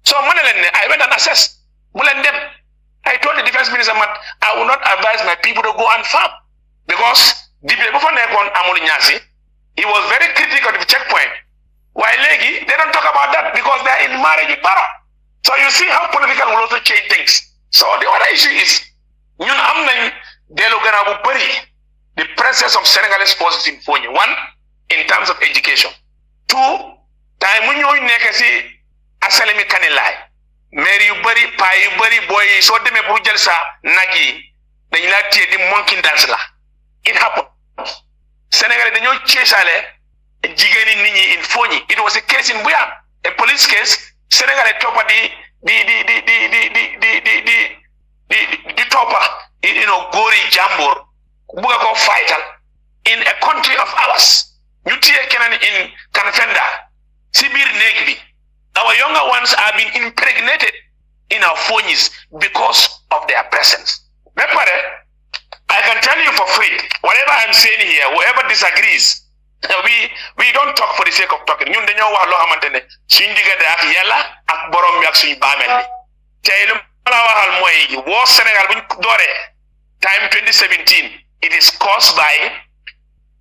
So I went and assessed. I told the defense minister that I will not advise my people to go and farm because the people he was very critical of the checkpoint. While Legi, they don't talk about that because they are in marriage with Barrow. So you see how political will also change things. So the other issue is the presence of Senegalese forces in Foni. One, in terms of education. Two, time when you nekasi asalemi kanilai. Mary yu bari, pa yu bari, boy, so de me brujel sa nagi, dañ la tie di monkey dance la. It happened. Senegal dañoo chasale jigéeni nit ñi in Foni. It was a case in Buyam, a police case. Senegal topa di topa, gori jambur, buga ko fightal in a country of ours. You tie kenan in Kanfenda, Sibir Negbi. Our younger ones have been impregnated in our Fonis because of their presence. I can tell you for free, whatever I'm saying here, whoever disagrees, we don't talk for the sake of talking. Ñun dañoo wax loo xamantene suñu diggante ak Yàlla ak borom bi ak suñu baamel bi. Tay lu la waxal mooy wo Sénégal buñ dooree time 2017, it is caused by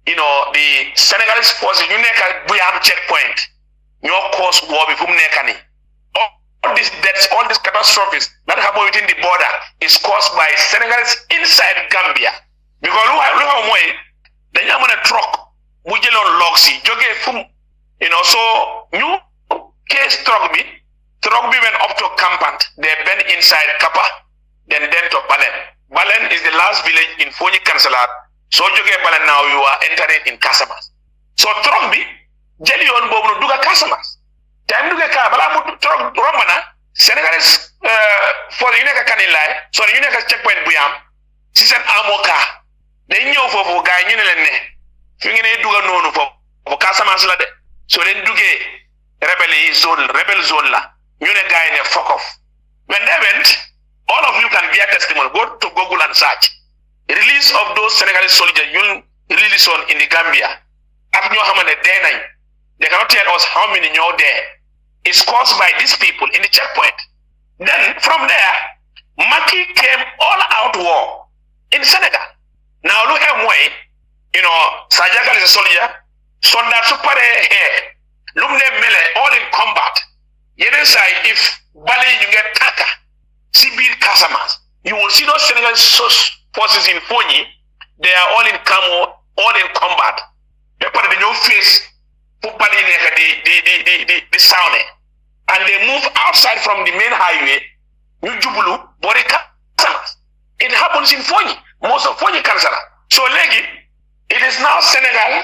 the Senegalese forces ñu nekk bu am checkpoint ñoo cause war bi fu mu nekk nii all these deaths, all these catastrophes that happen within the border is caused by Senegalese inside Gambia. Because lu xaw mooy dañu amoon a truck bu jëloon logs yi jógee fu so ñu case truck bi went up to Kampant, they been inside Kappa, then to Balen. Balen is the last village in Foni Kansala. So jógee Balen now you are entering in Casamas. So truck bi jëli yoon boobu nu duga Casamas. Time duga ka bala mu truck romana Senegalese for yu nekk Kanilai, so yu nekk checkpoint bu yam si seen amoka day ñëw foofu gaay ñu ne leen ne fi ngeen ne duga noonu foofu Casamance la de so leen duggee rebel zone la ñu ne gaay ne fuck off. When they went, all of you can bear testimony. Go to Google and search. Release of those Senegalese soldiers you release on in the Gambia. They cannot tell us how many are there. It's caused by these people in the checkpoint. Then from there, Maki came all out war in Senegal. Now look at way, Sajakal is a soldier, soldier super hair, Lumne Mele, all in combat. Yet side, if Bali you get Taka, Sibir Casamas, you will see those Senegalese forces in Foni, they are all in camo, all in combat. They put the new face, put Bali the sound, and they move outside from the main highway, New Jubulu, Borika, Casamas. It happens in Foni, most of Foni Kansala. So Legi, it is now Senegal,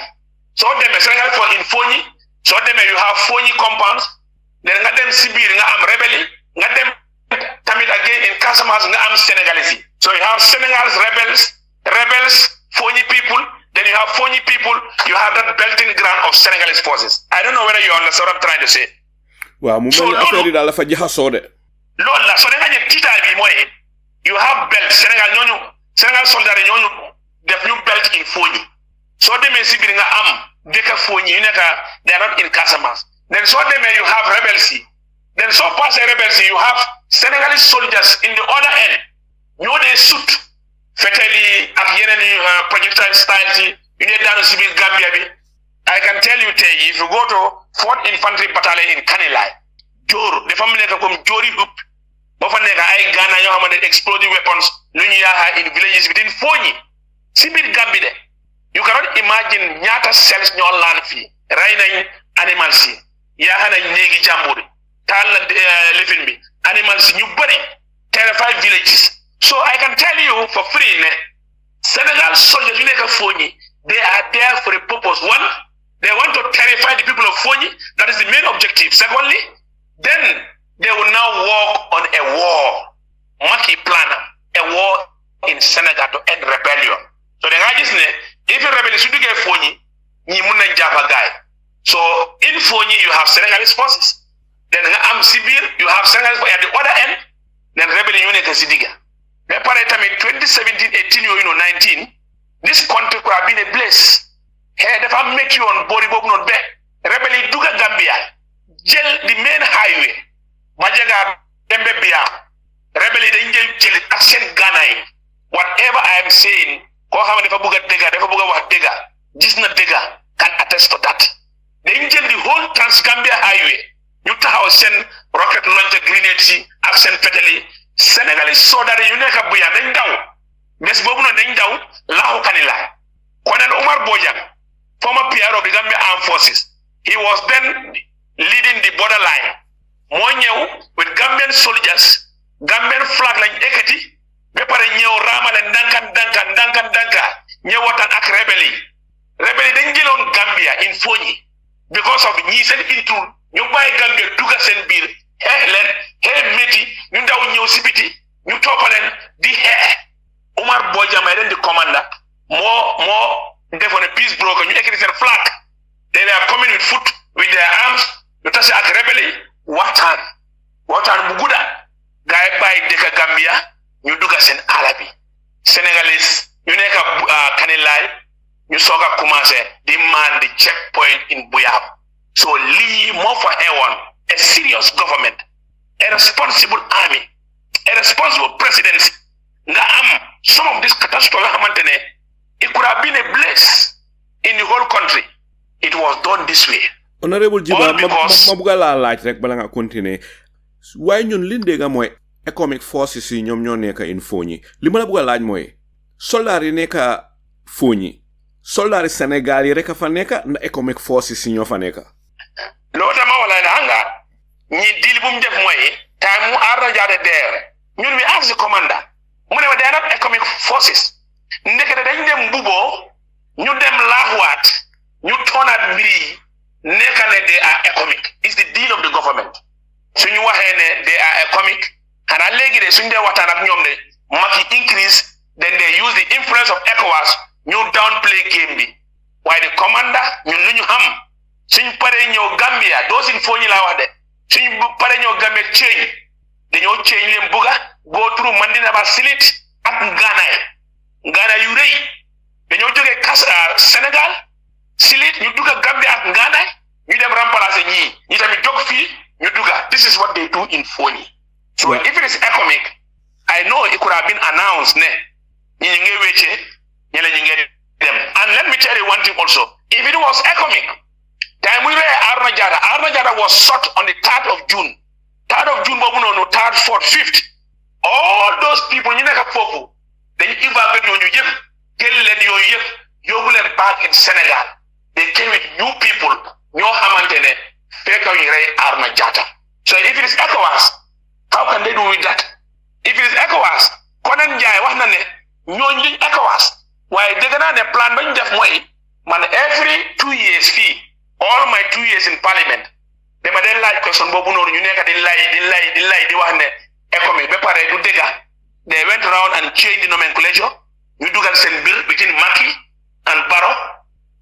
so them Senegal for in Foni, so them you have Foni compounds, then nga dem Sibir nga am rebelli, nga dem tamit again in Casamance nga am Senegalese. So you have Senegalese rebels, Foni people, then you have Foni people, you have that belting ground of Senegalese forces. I don't know whether you understand what I'm trying to say.
Wow, so affaire dal fa jaxaso de. Lool
la so da nga ñe tita bi moy you have belt Senegal soldat ñoñu def ñu belt in Foni. So demé Sibir nga am deka Foni yu neka they are not in Casamance. Then so you have rebels. Then so past rebels, you have Senegalese soldiers in the other end. You they shoot fatally at any projectile style. You need down to Gambia. I can tell you, if you go to 4th Infantry Battalion in Kanilai, the family come Jori Hoop, Bofanega, I Ghana, you have explosive weapons, Lunya in villages within Foni. Sibir Gambia. You cannot imagine Nyata sells your land fee, Raina animals. Yahana negi jamburi tal living me animals you body terrified villages. So I can tell you for free Senegal soldiers you make a Foni, they are there for a purpose. One, they want to terrify the people of Foni, that is the main objective. Secondly, then they will now work on a war, Maki plan, a war in Senegal to end rebellion. So the guy is if a rebellion should get Foni, ni muna japa guy. So in Foni you have Senegalese forces. Then am Sibir you have Senegalese forces at the other end. Then rebellion unit Sidiga. Then by the time in 2017, 18, 19, this country could have been a place. Hey, if I make you on Boribog not bad. Rebellion Duga Gambia. Gel the main highway. Bajaga Dembe Bia. Rebellion Gel Action Ghana. Whatever I am saying, Kohama Defa Buga Dega, Defa Buga Wat Dega, Jisna Dega can attest to that. They injure the whole Trans-Gambia highway. You have send rocket launcher grenades, absent fatally, Senegalese, so that you never be a Dendau. Miss Bobuno Dendau, Lao Kanila. Colonel Omar Bojan, former PR of the Gambia Armed Forces, he was then leading the borderline. Monyo with Gambian soldiers, Gambian flag like Ekati, Bepare Nyo Ramal and Danka, Nyawatan Ak Rebelli Dengilon Gambia in Foni. Because of Nisen into you buy Gambia Duga Senbir, Helen, Hey Meti, you down New Sibiti, you Topalen, the hair. Omar Bojam, the commander, more definitely peace broker, you take it in flag. They are coming with foot, with their arms, you touch at rebellion, Watan Muguda, Guy by Deka Gambia, you Duga Sen Alabi, Senegalese, you neka Kanilai. You saw Kumase demand the checkpoint in Buyab. So Lee Mofa Ewan, a serious government, a responsible army, a responsible presidency. Some of this catastrophe, it could have been a bliss in the whole country. It was done this way.
Honourable Gibba ma buga la laaj rek bala nga continuer waaye ñun li ndéega mooy economic forces yi ñoom ñoo nekk in Foni li ma la buga laaj mooy soldat yi nekk Foni soldat yi Sénégal yi rek a fa nekk na economic forces yi ñoo fa nekk
loolu dama wala la nga ñi dil bu mu def mooy time mu arna jaade der ñun we ask the commander mu ne ma they are not economic forces ndekete dañ dem bubo ñu dem laaxwaat ñu toonaat mbiri nekka ne they are economic is the deal of the government suñu waxee ne they are economic xanaa léegi de suñu dee waxtaan ak ñoom de Macky increase then they use the influence of ECOWAS ñu downplay game bi waaye the commander ñun lu ñu xam suñ paree ñëw Gambia doo sin Foni laa wax de suñ paree ñëw Gambia change dañoo change leen buga go through Mandina ba Silit ak Ngana yu rëy dañoo jógee Sénégal Silit ñu dugga Gambia ak Ngana ñu dem remplacer ñi tamit jóg fii ñu dugga this is what they do in Foni so if it is economic I know it could have been announced ne ñi ngi wéccé ñele ñi ngi dem and let me tell you one thing also if it was economic time we were Arna Jatta was shot on the 3rd of June boobu noonu 3rd 4th 5th all those people ñu nekk foofu dañu évacuer ñooñu yëpp jël leen yooyu yëpp yóbbu leen back in Senegal they came with new people ñoo xamante ne fekkaw ñu rey Arna Jatta so if it is ECOWAS how can they do with that if it is ECOWAS Konen Njie wax na ne ñooñu duñ ECOWAS waaye dégg naa ne plan bañ def mooy man every 2 years fii all my 2 years in parliament dama den laaj question boobu noonu ñu nekk di wax ne economic ba pare du dégga they went around and changed the nomenclature ñu dugal seen bill between Macky and Barrow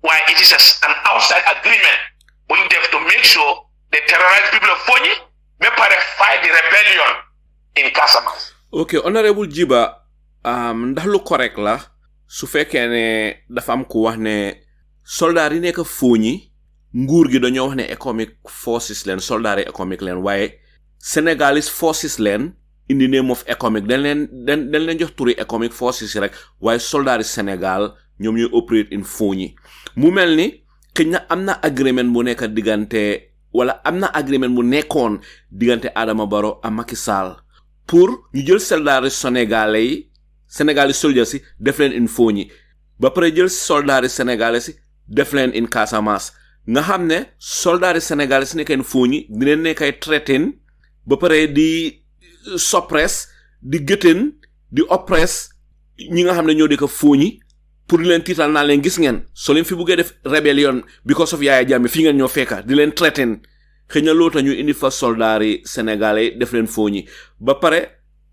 why it is an outside agreement we have to make sure they terrorize people of Foni ba pare fight the rebellion in Casamance.
Okay, Honourable Gibba ndax lu correct la su fekkee ne dafa am ku wax ne soldat yi nekk Foni nguur gi dañoo wax ne economic forces leen soldat yi economic leen waaye Senegalese forces leen in the name of economic dañ leen jox turi economic forces rek waaye soldat yi Sénégal ñoom ñuy operate in Foni mu mel ni xëy na am na agreement bu nekk diggante wala am na agreement bu nekkoon diggante Adama Barrow ak Macky Sall pour ñu jël soldats sénégalais soldiers si def leen in Foni ba pare jël soldats sénégalais si def leen in Casamance nga xam ne soldats sénégalais si nekk in Foni dinañ nekkay traité ba pare di suppress di gëtën di oppress ñi nga xam ne ñoo di ko Foni pour leen tiital naa leen gis ngeen soo leen fi buggee def rébellion because of Yaya Jammeh fii ngeen ñoo fekka di leen traité xëy na loolu ñu indi fa soldats sénégalais def leen Foni ba pare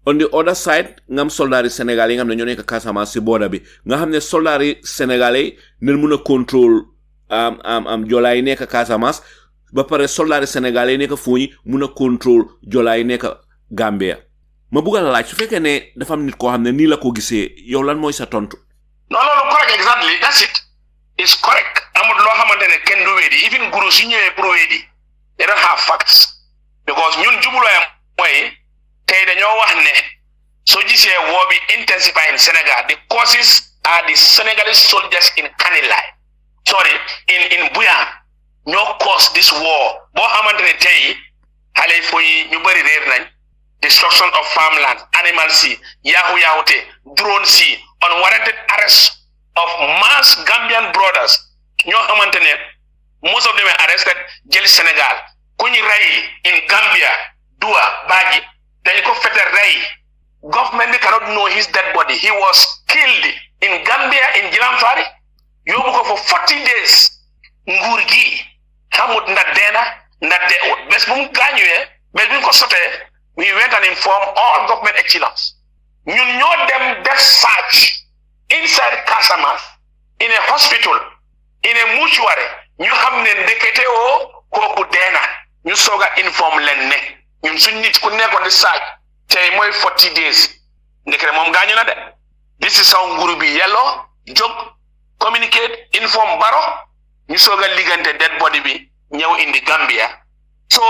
on the other side nga am soldats sénégalais yi nga xam ne ñoo nekk Casamance si border bi nga xam ne soldats sénégalais nen mun a contrôle jolaay nekk Casamance ba pare soldats sénégalais nekk Foni mun a contrôle jolaay nekk Gambia ma bugg a laaj su fekkee ne dafa am nit koo xam ne nii la ko gisee yow lan mooy sa tontu.
No, correct, exactly. That's it. It's correct. Amul loo xamante ne kenn du wedi even guru su ñëwee pour wedi they don't have facts because ñun jubluwaayam mooy tey dañoo wax ne soo gisee war bi intensify in Senegal the causes are the Senegalese soldiers in Buyan ñoo cause this war boo xamante ne tey xale yi ñu bëri réer nañ destruction of farmland animal si yaahute drone si unwarranted arrest of mass Gambian brothers ñoo xamante ne most of them were arrested jël Senegal ku ñu rey in Gambia Dua Badji dañ ko fete rey government cannot know his dead body he was killed in Gambia in Jilamfari yóbbu ko for 40 days nguur gi xamut ndax deena ndax deewut bés bu mu gaañuwee bés bu ñu ko sotee we went and informed all government echelons ñun ñoo dem def search inside Casamance in a hospital in a mortuary ñu xam ne ndekete oo kooku deena ñu soga inform leen ne ñun suñ nit ku nekkoon di search tey mooy 40 days ndekete moom gaañu na de this is how nguuru bi yelloo jóg communicate inform Barrow ñu soga liggante dead body bi ñëw indi Gambia so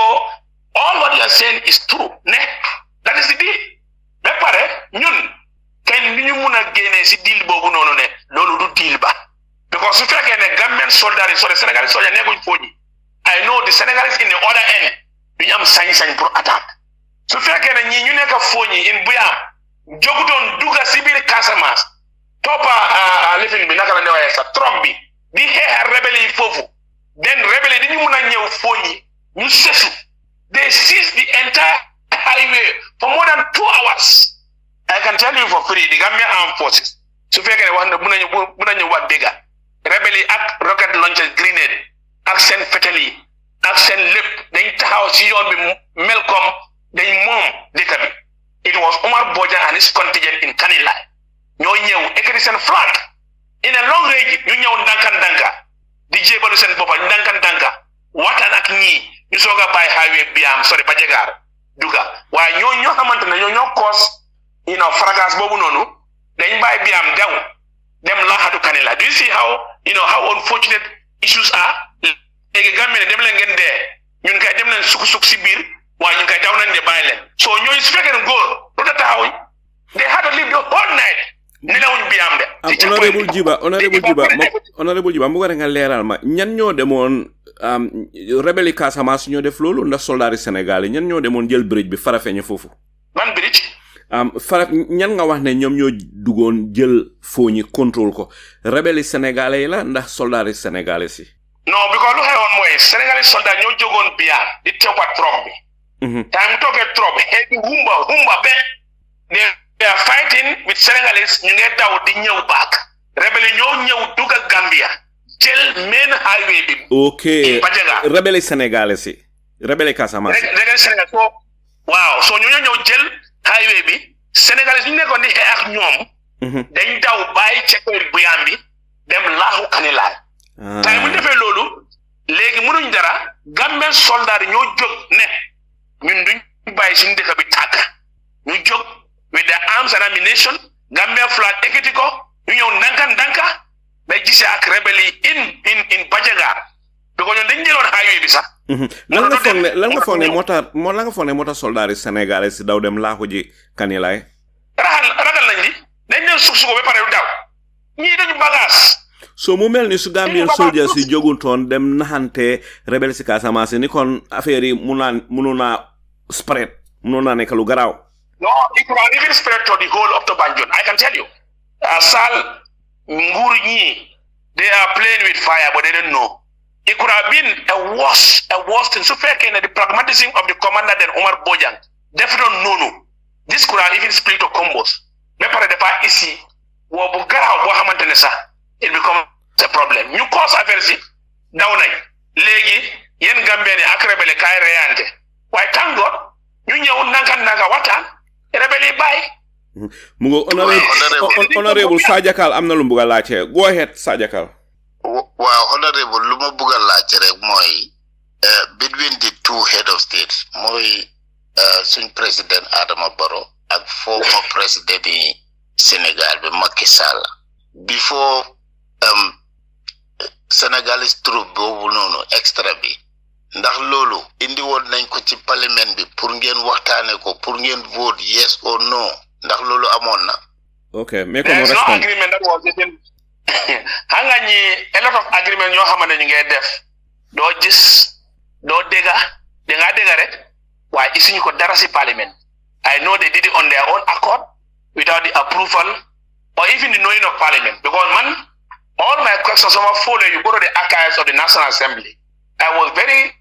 all what you are saying is true ne that is the deal ba pare ñun kenn ñu mun a génnee si deal boobu noonu ne loolu du deal ba because su fekkee ne Gambian soldats yi Sénégal soldats nekkuñ Foni I know Senegalese in the other end duñu am sañ-sañ pour attaque su fekkee ne ñi ñu nekk Foni in Buyam jogutoon dugga si biir Casamance toppa lifin bi naka la ne waaye sa trop bi di xeexal rebelle yi foofu then rebelle yi dañu mun a ñëw Foni ñu sesu they seized the entire highway for more than 2 hours. I can tell you for free the Gambia Armed Forces su fekkee ne wax na mun nañu wax dëgga rebelle yi ak rocket launcher grenade ak seen fetel yi ak seen lépp dañ taxaw si yoon bi mel comme dañ moom dëkk bi. It was Omar Bojang and his contingent in Kanilai ñoo ñëw ekkati seen flag in a long range ñu ñëw ndanka di jébalu seen boppa ndanka waxtaan ak ñii ñu soog a bàyyi highway bi am sori ba jegaar duga waaye ñoo xamante ne ñoo cause fracas boobu noonu dañ bàyyi bi am daw dem laaxatu Kanilai. Do you see how unfortunate issues are? léegi Gambie ne dem leen ngeen dee ñun kay dem leen suk si biir waaye ñun kay daw nañ de bàyyi leen so ñooñu su fekkee ne góor lu ta taxawuñ they had to live the whole night nelawuñ bi am de. Honorable Gibba mu nga
leeral ma ñan ñoo demoon rebelle Casamance ñoo def loolu ndax soldats Sénégal yi ñan ñoo demoon jël bridge bi Farafeñe foofu.
ban bridge.
ñan nga wax ne ñoom ñoo duggoon jël Foni contrôle ko rebelle sénégalais yi la ndax soldats sénégalais si.
non because lu xewoon mooy sénégalais soldat ñoo jógoon biyaar di tewpat trop bi. time toogee trop xeeti humba be they are fighting with Senegalese ñu ngi daw di ñëw baak rebelle ñoo ñëw dugg Gambia jël main highway bi.
ok rebelle sénégalais si rebelle Casamance.
rebelle sénégalais waaw so ñoo ñëw jël highway bi Sénégalais ñu nekkoon di xeex ak ñoom. dañ daw bàyyi cekoor Buyam bi dem laaxu Kanilai. tay bu defee loolu léegi mënuñ dara Gambien soldat yi ñoo jóg ne ñun duñ bàyyi suñu dëkk bi tàkk ñu jóg with the arms and ammunition Gambien flag ekkati ko ñu ñëw ndanka day gisee ak rebelle yi in Bajaga bi ko ñoom dañ jëloon highway bi sax.
lan nga foog ne moo tax soldat yi sénégalais si daw dem laaxu ji Kanilai.
ragal nañ di dañ leen suuf ko ba pare daw ñii dañu bagage.
so mu mel ni su Gambian soldiers yi jóguntoon dem naxante rebelle si Casamance ni kon affaire yi mënoon naa spread mënoon naa nekk lu garaaw.
No, it will even spread to the whole of the Banjul. I can tell you. Sal Nguur Njie, they are playing with fire, but they don't know. It could have been a worse thing. So fair the pragmatism of the commander than Omar Bojang. Definitely no. This could have even split to combos. Mepare de pa isi, wo bugara wo hamantenesa. It becomes a problem. You cause APRC down legi yen Gambia ni akrebele kay reyante. Why thank God? You ñew nanga watan rebelle bay.
Mungo honorable Sajakal amna lu mbuga laache. Go ahead Sajakal.
Wow, honorable lu ma buga laache rek moy between the two head of states moy suñ president Adama Barrow ak former president in Senegal be Macky Sall. Before Senegalese troop boobu noonu extra bi ndax loolu indi woon nañ ko ci parlement bi pour ngeen waxtaane ko pour ngeen vote yes or no ndax loolu amoon na.
Okay, make no response.
No agreement that was written. Hanga ñi a lot of agreement ñoo xamane ñu ngay def doo gis doo dégga da nga dégga rek waaye isuñu ko dara ci parlement. I know they did it on their own accord without the approval or even the knowing of parliament because all my questions over follow you go to the archives of the National Assembly. I was very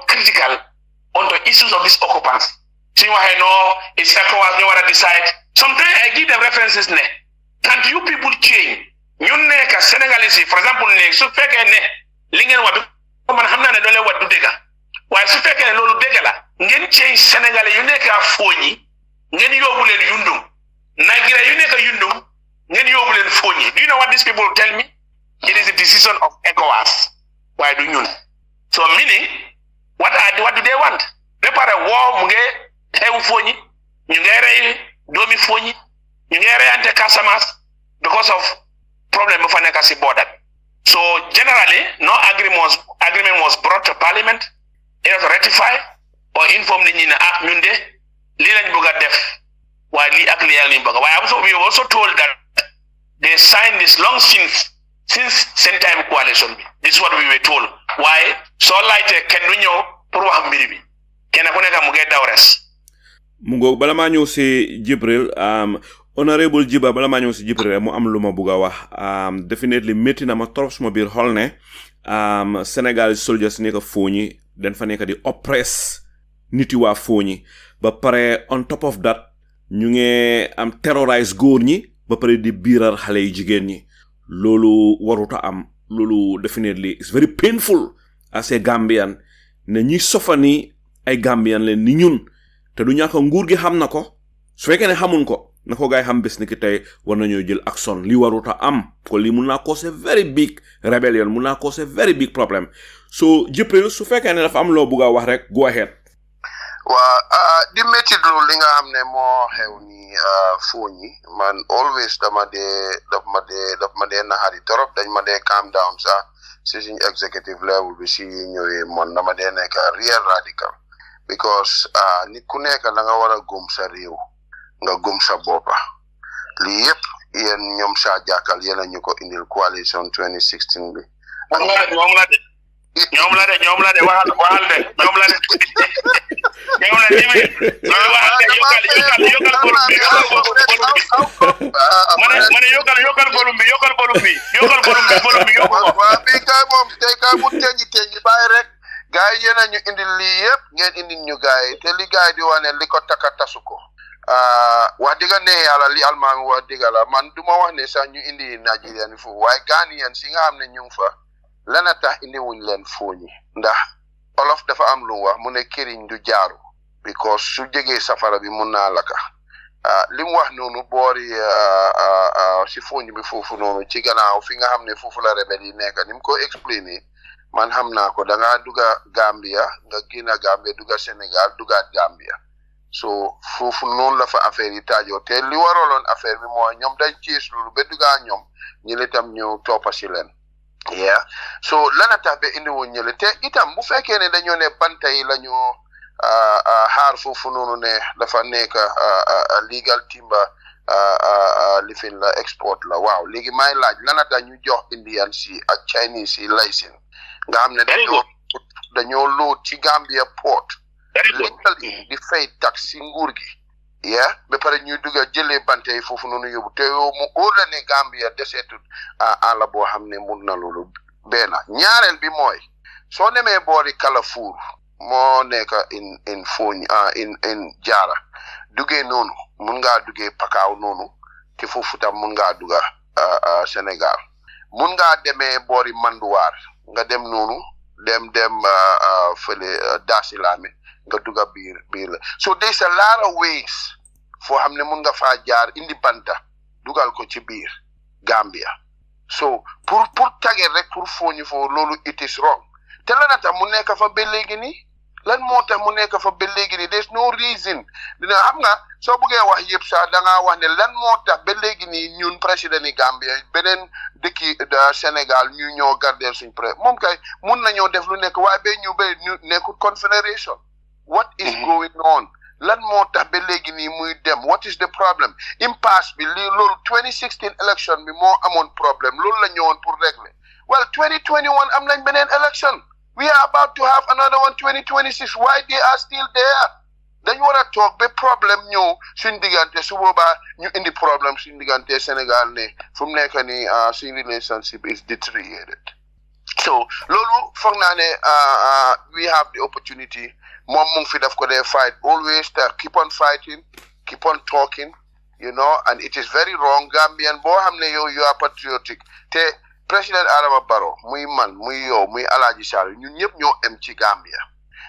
critical on the issues of this occupancy. See what I know is ECOWAS you want to decide. Sometimes I give them references ne. Can't you people change? You ne ka Senegalese for example ne su fekke ne li ngeen wax man xamna ne dole wadu dega. Waaye su fekke ne lolu dega la ngeen change Sénégalais yu nekk a Foni ngeen yóbbu leen Yundum. Nigeria yu nekk a Yundum ngeen yóbbu leen Foni. Do you know what these people tell me? It is a decision of ECOWAS. Why do you? So meaning, what do they want? Prepare war mu nge xew Foni, ñu nge rey doomi Foni, ñu nge reyante Casamance because of problem bu fa nekk ci border. So generally, no agreement was brought to parliament. It was ratified or informed nit ñi ne ñun de li lañ bëgg def. Waaye li ak li lañ bëgg. Waaye we were also told that they signed this long since since same time coalition bi. This is what we were told. Why? So like can we ñëw pour wax mbir bi. Kenn ku nekk mu ngi daw res.
Mu ngoog bala maa ñëw si Jibril Honourable Gibba bala maa ñëw si Jibril mu am lu ma bugg a wax definitely métti na ma trop suma biir xol ne Sénégal soldiers nekk Foni dañ fa nekk di oppress nit yi waa Foni ba pare on top of that ñu ngi am terrorize góor ñi ba pare di biiral xale yi jigéen ñi loolu waruta am loolu definitely is very painful as a Gambian ne ñi sofani ay Gambian leen ni ñun te du ñàkk nguur gi xam na ko su fekkee ne xamuñ ko na ko gaay xam bés ni ki tey war nañoo jël action li waruta am ko li mun naa cause very big rebellion mun naa cause very big problem so Jibril su fekkee ne dafa am loo bugg a wax rek go ahead.
waa di métti lu li nga xam ne moo xew ni Foni man always daf ma dee naxari torop dañ ma dee calm down sax si suñu executive level bi si ñëwee man dama dee nekk real radical because nit ku nekk da nga war a gëm sa réew nga gëm sa boppa lii yëpp yéen ñoom saa jàkkal yéen a ñu ko indil coalition 2016 bi.
ñoom la de waxal de ñoom la de yokkal bolum bi
waa bi kay moom tey kay mu teñi bàyyi rek gars yi yéen a ñu indil lii yëpp ngeen indil ñu gars yi te li gars yi di wane li ko taka tasu ko wax dëgg ne yàlla li Almameh wax dëgg la man du ma wax ne sax ñu indi Nigerian yi foofu waaye Ghanaian si nga xam ne ñu ngi fa lana tax indi wuñ leen Foni ndax olof dafa am lu wax mu ne këriñ du jaaru because su jegee safara bi mun naa laka li mu wax noonu boori si Foni bi foofu noonu ci gannaaw fi nga xam ne foofu la rebel yi nekk ni mu ko expliqué man xam naa ko da ngaa dugga Gambia nga génn Gambia dugga Sénégal duggaat Gambia so foofu noonu la fa affaire yi taajoo te li waraloon affaire bi mooy ñoom dañ ciis loolu ba duggaa ñoom ñi li tam ñëw toppa si leen so lana tax ba indi woon ñële te itam bu fekkee ne dañoo ne banta yi la ñu xaar foofu noonu ne dafa nekk legal timber lifin la export la waaw léegi may laaj lana tax ñu jox Indian si ak Chinese yi licence nga xam ne dañoo loot ci Gambia port legally di fay tax si nguur gi ba pare ñuy dugga jëlee bante yi foofu noonu yóbbu te yow mu óor la ne Gambia deseetut àll boo xam ne mun na loolu benn ñaareel bi mooy soo demee boori Kalafour moo nekk in Foni in Jara duggee noonu mun ngaa duggee Pakaaw noonu te foofu tam mun ngaa dugga Sénégal mun ngaa demee boori Manduwaar nga dem noonu dem fële Daasilaame nga dugga biir la so there's a lot of ways foo xam ne mun nga faa jaar indi banta dugal ko ci biir Gambia so pour tagger rek pour Foni foofu loolu it is wrong te lan tax mu nekk fa ba léegi nii lan moo tax mu nekk fa ba léegi nii there's no reason dina xam nga soo bëggee wax yëpp sax da ngaa wax ne lan moo tax ba léegi nii ñun président yi Gambia beneen dëkki Sénégal ñu ñoo garder suñ moom kay mun nañoo def lu nekk waaye ba ñu nekkul confederation what is going on lan moo tax ba léegi nii muy dem what is the problem impasse bi lii loolu 2016 election bi moo amoon problème loolu la ñëwoon pour régler well 2021 am nañ beneen election we are about to have another one 2026 why they are still there dañ war a toog ba problème ñëw suñ diggante su boobaa ñu indi problème suñ diggante Sénégal ne fu mu nekk nii suñ relationship is deteriorated so loolu foog naa ne we have the opportunity moom mu ngi fi daf ko dee fight always keep on fighting keep on talking you know and it is very wrong Gambian boo xam ne yow you are patriotic te président Adama Barrow muy man muy yow muy Alhaji Sallah ñun ñëpp ñoo em ci Gambia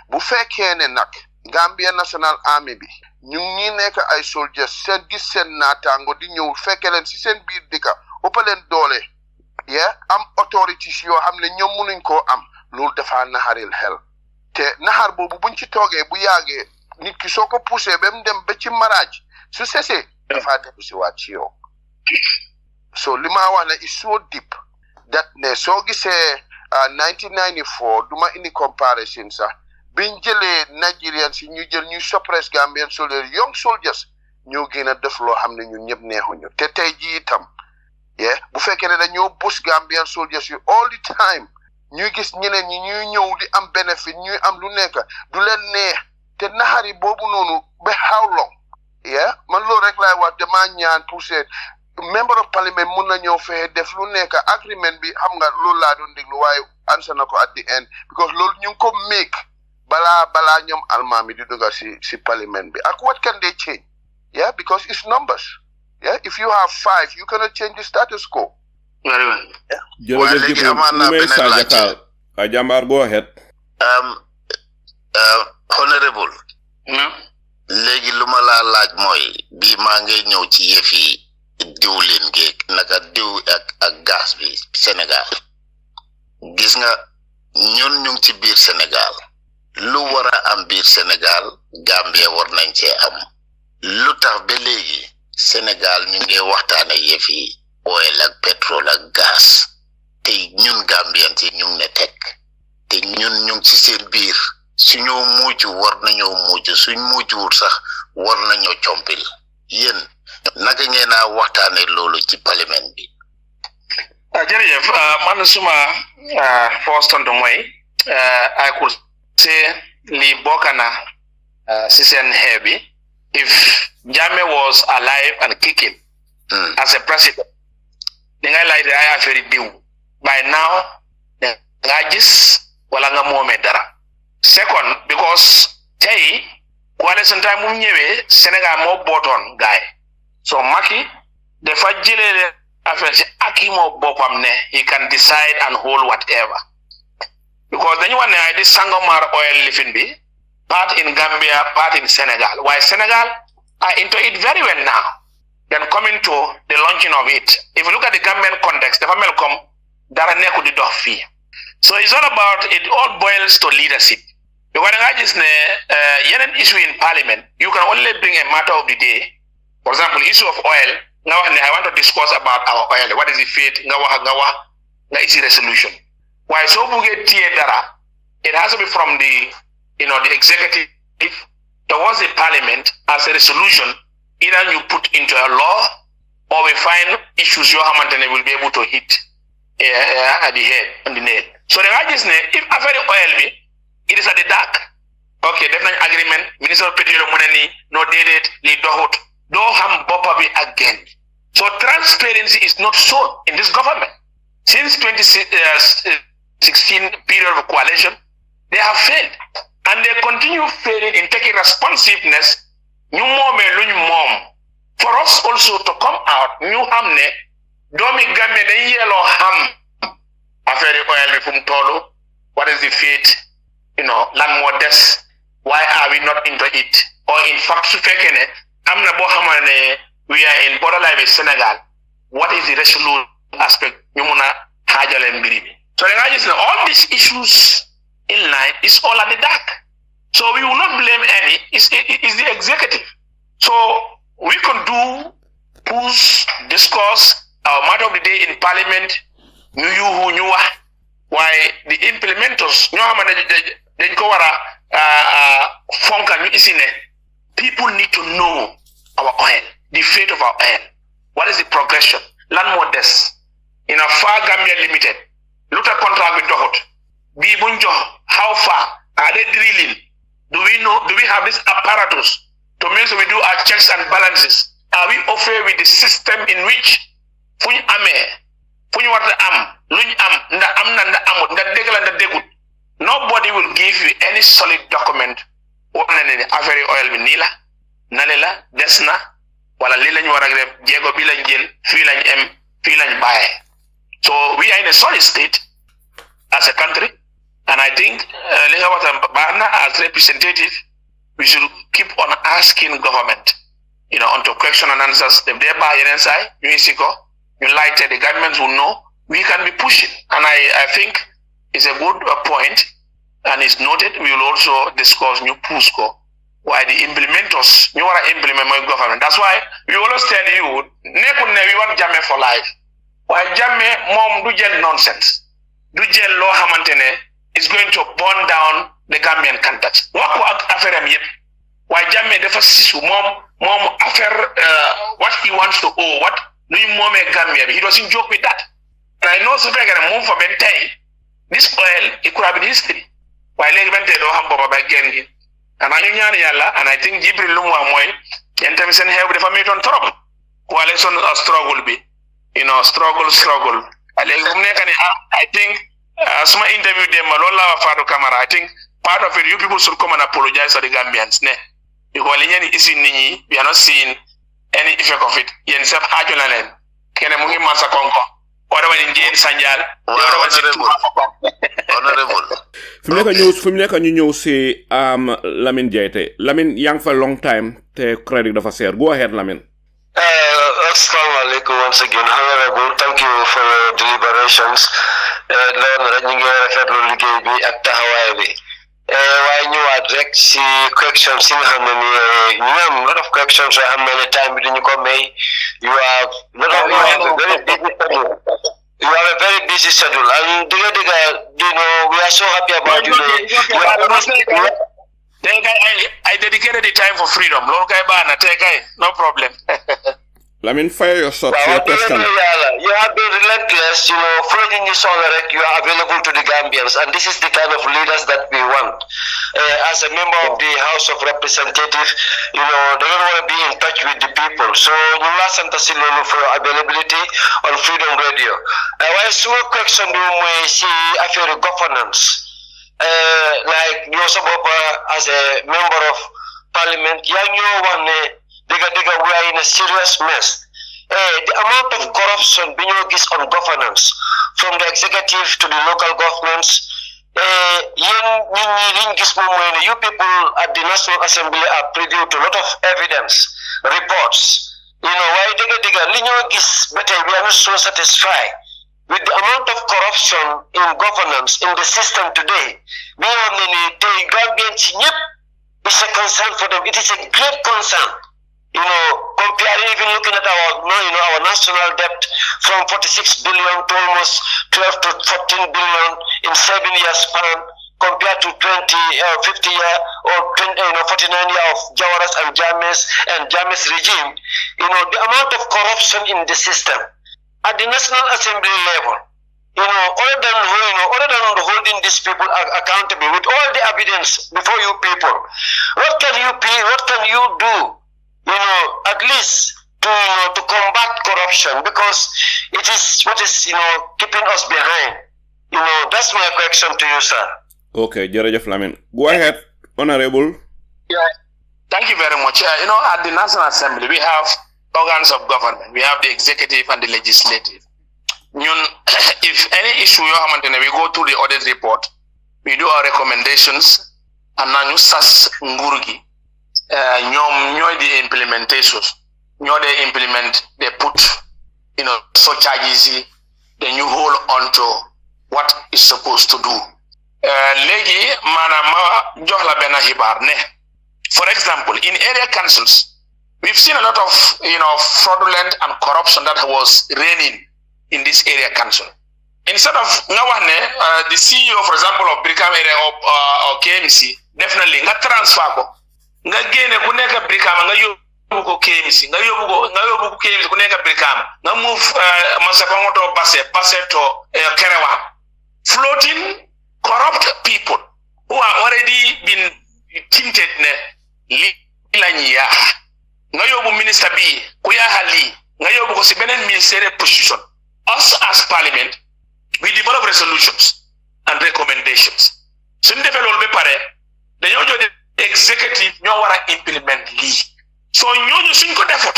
bu fekkee ne nag Gambia National Army bi ñu ngi nekk ay soldiers seen gis seen naataango di ñëw fekke leen si seen biir dëkka ëpp leen doole am authorities yoo xam ne ñoom mënuñ koo am loolu dafa naxaril xel te naxar boobu buñ ci toogee bu yàggee nit ki soo ko poussé ba mu dem ba ci maraaj su sesee dafa dellu si waat ci yow so li ma wax ne is so deep that ne soo gisee 1994 duma indi comparison sax biñ jëlee Nigerian si ñu jël ñuy suppress Gambian soldiers young soldiers ñoo gën a def loo xam ne ñun ñëpp neexuñu te tey jii itam yeah bu fekkee ne dañoo push Gambian soldiers you all the time ñuy gis ñeneen ñi ñuy ñëw di am benefit ñuy am lu nekk du leen neex te naxari boobu noonu ba how long yeah man loolu rek laay wax dama ñaan pour seet member of parliament mun na ñëw fexe def lu nekk agreement bi xam nga loolu laa doon déglu waaye answer na ko at the end because loolu ñu ngi ko make balaa ñoom Almameh di dugal si parliament bi ak what can they change yeah because it's numbers yeah if you have 5 you cannot change the status quo.
Very well.
Jërëjëf Jambar, go ahead.
Honorable. Léegi lu ma la laaj mooy bii maa ngi ñëw ci yëfi diwlin gi naka diw ak gas bi Sénégal gis nga ñun ñu ngi ci biir Sénégal lu war a am biir Sénégal Gambia war nañ cee am lu tax ba léegi Sénégal ñu ngi waxtaane yëfi oil ak pétrole ak gaz te ñun Gambien ci ñu ngi ne teg te ñun ñu ngi ci seen biir suñu muucu war nañoo muucu suñ muucuwul sax war nañoo compil yéen naka ngeen a waxtaane loolu ci parlement bi.
Jërëjëf man suma first tontu mooy I could say li bokk na si seen xeex bi if Jammeh was alive and kicking as a president di ngay laaj ay affaire diw by now nga gis wala nga moomee dara. Second, because tey coalition time mu ñëwee Sénégal moo bootoon gaay so Macky dafa jëlee affaire si ak yi moo boppam ne he can decide and hold whatever because dañu wax ne ay di Sangomar oil lifin bi part in Gambia part in Senegal while Senegal are into it very well now then coming to the launching of it if you look at the Gambian context dafa mel comme dara nekku di dox fii so it's all about it all boils to leadership. Because I just an issue in parliament, you can only bring a matter of the day. For example, issue of oil. Now I want to discuss about our oil. What is the fate? Ngawa is the resolution. Why so buget dara? It has to be from the the executive towards the parliament as a resolution. Either you put into a law or we find issues your Hamantane will be able to hit at the head on the nail. So the just if after the oil it is at the dark. Okay, definitely agreement. Minister of Petroleum money, no dated, lead dohot. Do ham bopabi again. So transparency is not shown in this government. Since 2016 period of coalition, they have failed. And they continue failing in taking responsiveness. New mom. For us also to come out, new hamne, domi game the yellow ham. Affair oil from Tolo. What is the fate? Land modest. Why are we not into it? Or in fact, we are in borderline with Senegal. What is the resolute aspect? So all these issues in line is all at the dark. So we will not blame any. It's the executive. So we can do push, discuss our matter of the day in parliament. Why the implementers, people need to know our oil, the fate of our oil. What is the progression? Land modest. In a far Gambia limited. Look at contract with Dohot. Bibunjo, how far are they drilling? Do we have this apparatus to make sure we do our checks and balances? Are we okay with the system in which nobody will give you any solid document affaire oil bi nii la nale la des na wala lii lañu war a def jéego bi lañ jël fii lañ em fii lañ bàyyee. So we are in a solid state as a country, and I think li nga waxtaan baax na as representative we should keep on asking government onto question and answers. If they buy yeneen saay ñu isi ko ñu laajte the governments will know we can be pushing, and I think it's a good point. And it's noted, we will also discuss new PUSCO, why the implementers, you want to implement my government. That's why we always tell you, we want Jammeh for life. Why Jammeh, mom, do gel nonsense. Do gel law hamantene is going to burn down the Gambian context. What affair yet? Why Jammeh the first issue, mom affair what he wants to owe, Gambia. He doesn't joke with that. And I know so if I can move for Ben this oil, it could have been history. While they went to Hamburg again. And I think Jibril Lumwa Moy, and Temisen have the family on trouble. While it's on a struggle be. Struggle. I think some interview them Malola Fado Camara. I think part of it you people should come and apologize to the Gambians. Because we are not seeing any effect of it. Yen sep hajulanen. Kene mungi masa konko. Ora wani njeri sanjal.
Honorable.
Fimneka ñu ñëw si Lamine Jaite. Lamine yang for a long time te credit dafa seer. Go ahead Lamine.
Assalamu alaikum once again. Honorable, thank you for your deliberations. Loolu rek ñu ngi rafetlu liggéey bi ak taxawaay bi. Waaye ñëwaat rek si questions yi nga xam ne ni ñoom lot of questions yoo xam ne time bi duñu ko may. You have a very busy schedule. And we are so happy about you.
I dedicated the time for freedom. No problem.
Lamine, fire your shot for your question.
You have been relentless, following this on the rec, you are available to the Gambians, and this is the kind of leaders that we want. As a member of the House of Representatives, they don't want to be in touch with the people. So you last Santasilolo for your availability on Freedom Radio. Why so question do we see after governance? Like as a member of Parliament, we are in a serious mess. The amount of corruption being used on governance, from the executive to the local governments, you people at the National Assembly are privy to a lot of evidence, reports. Why we are not so satisfied with the amount of corruption in governance in the system today. We are Gambians, it's a concern for them. It is a great concern. Comparing, even looking at our national debt from 46 billion to almost 12 to 14 billion in 7 years span, compared to 50 year or 49 year of Jawaras and Jammeh's regime, the amount of corruption in the system at the National Assembly level, other than holding these people accountable with all the evidence before you people, what can you do? At least to combat corruption, because it is what is keeping us behind. That's my question to you, sir.
Okay, Jerejef Lamine. Go ahead, Honorable.
Yeah, thank you very much. At the National Assembly, we have organs of government. We have the executive and the legislative. If any issue we go through the audit report, we do our recommendations, and now you sas ngurgi. The implementations, they implement, they put, surcharges, then you hold on to what is supposed to do. For example, in area councils, we've seen a lot of, fraudulent and corruption that was reigning in this area council. Instead of the CEO, for example, of Brikam area or KMC, definitely not transfer. Nga gene ku nekk Brikama nga yóbbu ko KMC nga yóbbu ko KMC ku nekk Brikama nga move Masakongo to Basse to Kerewan, floating corrupt people who are already been tinted nga yóbbu minister bi ku hali nga yóbbu ko si beneen ministerial position. Us as parliament, we develop resolutions and recommendations. Suñ defee loolu ba pare dañoo jox executive ñoo war a implement lii. So ñooñu suñ ko defut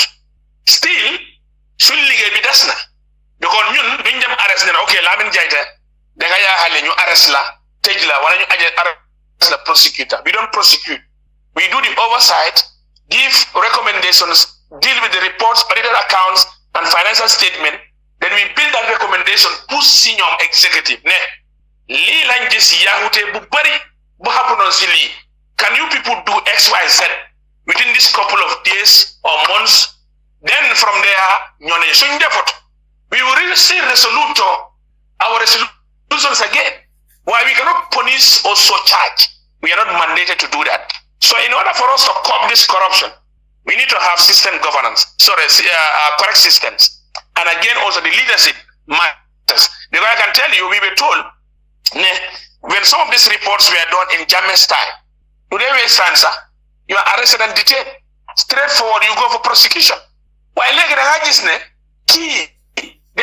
still suñ liggéey bi des na, because ñun duñ dem arrest ne ok Lamine Jaita da nga yaaxale ñu arrest la tëj la wala ñu arrest la prosecutor. We don't prosecute. We do the oversight, give recommendations, deal with the reports, audited accounts and financial statement. Then we build that recommendation push senior executive ne lii lañ gis yaahute bu bari bu happen si lii. Can you people do X, Y, Z within this couple of days or months? Then from there, we will still resolute our resolutions again. Why we cannot punish or surcharge? We are not mandated to do that. So in order for us to curb this corruption, we need to have system governance. Correct systems. And again, also the leadership matters. Because I can tell you, we were told, when some of these reports were done in Jammeh's time, today we stand, sir, you are arrested and detained. Straightforward, you go for prosecution. While they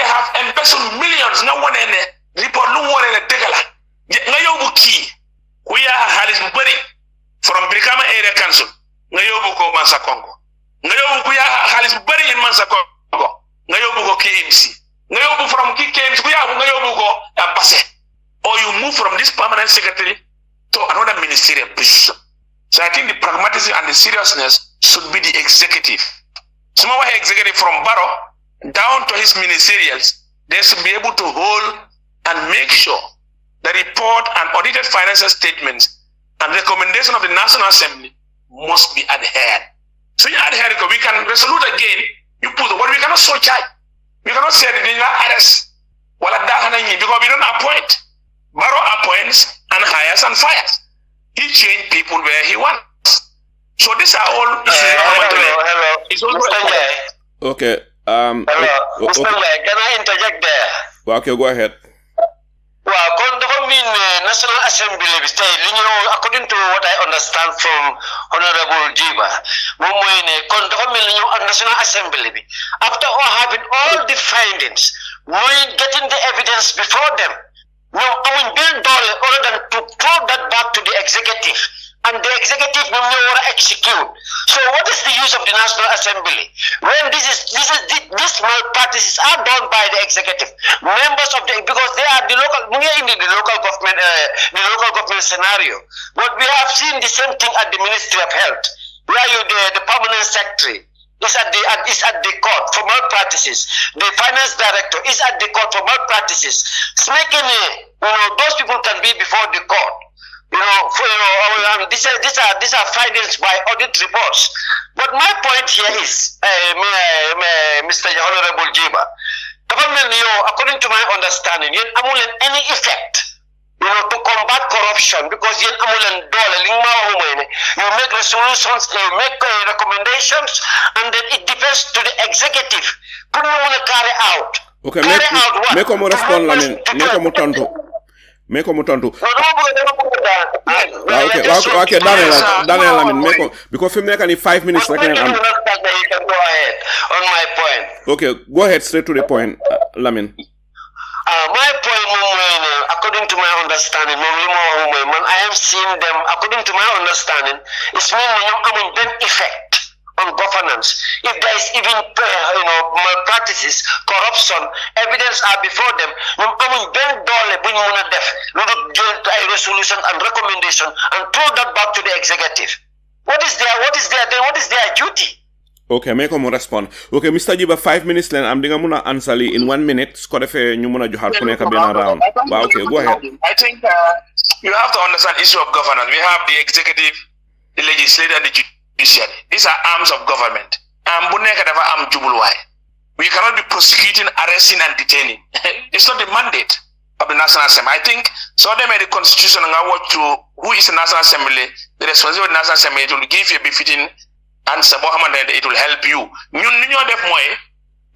have embezzled millions, no one in the report, no one in the Degala. Nayobu key, we are Halis Buri from Brikama Area Council, Nayobu ko Mansa Congo. Nayobu we are Halis Buri in Mansa Congo, Nayobu go KMC. Nayobu from KMC, we are Nayobu go Abase. Or you move from this permanent secretary to another ministerial position. So I think the pragmatism and the seriousness should be the executive. Some of our executive from Barrow down to his ministerials, they should be able to hold and make sure the report and audited financial statements and recommendation of the National Assembly must be adhered. So you adhere, we can resolute again, you put what we cannot so charge. We cannot say that they are arrest. Because we don't appoint. Barrow appoints and hires and fires. He changed people where he wants. So these are all issues.
Hello. It's Mr. Njie.
Okay.
Hello. Mr. Njie, can I interject there?
Okay, go ahead.
Well, National Assembly, according to what I understand from Honourable Gibba, National Assembly, after having all the findings, getting the evidence before them, build other than to throw that back to the executive, and the executive will never execute. So what is the use of the National Assembly when these malpractices are done by the executive members of the, because they are the local, we are in the local government scenario. But we have seen the same thing at the Ministry of Health, where the permanent secretary is at the court for malpractices. The finance director is at the court for malpractices. Those people can be before the court. These are findings by audit reports. But my point here is, Mr. Honourable Gibba, government, according to my understanding, any effect, to combat corruption, because you make resolutions, you make recommendations, and then it depends to the executive. Couldn't you want to carry out?
Okay, make a respond, Lamin. Make a mutantu. Okay, Daniel, Lamin. Because we make only 5 minutes.
You can go ahead on my point.
Okay, go ahead straight to the point, Lamin.
My point, according to my understanding, I have seen them, according to my understanding, it's meaning effect on governance. If there is even malpractices, corruption, evidence are before them, resolution and recommendation and throw that back to the executive. What is their duty?
Okay, make a respond. Okay, Mr. Gibba, 5 minutes then. I'm going to answer in 1 minute. Around. Okay, go ahead.
I think you have to understand the issue of governance. We have the executive, the legislature, and the judiciary. These are arms of government. We cannot be prosecuting, arresting, and detaining. It's not the mandate of the National Assembly. I think so. They made the constitution and who is the National Assembly. The responsibility of the National Assembly to give you a befitting answer. It will help you. The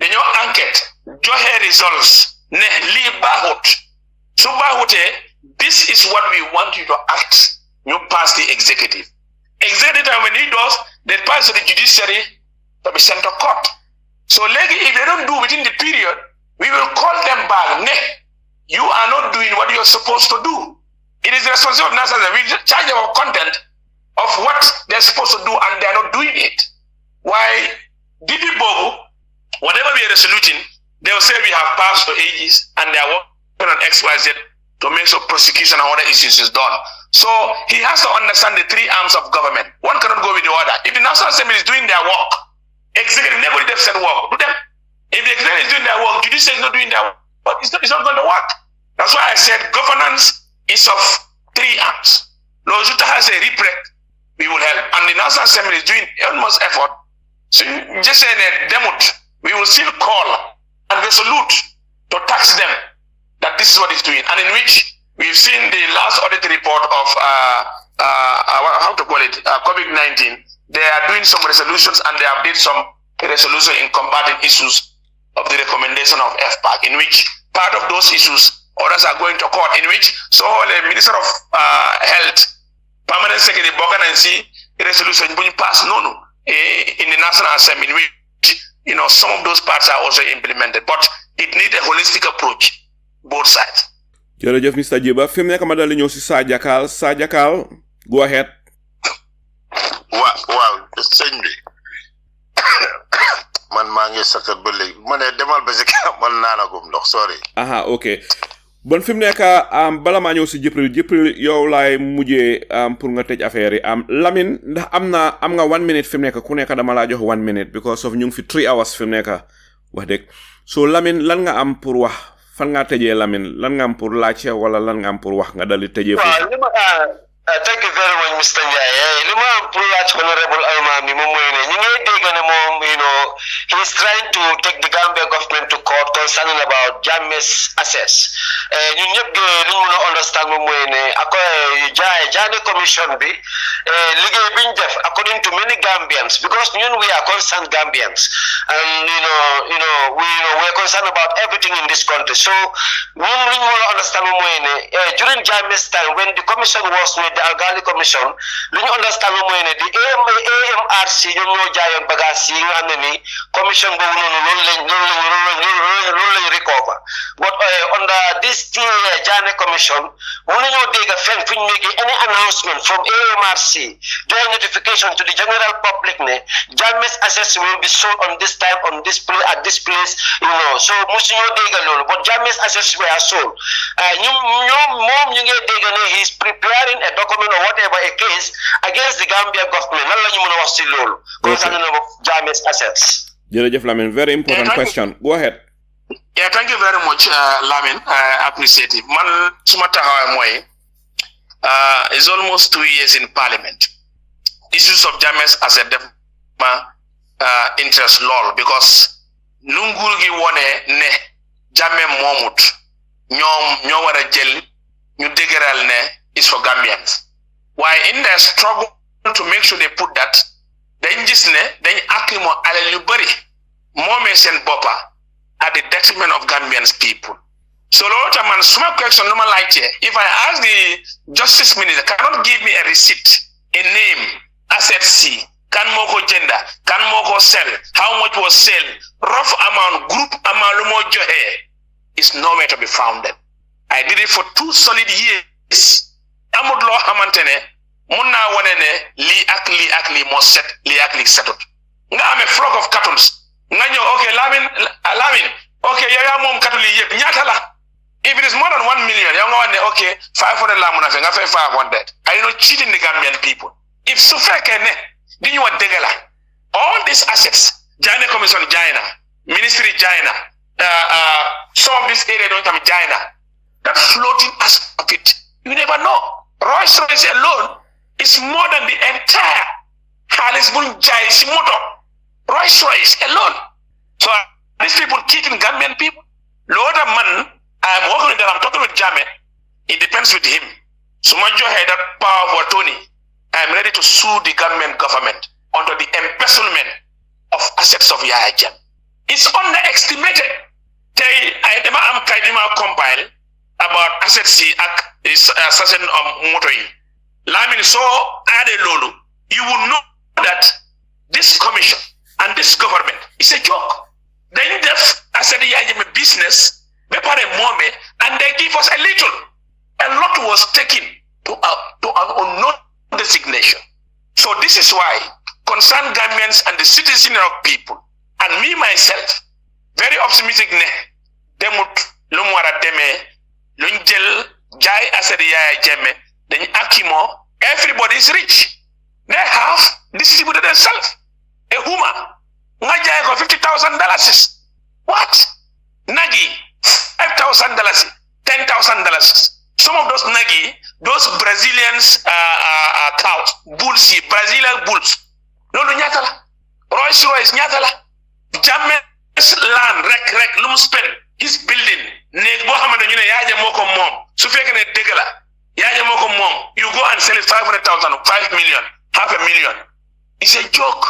new enquête, Jammeh results, ne li bahut. So bahute, this is what we want you to act. You pass the executive. Executive, when he does, they pass to the judiciary to be sent to court. So if they don't do within the period, we will call them back. Ne, you are not doing what you are supposed to do. It is the responsibility of National Assembly. We charge them of content of what they're supposed to do, and they're not doing it. Why? DP Bobo, whatever we are resoluting, they will say we have passed for ages, and they are working on XYZ to make sure prosecution and other issues is done. So he has to understand the three arms of government. One cannot go with the other. If the National Assembly is doing their work, executive never did said work. Do them. If the executive is doing their work, judiciary is not doing their work. It's not going to work. That's why I said governance is of three arms. Lozuta has a reprec. We will help. And the National Assembly is doing utmost effort. So just saying a demot, we will still call and resolute to tax them that this is what it's doing. And in which we've seen the last audit report of COVID-19. They are doing some resolutions and they have did some resolution in combating issues of the recommendation of FPAC, in which part of those issues, others are going to court, in which so the Minister of Health, Permanent Secretary Bogan and see resolution being passed in the National Assembly, in which some of those parts are also implemented, but it needs a holistic approach, both sides.
Jërëjëf Mr. Gibba fi mu nekk ma dal ñëw si Sajakal go ahead.
waaw sëñ bi man maa ngi sakkat ba léegi ma ne demal ba si man naanagum ndox sorry.
Aha, ok bon fi mu nekk bala maa ñëw si Jibril yow laay mujjee pour nga tëj affaire yi Lamine ndax am nga 1 minute fi mu nekk ku nekk dama laa jox 1 minute because of ñu ngi fi 3 hours fi mu nekk wax dëgg so Lamine lan nga am pour wax fan nga tëjee Lamine lan nga am pour laajte wala lan nga am pour wax nga dal di tëjee
thank you very much Mr. Njie li ma am pour laaj Honourable Almameh moom mooy ne ñu ngi dégg ne moom he is trying to take the Gambia government to court concerning about Jammeh's assets ñun ñëpp li ñu mën a understand moom mooy ne Jammeh commission bi liggéey bi ñu def according to many Gambians because ñun we are concerned Gambians and we are concerned about everything in this country so ñun li ñu mën a understand moom mooy ne during Jammeh's time when the commission was made the Algali commission li ñu understand moom mooy ne di APRC ñoom ñoo jaayoon bagage yi nga xam ne ni commission boobu noonu loolu lañ recover but under this Jammeh commission mënuñoo dégg fenn fu ñu make any announcement from APRC doing notification to the general public ne Jammeh's assets will be sold on this time on this place at this place so musuñoo dégg loolu but Jammeh's assets were sold moom ñu ngi dégg ne he is preparing a document or whatever a case against the Gambia government lan la ñu mën a wax si loolu concerning Jammeh's assets.
Jërëjëf Lamine very important question go ahead.
Yeah, thank you very much Lamine I appreciate it man suma taxawaay mooy it's almost 2 years in Parliament issues of Jammeh's asset def ma interest lool because nu nguur gi wone ne Jammeh moomut ñoo war a jël ñu dëgëral ne is for Gambians waaye in their struggle to make sure they put that dañ gis ne dañ accimo alal yu bëri moomee seen boppa at the detriment of Gambians people so loolu tax man suma question nu ma laajte if I ask the justice minister cannot give me a receipt a name asset C kan moo ko jënda kan moo ko sell how much was sell rough amount group amount lu moo joxe is nowhere to be founded I did it for 2 solid years amut loo xamante ne mun naa wane ne lii ak lii moo set lii ak lii setut nga amee flock of cattle nga ñëw ok Lamine ok yow yaa moom cattle yi yëpp ñaata la if it is more than 1 million yow nga wane ne ok 500 laa mun a fe nga fay 500 are you not cheating the Gambian people if su fekkee ne di ñu wax dëgg la all these assets Jammeh commission jaay na ministry jaay na some of this area don't come jaay na that floating aspect of it you never know Rolls-Royce alone is more than the entire Halis Bunjai Simoto. Rolls-Royce alone. So these people cheating Gambian people. Lord of man, I'm working with them, I'm talking with Jammeh. It depends with him. So much you had that power of attorney. I'm ready to sue the Gambian government under the embezzlement of assets of Yaya Jammeh. It's underestimated. I'm compile about assets is assassin motor. Lamine so ade lolu you will know that this commission and this government is a joke. Then def asset Yaya business be pare moment and they give us a little. A lot was taken to an unknown designation. So this is why concerned Gambians and the citizens of people and me myself very optimistic ne demut lu mu wara demee luñ jël jaay asset Yaya Jammeh dañ akimo everybody is rich. They have distributed themselves. A woman nga jaay ko $50,000. What? Nagi $5,000, $10,000. Some of those nagi, those Brazilians cows, bulls, Brazilian bulls. No nyata la. Rolls-Royce nyata la. Jammeh's land rek lu mu spend his building néeg boo xamante ñu ne Yaya moo ko moom su fekkee ne dëgg la Yaya moo ko moom you go and sell it 500,000 5 million $500,000 it's a joke.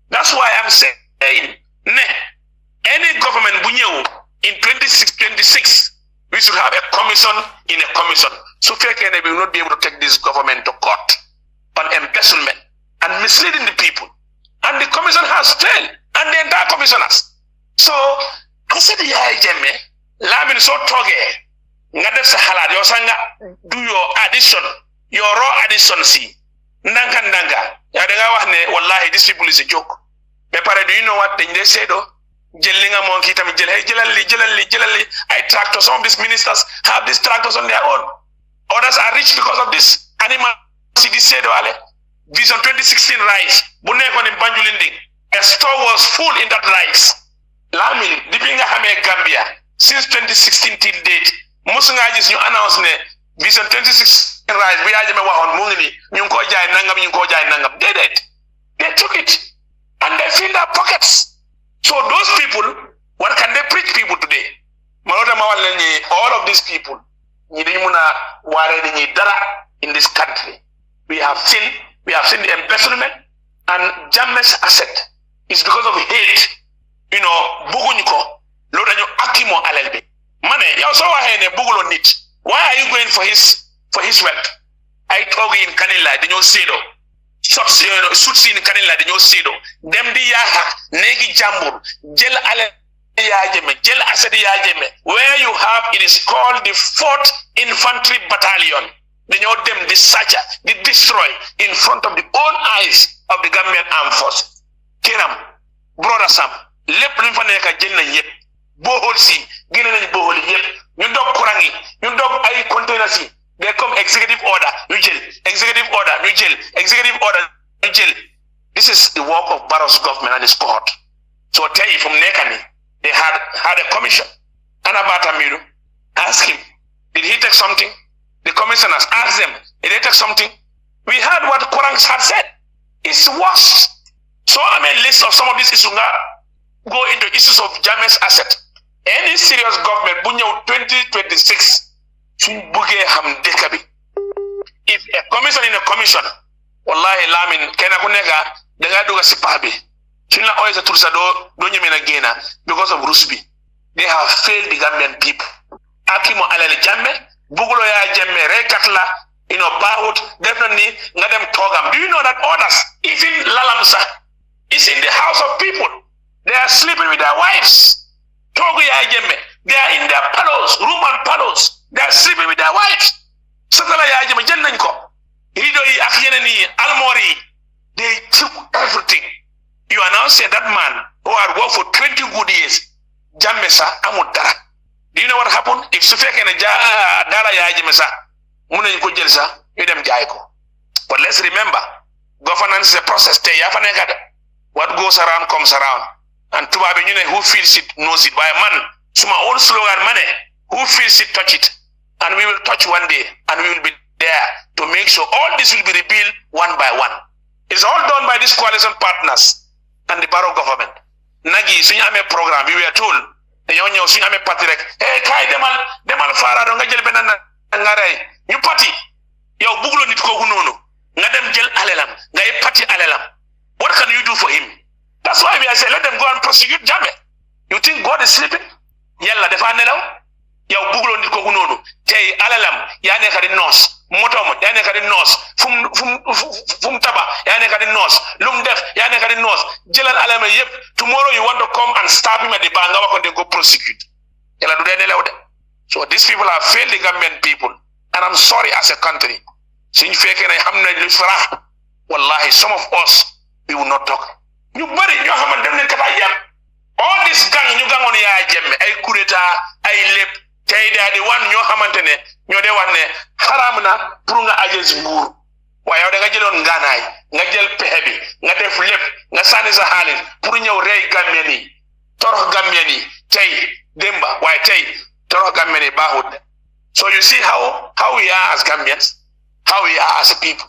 That's why I'm saying ne Any government in 26, we should have a commission in a commission. So we will not be able to take this government to court on embezzlement and misleading the people. And the commission has failed, and the entire commissioners. So I said, Jammeh, Lamin so toge, ngadef sa halad, yo sanga do your addition, your raw addition see. Ndanga. Ya denga wahne, wallahi, these people is a joke. But do you know what they say though? Jellinga monkey tami jelali. I tractor. Some of these ministers have these tractors on their own. Others are rich because of this. Animal CD said wale. Vision 2016 rice. Bunekon in Banjulinding. A store was full in that rice. Lamin, dipinga hame Gambia. Since 2016 till date. Musunga is new announcement. Vision 2016 rice. We are on mungini. Nyunko jai nangam. They did. They took it. And they filled their pockets. So those people, what can they preach people today? All of these people, in this country, we have seen the embezzlement and Jammeh's asset is because of hate. You know, Buguniko, Lodanyo Akimo Alelbe. Mane, Bugulo nit. Why are you going for his wealth? I told you in Kanila, the new Sedo. Suits in Kanila, the new Sedo. Dem di yaha, negi jambur, jel ale yajeme, jel asadi yajeme. Where you have, it is called the 4th Infantry Battalion. They know them, the searcher, the destroy in front of the own eyes of the Gambian Armed Forces. Kiram, brother Sam, lep limfaneka jenna yep, bohol si, ginen bohol yep, you dog kurangi, you dog ay container si. They come executive order, you jail, executive order, you jail, executive order, you jail. This is the work of Barrow's government and his court. So I tell you, from Nekani, they had a commission. Anabata Miru, ask him, did he take something? The commissioners asked them, did they take something? We heard what Quran had said. It's worse. So I made a list of some of these issues. Go into issues of Jammeh's asset. Any serious government, Bunyo 2026, if a commission in a commission, wallahi lamin kena kunega daga duga sipabi. Chuna always a tursado donye mena gena because of Rusby. They have failed the Gambian people. Akimo alele Jammeh, Bugulo ya Jammeh, Rekatla, Bahut, definitely ngadem togam. Do you know that others, even Lalamsa, is in the house of people? They are sleeping with their wives. Togo ya Jammeh, they are in their palos, room and palos. They are sleeping with their wives. Satala ya Jammeh jennanko. Hidoi akyeneni almori. They took everything. You are now saying that man who had worked for 20 good years, Jammeh sa amudara. Do you know what happened? If Sufek and Dara ya Jammeh sa, muna yuko jelsa, you dem jaiko. But let's remember, governance is a process. What goes around comes around. And tubabe who feels it knows it. By a man, suma own slogan money. Who feels it, touch it. And we will touch one day, and we will be there to make sure all this will be repealed one by one. It's all done by these coalition partners and the Barrow government. Nagi, suñu amé programme, we were told, dañoo suñu amé parti rek, kay demal fara do nga jël benen nga ray. Ñu parti, yow bugulo nit koku nonu, nga dem jël alelam, ngay parti alelam. What can you do for him? That's why we are saying let them go and prosecute Jammeh. You think God is sleeping? Yalla dafa nelaw? Yow bugulo nit koku nonu, tay alelam ya nekk di nos. Motom ya nekk di nos fum taba ya nekk di nos lum def ya nekk di nos jëlal alama yépp. Tomorrow you want to come and stab him at the bank, nga ko go prosecute. Yalla du dene lew de. So these people have failed the Gambian people, and I'm sorry as a country. Suñ fekke ne xamna lu fara, wallahi some of us we will not talk. Ñu bari ñoo xamant dem nañ kata yépp. All this gang ñu gangoon ya Jammeh ay coup d'état ay lepp tay da di wan ñoo xamantene ñoo de wan ne haram na pour nga agence nguur waaye yow da nga jëloon nganaay nga jël pexe bi nga def lépp nga sànni sa xaalis pour ñëw rey Gambien yi torox Gambien yi tey demba waaye tey torox Gambien yi baaxut. So you see how we are as Gambians, how we are as a people.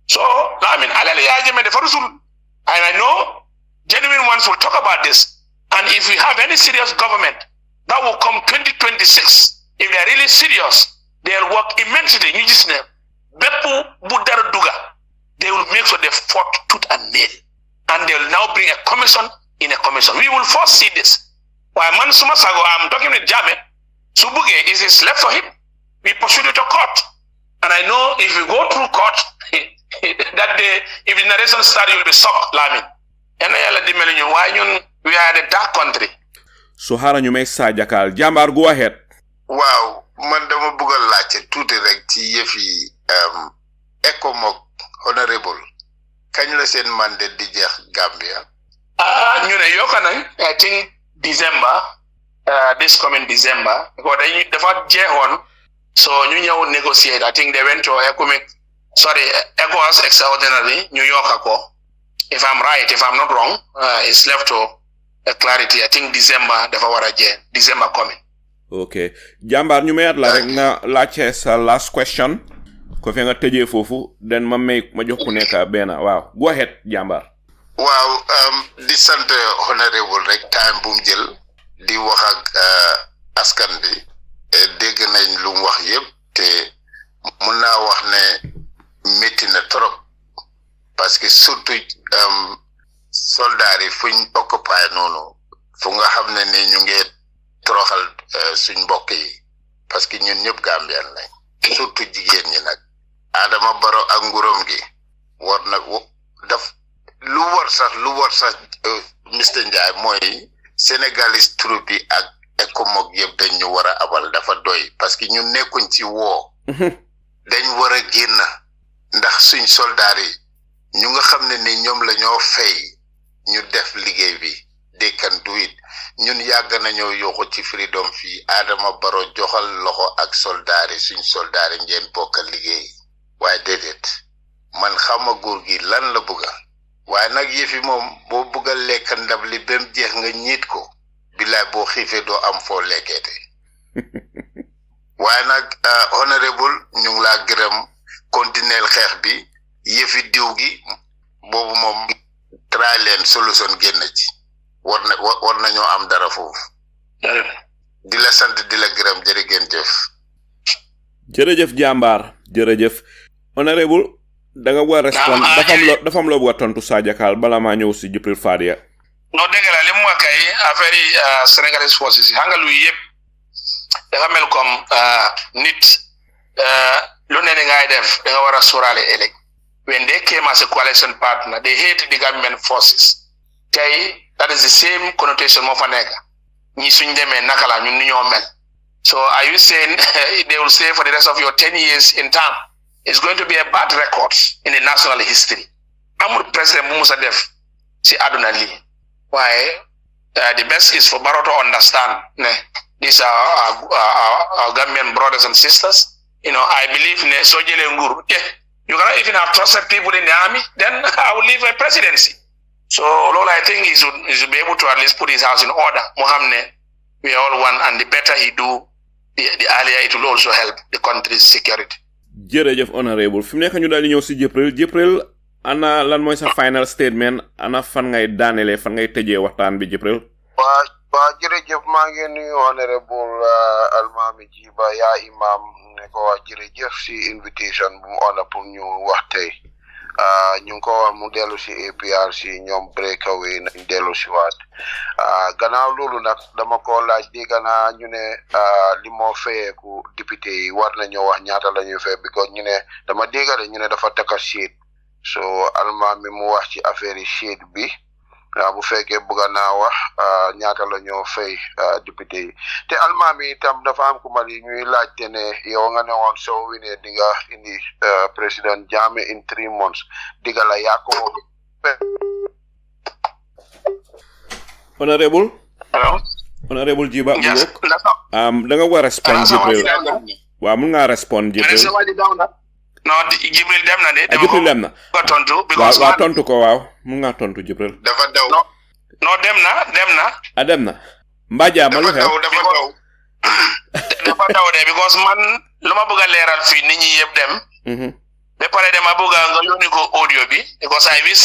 So I mean alal yaa Jammeh dafa rusul, and I know genuine ones will talk about this. And if we have any serious government that will come 2026, if they are really serious, they'll work immensely. You just know, they will make sure they fought tooth and nail, and they'll now bring a commission in a commission. We will first see this. Why man suma sago I'm talking with Jammeh. Subuge is his left for him. We pursued it to court. And I know if you go through court that day, if the narration starts, you'll be shocked, Lamin. And why we are the dark country.
So hara ñu may sajakal jambar go ahead.
Wow, man dama bëggal laacc tuuti rek ci yëfi ECOMOG honorable. Kañ la seen mandat di jeex Gambia?
Ñu ne yokka nañ I think December, this coming December, because they dafa jeexoon, so ñu ñëw negotiate. I think they went to ECOWAS extraordinary New York ako. If I'm right, if I'm not wrong, it's left to clarity. I think December dafa wara jeex, December coming.
Okay. Jambar ñu mayat la rek nga laajte sa last question. Ko fi nga tëjee foofu, then ma jox ku nekk benn. Waaw. Go ahead, Jambar.
Wow, di sant honorable rek time bu mu jël di wax ak askan bi dégg nañ lu mu wax yépp te mun naa wax ne métti na trop parce que surtout soldats yi fuñ occupy noonu fu nga xam ne ni ñu ngi toroxal suñ mbokk yi parce que ñun ñëpp Gambien lañ surtout jigéen ñi nag Adama Barrow ak nguuram gi war na daf lu war sax Mr. Njie mooy Sénégalais troupe yi ak ECOMOG yëpp dañ ñu war a abal dafa doy parce que ñun nekkuñ ci woo dañ war a génn ndax suñ soldaar yi ñu nga xam ne ni ñoom la ñoo fay ñu def liggéey bi they can do it ñun yàgg nañoo yokku ci freedom fii Adama Barrow joxal loxo ak soldaar yi suñ soldaar yi ngeen bokk liggéey waaye déedéet man xama góor gi lan la bëgga waaye nag yëfi moom boo bëgg a lekk ndab li ba mu jeex nga ñiit ko bilaay boo xiifee doo am foo lekkeete waaye nag honorable ñu ngi laa gërëm continuer xeex bi yëfi diw gi boobu moom try leen solution génn ci war nañoo am dara foofu di la sant di la gërëm jërëjëf
jërëjëf Jambar jërëjëf honorable da nga war respond dafa am lo bu tontu Sajakal bala ma ñew ci Jibril Fadia
no dégg la limu wakay affaire yi Senegalese forces hanga lu yépp dafa mel comme nit lu ne ngay def da nga wara sorale elek when they came as a coalition partner they hate the government forces that is the same connotation mo fa nekk ñi suñ démé nakala ñun ñoo mel so are you saying they will stay for the rest of your 10 years in town? It's going to be a bad record in the national history. Amul President Musa Def si aduna li. Why? The best is for Barrow to understand. These are our Gambian brothers and sisters. You know, I believe you cannot even have trusted people in the army. Then I will leave a presidency. So all I think is to be able to at least put his house in order. Mohammed, we are all one, and the better he do, the earlier it will also help the country's security.
Jërëjëf honorable fi mu nekk ñu daal di ñëw si Jibril ana lan mooy sa final statement ana fan ngay daanele fan ngay tëjee waxtaan bi Jibril
waa jërëjëf maa ngi nuyu honorable Almameh Gibba yaa imam ne ko waa jërëjëf si invitation bu mu ona pour ñu wax tey ñu ko wax mu dellu si APRC ñoom breakaway nañ dellu si waat gannaaw loolu nag dama ko laaj dégg naa ñu ne li moo fayeeku député yi war nañoo wax ñaata la ñuy fay because ñu ne dama dégg ñu ne dafa taka sheet so Almameh mu wax ci affaire yi sheet bi bu fekkee bëgg naa wax ñaata la ñoo fay député yi te Almameh itam dafa am ku ma li ñuy laajte ne yow nga ne woon soo winee di nga indi président Jammeh in 3 months diga la yaa ko
honorable
Hello?
honorable Gibba
Yes,
da nga war respond Jibril waaw mun nga respond Jibril
no Jibril dem na de
Jibril dem na
ko tontu because
waaw tontu ko waaw mun nga tontu Jibril
dafa daw
no dem na
dem na mbaja ma lu xew
dafa daw de because man luma bëgg leeral fi nit ñi yëpp dem be pare dama bëgg nga yoni ko audio bi because I wish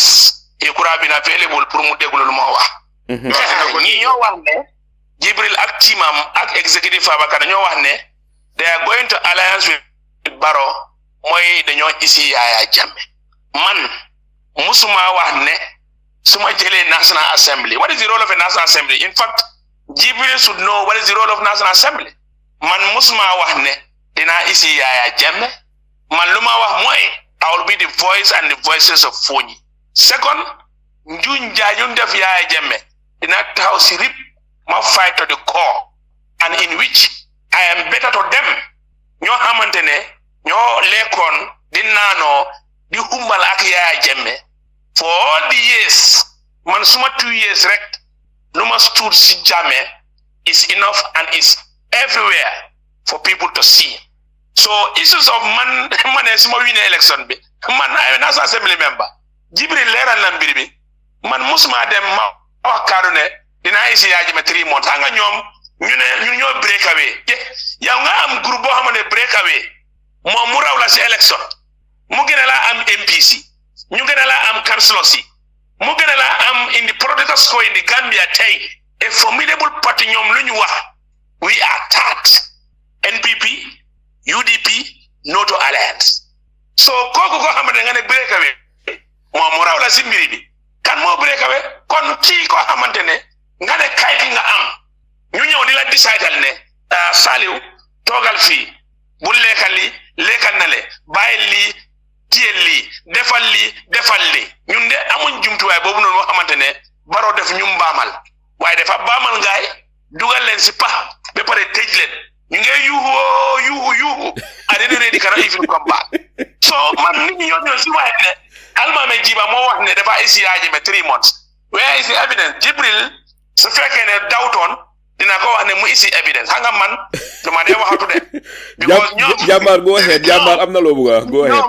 he could have been available pour mu déglu lu ma wax ñi ñoo wax ne Jibril ak teamam ak executive Fabakary ñoo wax ne they are going to alliance with Barrow moy dañoo isi Yaya Jammeh man musuma wax ne suma jëlee National Assembly. What is the role of a National Assembly? In fact, Jibril should know what is the role of National Assembly. Man musma wahne dina isi Yaya Jammeh. Man luma wah moy I will be the voice and the voices of Foni. Second, njunja yundef Yaya Jammeh dina taw si rip ma fight to the core, and in which I am better to them. Nyo hamantene nyo lekon dinano di humbal ak Yaya Jammeh for all the years. Man suma 2 years rek luma stood si Jammeh is enough and is everywhere for people to see. So issues of man is more win election be man I am National Assembly member Jibril leral na mbir bi man musuma dem ma wax karune dina isi Yaya Jammeh 3 months nga ñom ñu ñoo break away ya nga am groupe bo xamane break away mo mu raw la ci election mu gëna la am MPC ñu gëna la am councilors mu gëna la am in the political score in the Gambia tay a formidable party ñom luñu wax we are taxed NPP UDP no to alliance. So koku ko xamane nga ne break away mo mu raw la ci mbiri bi kan mo break away kon ci ko xamantene nga ne kayit nga am ñu ñëw di la décider ne Salieu togal fi bu lekal na le bayil li tiel li defal li ñun de amuñ jumtuwaay boobu noonu xamantene baro def ñu mbaamal waaye dafa baamal ngaay dugal leen si pax ba pare tëj leen ñu ngi yuuxu and then they cannot even come back. So man nit ñi ñoo si waaye ne Almameh Gibba moo wax ne dafa isi Yaya Jammeh 3 months. Where is the evidence? Jibril su fekkee ne dawtoon dina ko wax ne mu isi evidence hanga man dama dee waxatu de because
Jambar go ahead Jambar am na loo bëgg go ahead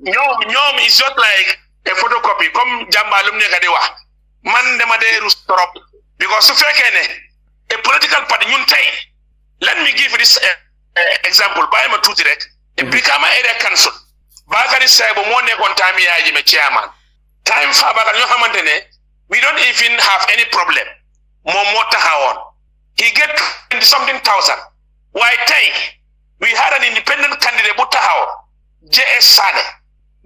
ñoom is just like a photocopy comme Jambar lu mu nekk di wax man dama dee rus trop because su fekkee ne a political party ñun tey let me give this example bàyyi ma tuuti rek Brikama area council Bakary Tombong moo nekkoon time Yaya Jammeh chairman time Fabakary ñoo xamante ne we don't even have any problem moom moo taxawoon he get 20-something thousand waaye tey we had an independent candidate bu taxaw JS Sane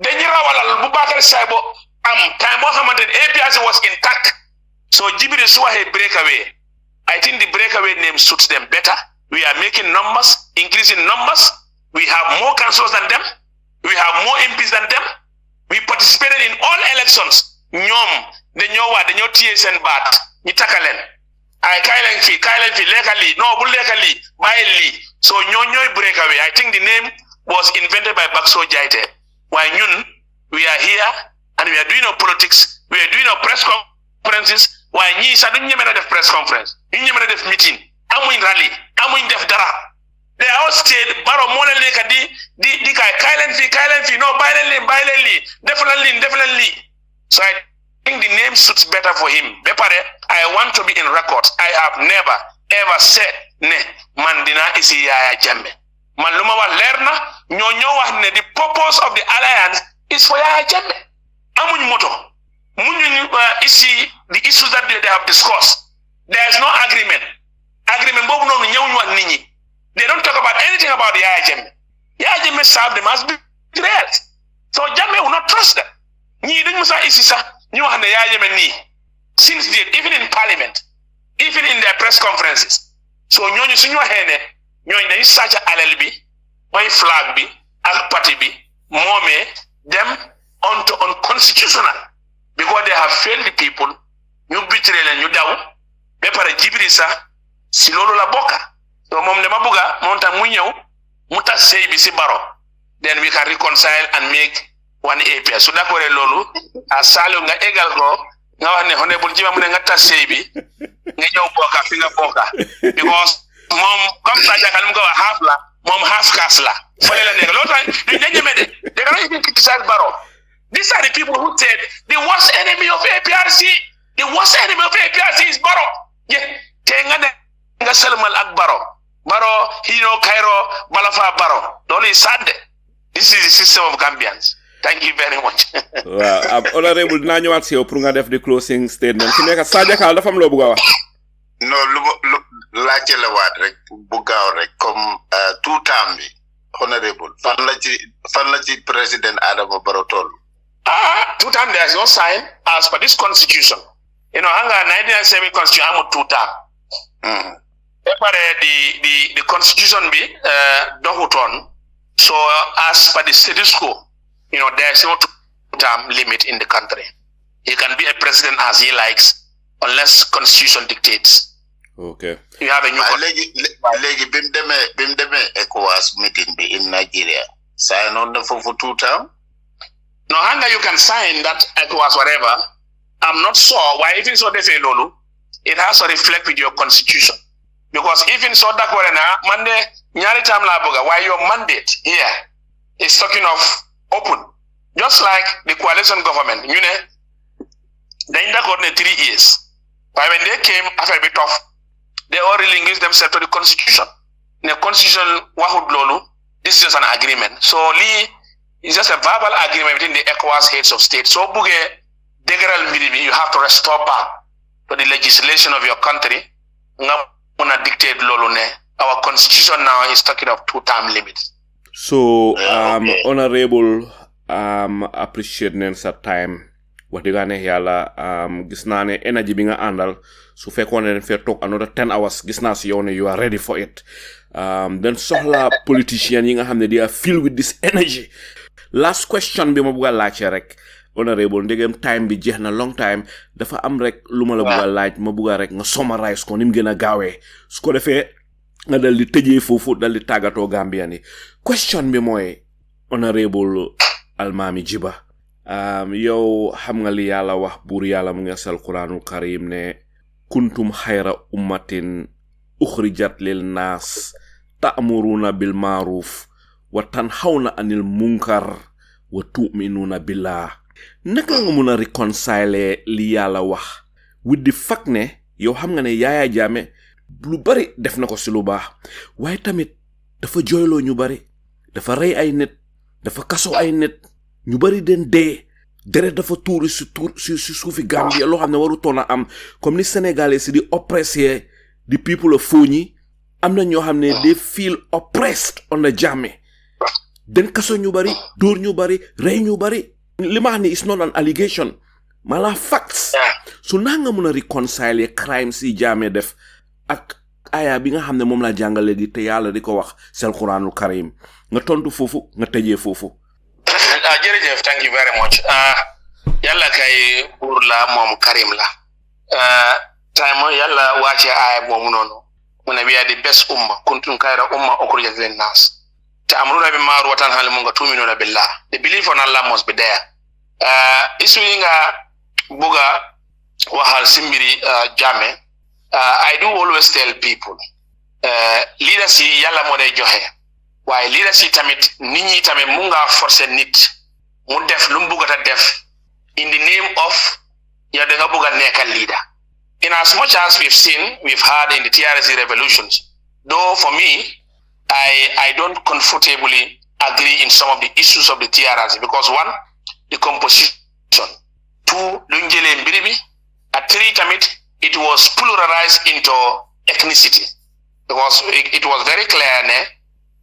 dañu rawalal bu Bakary Tombong am time moo xamante ne APRC was intact. So Jibril su waxee breakaway I think the breakaway name suits them better. We are making numbers, increasing numbers. We have more councillors than them. We have more MPs than them. We participated in all elections. Ñoom dañoo téye seen baat ñu takalen ay kaay leen fi lekkal lii non bu lekkal lii bàyyil lii so ñooy breakaway. I think the name was invented by Bakso Jaite. Why ñun we are here and we are doing our politics. We are doing our press conferences. Why ñii sax duñ ñeme na def press conference ñu ñeme na def meeting amuñ rally amuñ def dara. They all stayed baro moo leen nekk di kaay leen fi non bàyyi leen lii def leen lii. So I think the name suits better for him. Be pare I want to be in records. I have never ever said ne man dina isi Yaya Jammeh. Man lu ma wax leer na ñoo wax ne the purpose of the alliance is for Yaya Jammeh. Amuñ moto muñu isi the issues that they have discussed. There is no agreement boobu noonu ñëwuñ wax nit ñi. They don't talk about anything about Yaya Jammeh. Yaya Jammeh served them as betrayals. So Jammeh will not trust them. Ñii dañ musa isi sax ñu wax ne Yaya Jammeh nii since then even in parliament even in their press conferences. So ñooñu suñu waxee ne ñooñu dañu sàcc alal bi mooy flag bi ak parti bi moomee dem onto unconstitutional because they have failed the people ñu betray leen ñu daw ba pare Jibril sax si loolu la bokka. So moom dama bëgga moom tam mu ñëw mu tas sëy bi si baro then we can reconcile and make one APRC su d'accord loolu a Salieu nga égal ko nga wax ne Honourable Gibba mu ne nga tas sëy bi nga ñëw bokka fi nga bokka because moom comme ça jakal mu ko wax half la moom half caste la fole la nekk loolu tax duñ la ñeme de they cannot even criticize Barrow. These are the people who said the worst enemy of APRC is Barrow. Yeah, te nga ne nga selmal ak Barrow hino Cairo balafa Barrow loolu is sad. This is the system of Gambians. Thank you very much.
Waaw honorable dinaa ñëwaat si yow pour nga def di closing statement fi nekk Sadio Kal dafa am loo bëgg a wax.
non lu laajte la waat rek bu gaaw rek comme tout temps bi honorable fan la ci président Adama Barrow toll.
Two term there is no sign as per this constitution. You know, hanga 1997 constitution amu two term. The constitution be dohuton. So as per the status quo, there is no term limit in the country. He can be a president as he likes, unless constitution dictates.
Okay.
You have a new.
Bimdeme ECOWAS meeting be in Nigeria. Sign on the for 2 term.
No, hanga you can sign that ECOWAS whatever. I'm not sure why even so they say Lulu. It has to reflect with your constitution. Because even so that Monday nyari time laboga, why your mandate here is talking of open. Just like the coalition government, they in that 3 years. But when they came after a bit of, they all relinquished themselves to the constitution. In the constitution, wahud lolu, this is just an agreement. So Lee is just a verbal agreement between the ECOWAS heads of state. So buge degeral miribi, you have to restore back to the legislation of your country. Nga dictate lolu ne. Our constitution now is talking of 2-term limits.
So, Honourable, appreciate nen sa time. Wax dëgg yàlla gis naa ne energy bi nga àndal su fekkoon ne fee toog another 10 hours gis naa si yow ne you are ready for it. Then soxla politicians yi nga xam ne they are filled with this energy. Last question bi ma bëgg a laajte rek Honourable ndegem time bi jeex na long time dafa am rek lu ma la bëgg a laaj ma bëgg rek nga summarize ko ni mu gën a gaawee su ko defee nga dal di tëjee foofu dal di tàggatoo Gambia ni question bi mooy Honourable Almameh Gibba yow xam nga li yàlla wax buur yàlla mu ngi sal Quraanul Karim ne kuntum xayra ummatin uxrijat lil naas ta'muruna bil ma'ruf wa tanhawna anil munkar wa tu'minuna billah naka nga mun a reconcile li yàlla wax with the fact ne yow xam nga ne Yaya Jammeh lu bari def na ko si lu baax waaye tamit dafa jooyloo ñu bari dafa rey ay nit dafa kaso ay nit ñu bari den dee deret dafa tuuri si suufi Gambia loo xam ne waru toona am comme ni Sénégalais si di oppressé the people of Foni am na ñoo xam ne they feel oppressed under Jammeh den kaso ñu bari dóor ñu bari rey ñu bari li ma xam ne is not an allegation mala facts su naa nga mun a reconcile crimes yi Jammeh def ak aya bi nga xam ne moom laa jàngale di te yàlla di ko wax sel Quraanul Karim nga tontu foofu nga tëjee foofu.
Jërëjëf, thank you very much. Yàlla kay buur la moom Karim la. Time yàlla wàcce aaya moomu noonu. Mu ne we are the best umma kuntum khayra umma ukhrijat lin nas. Ta'muruna bil ma'ruf wa tanhawna 'anil munkar wa tu'minuna billah. The belief on Allah must be there. Isu yi nga buga waxal simbiri Jammeh. I do always tell people, leaders yi yàlla moo day joxe waaye leaders yi tamit nit ñi tamit mu nga forcer nit mu def lu mu bëgg a def in the name of yow da nga bëgg a nekk leader. In as much as we've had in the TRRC revolutions, though for me I don't comfortably agree in some of the issues of the TRRC because 1, the composition, 2, luñ jëlee mbiri bi, and 3 tamit it was pluralized into ethnicity because it was very clear ne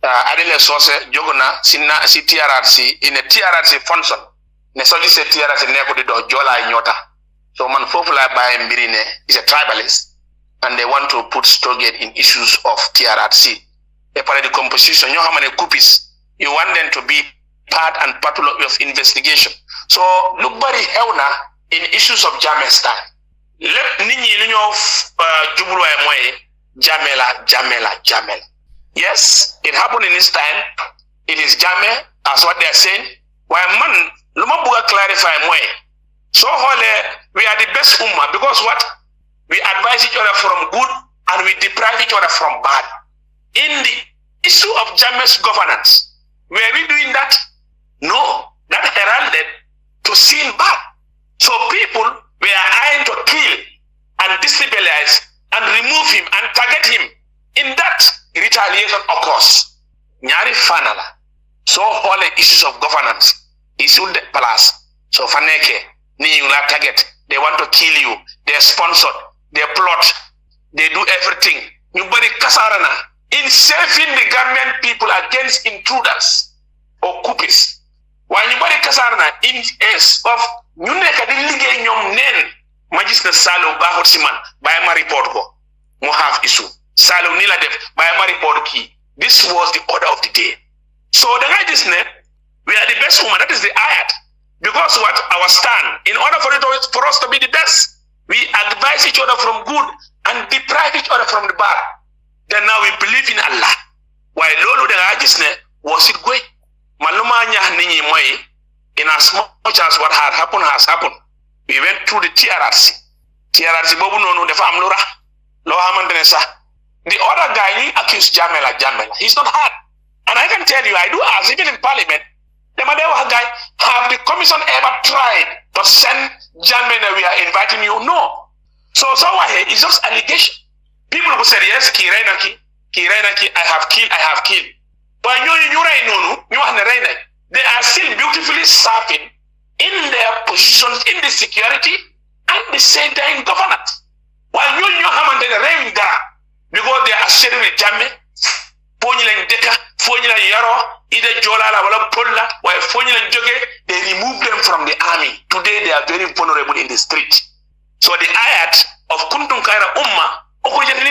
adele source jogona sinna si TRRC in a TRRC function ne soji se TRRC ne ko di do jola nyota so man fofu la baye mbiri ne is a tribalist and they want to put stargate in issues of TRRC a part of the composition ñoo xamane coupis you want them to be part and parcel of investigation so lu bari xewna in issues of Jammeh's time lépp nit ñi lu ñoo jubluwaay mooy Jammeh. Yes, it happened in this time. It is Jammeh, as what they are saying. Why man, lu ma bëgg a clarify mooy so we are the best umma because what? We advise each other from good and we deprive each other from bad. In the issue of Jammeh's governance, were we doing that? No, that heralded to sin bad. So people were eyeing to kill and destabilize and remove him and target him. In that, retaliation occurs. Nyari fanala. So all the issues of governance, issue the palace. So faneke, ni you target. They want to kill you. They're sponsored. They plot. They do everything. Nobody kasarana in saving the Gambian people against intruders or coupists. While nobody kasarana in case of ñu nekk di liggéey ñoom neen ma gis na Salieu baaxut si man bàyyi ma report ko mu have issue Salieu ni la def by ma report key. This was the order of the day. So the guy is we are the best woman. That is the ayat. Because what our stand, in order for us to be the best, we advise each other from good and deprive each other from the bad. Then now we believe in Allah. Why lolo the guy is was it great? Maluma nya ninyi moi. In as much as what had happened has happened, we went through the TRRC. TRRC bobu no the fam lura. Lo hamandenesa. The other guy he accused Jammeh. He's not hard. And I can tell you, I do ask, even in Parliament, the Madewa guy, have the commission ever tried to send Jammeh that we are inviting you? No. So it's just allegation. People who said, yes, I have killed. But they are still beautifully serving in their positions in the security and the center in governance. While you haven't done a because they are sharing with Jammeh, Fonilang Deka, Fonilang Yaro, either Jola or Pola, while Fonilang Joge, they remove them from the army. Today they are very vulnerable in the street. So the ayat of Kuntum Kaira Ummah,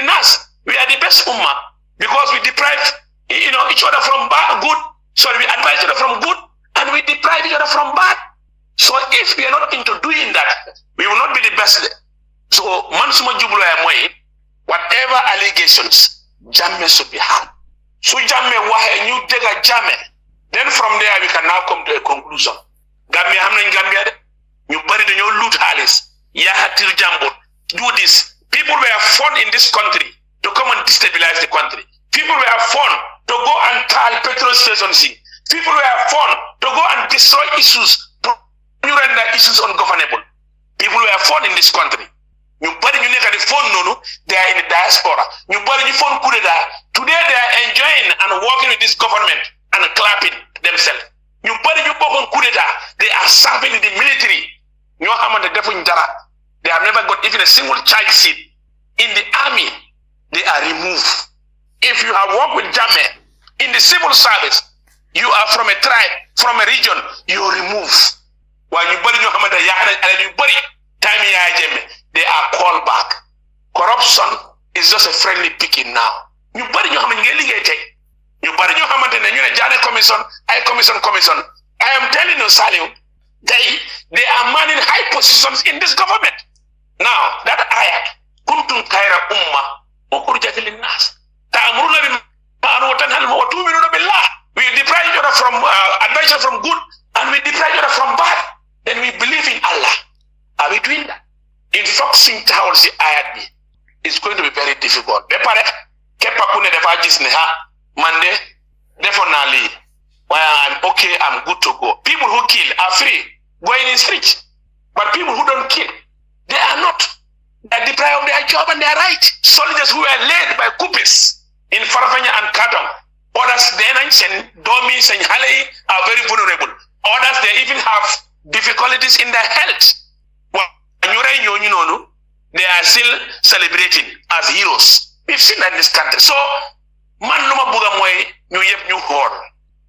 Nas, we are the best Ummah because we deprive each other from good. So we advise each other from good and we deprive each other from bad. So if we are not into doing that, we will not be the best. So Mansuma Jubula whatever allegations, Jammeh should be hung. So Jammeh wahe you take a Jammeh. Then from there we can now come to a conclusion. Gambia hamna in Gambia you buried in your loot halis. Yahatil Jambo. Do this. People were fun in this country to come and destabilize the country. People were fun to go and tell petrol stations. People were fun to go and destroy issues, to render issues ungovernable. People were fun in this country. You body you make the phone no, they are in the diaspora. You body the phone kudeta. Today they are enjoying and working with this government and clapping themselves. You body you bokon kudeta. They are serving in the military. You know the devil in Dara. They have never got even a single child seat. In the army, they are removed. If you have worked with Jammeh in the civil service, you are from a tribe, from a region, you are removed. While you body you body time they are called back. Corruption is just a friendly picking now. You body you body you commission, commission. I am telling you, Salieu, they are manning high positions in this government. Now that ayat, kuntum kaira umma, ukurjatil nas. Ta'amuruna bil ma'ruf wa tanhauna 'anil munkar. We deprive each other from advice from good, and we deprive each other from bad. Then we believe in Allah. Are we doing that? In focusing towards the ayat, it's going to be very difficult. Bepare, kepakune defajis neha, mande, definitely. Why I'm okay, I'm good to go. People who kill are free, going in street. But people who don't kill, they are not. They are deprived of their job and their right. Soldiers who were led by Kupis in Farafanya and Kadam. Others, and Domis and Halei are very vulnerable. Others, they even have difficulties in their health. They are still celebrating as heroes. We've seen that in this country. So,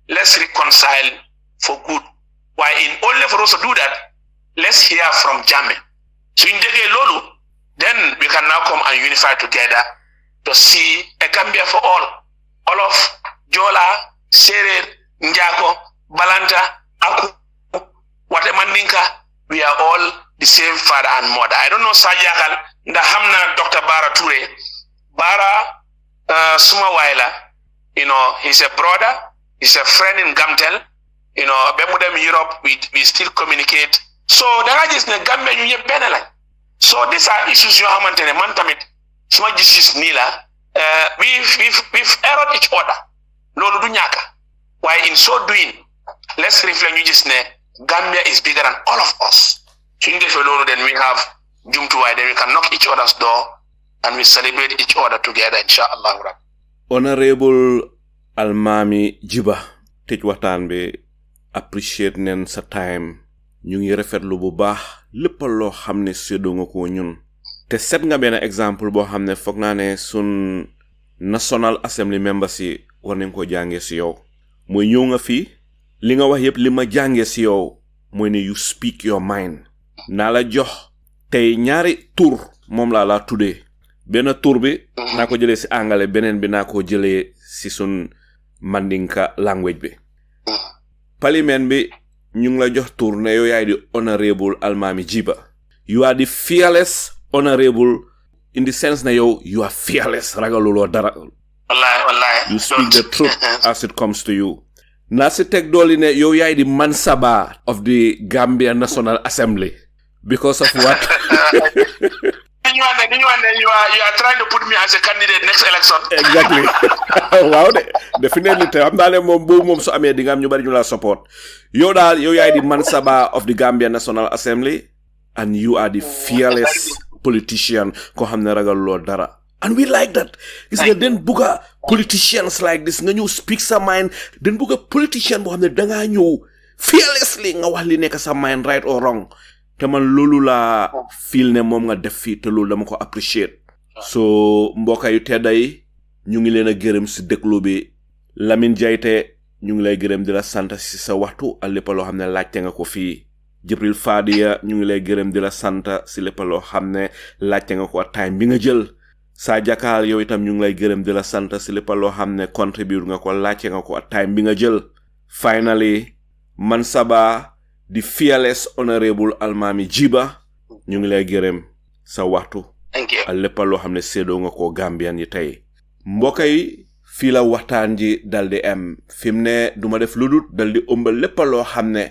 let's reconcile for good. Why in order for us to do that, let's hear from Jammeh. So in Lolu, then we can now come and unify together to see a Gambia for all of Jola, Serer, Njako, Balanta, Aku, Watemandinka, we are all the same father and mother. I don't know Sajakal, the Hamna Dr. Bara Ture, Bara Sumawaila, he's a brother, he's a friend in Gamtel, Bemudem Europe, we still communicate. So the is the Gambia you Benelai. So these are issues you have and mantamit. Smart justice Nila. We've erred each other. No Dunyaka. Why in so doing, let's reflect you just Gambia is bigger than all of us. Then we have Jumtuai, then we can knock each other's door and we celebrate each other together, inshallah.
Honourable Almameh Gibba, tej waxtaan bi appreciate nen sa time. Ñu ngi rafetlu bu baax lépp loo xam ne séddoo nga ko ñun te set nga benn exemple boo xam ne foog naa ne sun National Assembly members yi war nañ ko jàngee si yow mooy ñëw nga fii li nga wax yépp li ma jàngee si yow mooy ne you speak your mind naa la jox tey ñaari tur moom laa tuddee benn tour bi naa ko jëlee si anglais beneen bi naa ko jëlee si sun mandinka language bi parlement bi ñu ngi la jox tour ne yow yaay di Honourable Almameh Gibba. You are the fearless honourable in the sense na yow you are fearless ragaluloo dara.
wallahi
you speak the truth as it comes to you. naa si teg dooli ne yow yaay di mansaba of the Gambia National Assembly because of what?
You are trying to put me as a candidate next election.
Exactly. Wow, definitely. I'm not mom so amee di nga am ñu bari ñu la support. Yow daal yow yaay di mansaba of the Gambia National Assembly and you are the fearless politician ko xam ne ragaluloo dara. And we like that. Gis nga den bugga politicians like this nga ñëw speak sa mind den bugga politician boo xam ne dangaa ñëw fearlessly nga wax li nekk sa mind right or wrong. te man loolu la feel ne moom nga def fii te loolu dama ko appreciate. So mbokk yu tedda yi ñu ngi leen a gërëm si déglu bi Lamine Jaite ñu ngi lay gërëm di la sant si sa waxtu ak lépp loo xam ne laajte nga ko fii. Jibril Fadia ñu ngi lay gërëm di la sant si lépp loo xam ne laajte nga ko ak time bi nga jël. Sa Jakal yow itam ñu ngi lay gërëm di la sant si lépp loo xam ne contribute nga ko laajte nga ko ak time bi nga jël. Finally Mansaba the fearless Honourable Almameh Gibba ñu ngi lay gërëm sa waxtu.
Thank you.
ak lépp loo xam ne séedoo nga ko Gambian yi tey. mbokk yi fii la waxtaan ji daldi am fi mu ne duma def lu dul daldi ëmbal lépp loo xam ne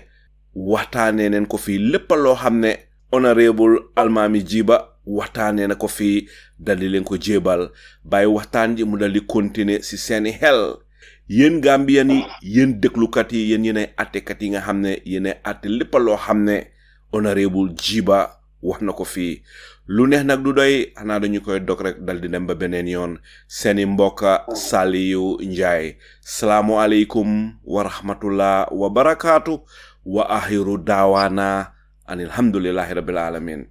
waxtaanee neen ko fii lépp loo xam ne Honourable Almameh Gibba waxtaanee na ko fii daldi leen ko jébal bàyyi waxtaan ji mu daldi continuer si seeni xel. yéen Gambian yi yéen déglukat yi yéen yéenay attekat yi nga xam ne yéenay atte lépp loo xam ne Honourable Gibba wax na ko fii. lu neex nag du doy xanaa dañu koy dog rek dal di dem ba beneen yoon seeni mbokka Salieu Njie salaamu aleykum wa rahmatullah wa barakaatu wa axiru daawaana an alhamdulillahi rabbil alamin.